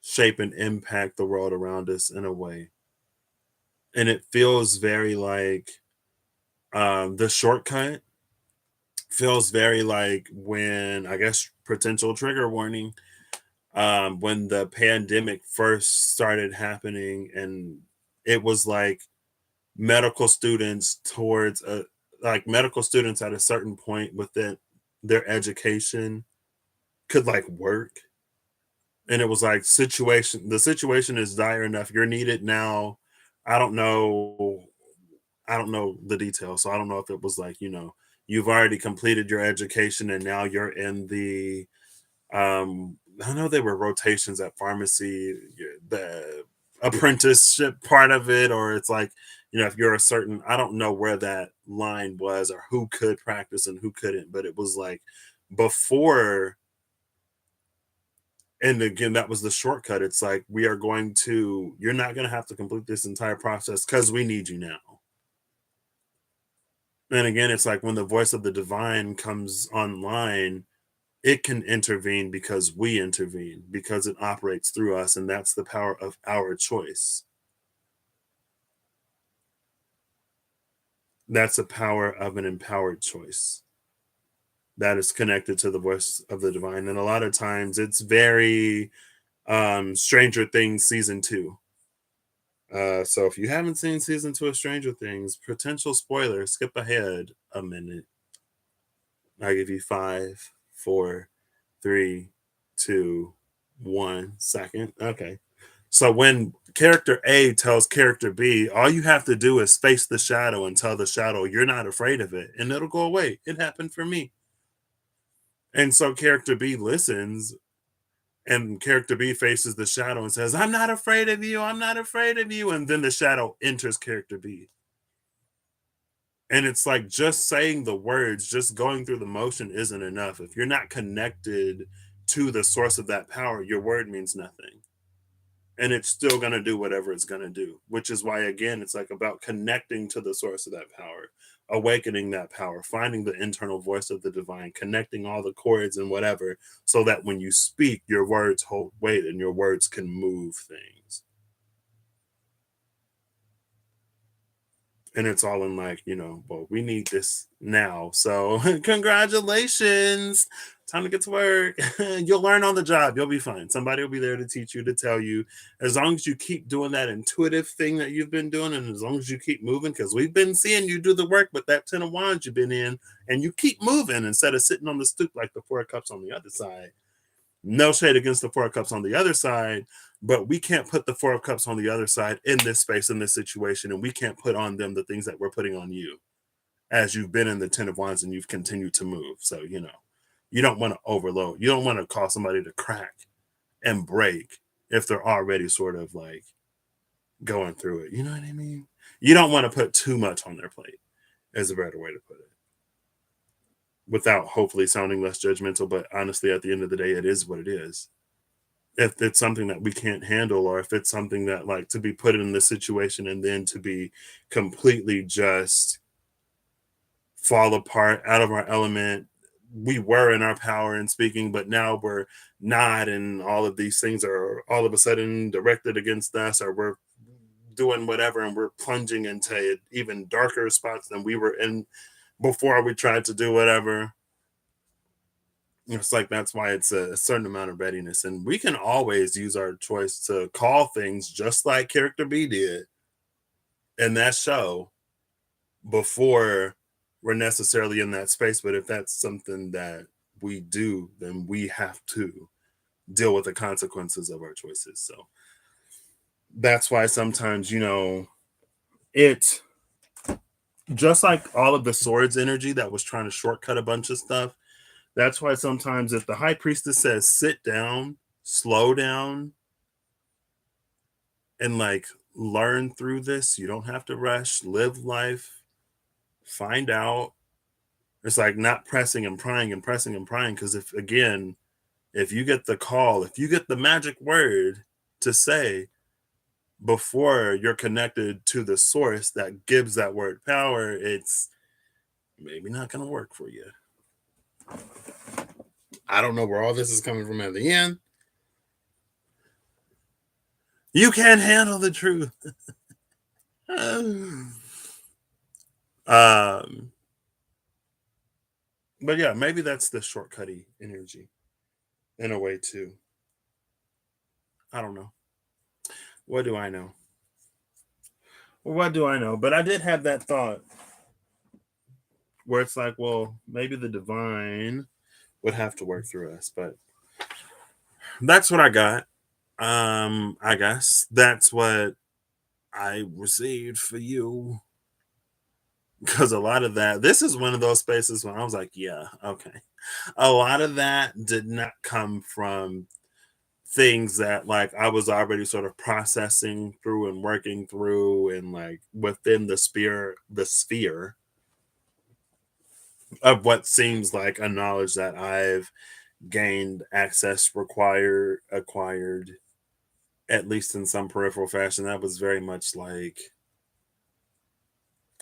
shape and impact the world around us in a way. And it feels very like the shortcut feels very like when, I guess, potential trigger warning, when the pandemic first started happening, and it was like medical students towards a like medical students at a certain point within their education could like work, and it was like the situation is dire enough, you're needed now. I don't know, I don't know the details, so I don't know if it was like, you've already completed your education and now you're in the I know there were rotations at pharmacy, the apprenticeship part of it, or it's like, if you're a certain, I don't know where that line was or who could practice and who couldn't, but it was like before, and again, that was the shortcut. It's like, you're not going to have to complete this entire process because we need you now. And again, it's like when the voice of the divine comes online, it can intervene because we intervene, because it operates through us, and that's the power of our choice. That's the power of an empowered choice that is connected to the voice of the divine. And a lot of times it's very Stranger Things season 2. So if you haven't seen season 2 of Stranger Things, potential spoiler, skip ahead a minute. I give you 5, 4, 3, 2, 1 second. Okay. So when character A tells character B, all you have to do is face the shadow and tell the shadow you're not afraid of it, and it'll go away. It happened for me. And so character B listens, and character B faces the shadow and says, I'm not afraid of you. I'm not afraid of you. And then the shadow enters character B. And it's like just saying the words, just going through the motion isn't enough. If you're not connected to the source of that power, your word means nothing. And it's still going to do whatever it's going to do, which is why, again, it's like about connecting to the source of that power, awakening that power, finding the internal voice of the divine, connecting all the chords and whatever, so that when you speak, your words hold weight and your words can move things. And it's all in like, well, we need this now. So congratulations. Time to get to work. You'll learn on the job. You'll be fine. Somebody will be there to teach you, to tell you. As long as you keep doing that intuitive thing that you've been doing, and as long as you keep moving, because we've been seeing you do the work with that 10 of wands you've been in, and you keep moving instead of sitting on the stoop like the 4 of cups on the other side. No shade against the 4 of cups on the other side, but we can't put the 4 of cups on the other side in this space, in this situation, and we can't put on them the things that we're putting on you, as you've been in the 10 of wands and you've continued to move. So, you don't want to overload. You don't want to cause somebody to crack and break if they're already sort of like going through it. You know what I mean? You don't want to put too much on their plate, is a better way to put it, without hopefully sounding less judgmental. But honestly, at the end of the day, it is what it is. If it's something that we can't handle, or if it's something that, like, to be put in this situation and then to be completely just fall apart, out of our element, we were in our power in speaking, but now we're not, and all of these things are all of a sudden directed against us, or we're doing whatever and we're plunging into even darker spots than we were in before we tried to do whatever. It's like, that's why it's a certain amount of readiness, and we can always use our choice to call things, just like character B did in that show, before we're necessarily in that space. But if that's something that we do, then we have to deal with the consequences of our choices. So that's why sometimes, it, just like all of the swords energy that was trying to shortcut a bunch of stuff, that's why sometimes if the high priestess says sit down, slow down, and like learn through this, you don't have to rush, live life, find out. It's like not pressing and prying and pressing and prying. Because if you get the call, if you get the magic word to say before you're connected to the source that gives that word power, it's maybe not going to work for you. I don't know where all this is coming from at the end. You can't handle the truth. um But yeah, maybe that's the shortcutty energy in a way too. I don't know. What do I know? Well, what do I know? But I did have that thought where it's like, well, maybe the divine would have to work through us. But that's what I got. I guess that's what I received for you. Because a lot of that, this is one of those spaces when I was like, yeah, okay. A lot of that did not come from things that like I was already sort of processing through and working through and like within the sphere of what seems like a knowledge that I've gained access acquired at least in some peripheral fashion. That was very much like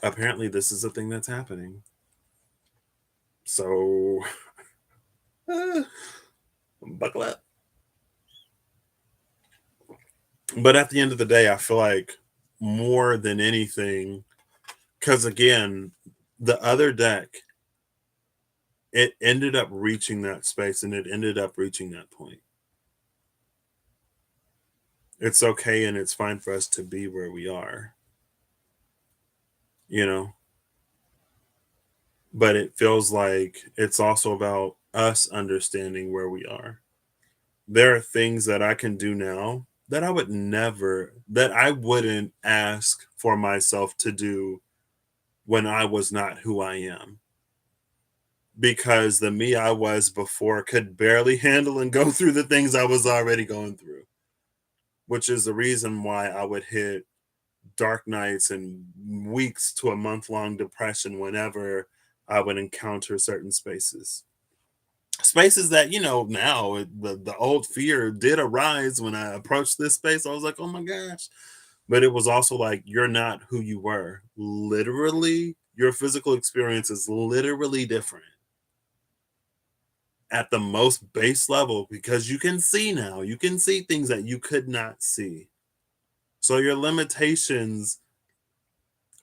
apparently this is a thing that's happening. So buckle up. But at the end of the day, I feel like more than anything, because again, the other deck, it ended up reaching that space and it ended up reaching that point. It's okay and it's fine for us to be where we are, you know? But it feels like it's also about us understanding where we are. There are things that I can do now that I wouldn't ask for myself to do when I was not who I am. Because the me I was before could barely handle and go through the things I was already going through, which is the reason why I would hit dark nights and weeks to a month long depression whenever I would encounter certain spaces. Spaces that, now the old fear did arise when I approached this space. I was like, oh my gosh. But it was also like, you're not who you were. Literally, your physical experience is literally different at the most base level because you can see now. You can see things that you could not see. So your limitations,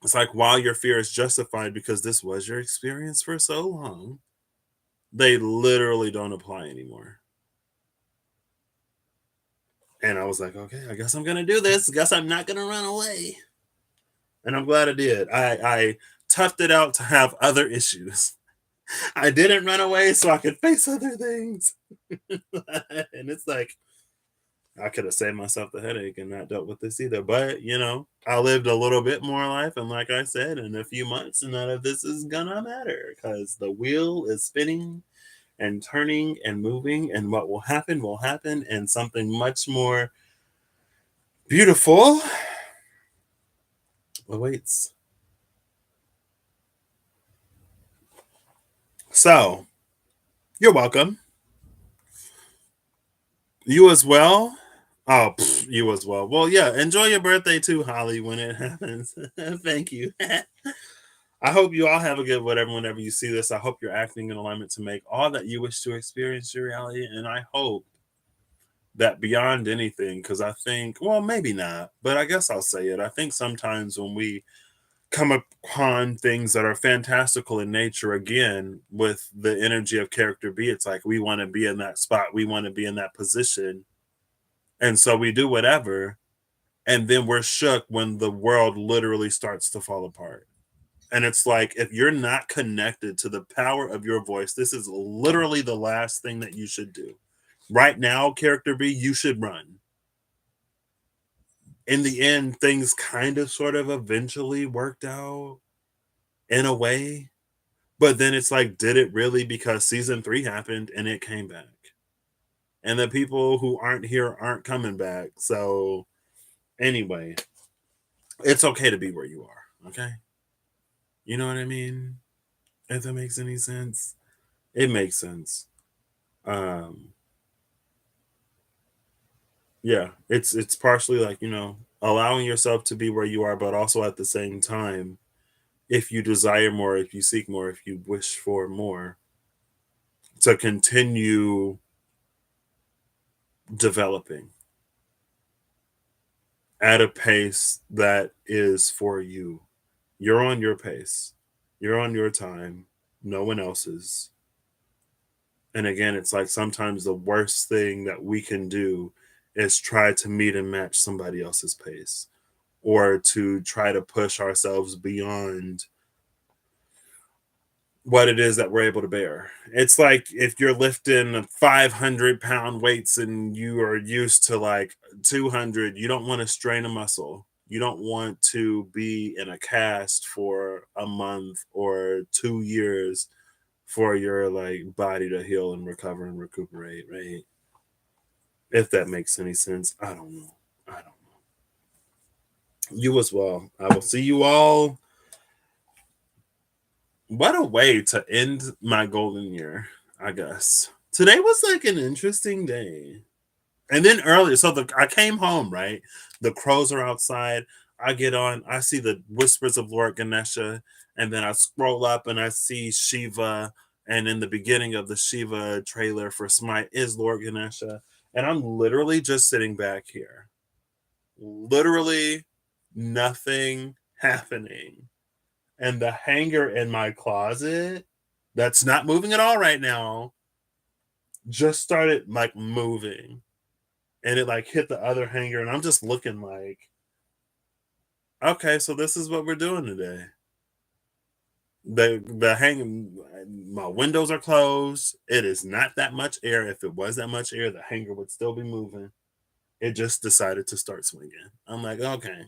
it's like while your fear is justified because this was your experience for so long, they literally don't apply anymore. And I was like, okay, I guess I'm gonna do this. Guess I'm not gonna run away. And I'm glad I did. I toughed it out to have other issues. I didn't run away so I could face other things. And it's like I could have saved myself the headache and not dealt with this either. But I lived a little bit more life, and like I said, in a few months, none of this is gonna matter because the wheel is spinning and turning and moving, and what will happen, and something much more beautiful awaits. So, you're welcome. You as well. Oh, you as well. Well, yeah, enjoy your birthday too, Holly, when it happens. Thank you. I hope you all have a good whatever whenever you see this. I hope you're acting in alignment to make all that you wish to experience your reality. And I hope that beyond anything, because I think, well, maybe not, but I guess I'll say it. I think sometimes when we come upon things that are fantastical in nature again with the energy of character B, it's like we want to be in that spot, we want to be in that position. And so we do whatever, and then we're shook when the world literally starts to fall apart. And it's like, if you're not connected to the power of your voice, this is literally the last thing that you should do. Right now, character B, you should run. In the end, things kind of sort of eventually worked out in a way. But then it's like, did it really? Because season 3 happened and it came back. And the people who aren't here aren't coming back. So, anyway, it's okay to be where you are. Okay. You know what I mean? If that makes any sense, it makes sense. Um, yeah, it's partially like, allowing yourself to be where you are, but also at the same time, if you desire more, if you seek more, if you wish for more, to continue developing at a pace that is for you. You're on your pace. You're on your time. No one else's. And again, it's like sometimes the worst thing that we can do is try to meet and match somebody else's pace, or to try to push ourselves beyond what it is that we're able to bear. It's like if you're lifting 500-pound weights and you are used to like 200, you don't want to strain a muscle. You don't want to be in a cast for a month or 2 years for your like body to heal and recover and recuperate, right? If that makes any sense. I don't know. I don't know. You as well. I will see you all. What a way to end my golden year, I guess. Today was like an interesting day. And then earlier, so I came home, right? The crows are outside. I get on, I see the whispers of Lord Ganesha, and then I scroll up and I see Shiva. And in the beginning of the Shiva trailer for Smite is Lord Ganesha. And I'm literally just sitting back here. Literally nothing happening. And the hanger in my closet that's not moving at all right now just started like moving, and it like hit the other hanger, and I'm just looking like, okay, so this is what we're doing today. The hang My windows are closed. It is not that much air. If it was that much air, the hanger would still be moving. It just decided to start swinging. I'm like, okay.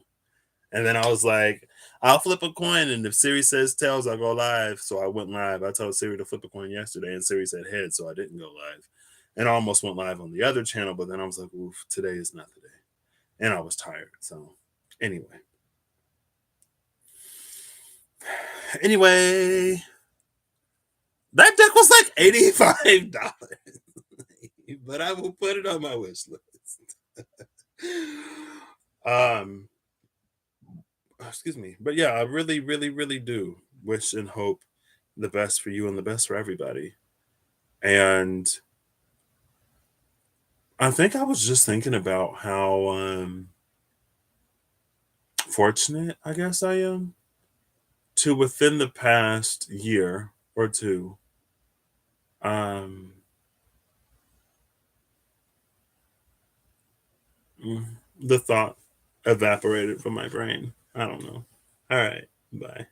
And then I was like, I'll flip a coin, and if Siri says tails, I'll go live. So I went live. I told Siri to flip a coin yesterday, and Siri said heads, so I didn't go live. And I almost went live on the other channel, but then I was like, oof, today is not the day. And I was tired. So anyway. Anyway, that deck was like $85. But I will put it on my wish list. um Excuse me. But yeah, I really, really, really do wish and hope the best for you and the best for everybody. And I think I was just thinking about how fortunate I guess I am to, within the past year or two, um the thought evaporated from my brain. I don't know. All right. Bye.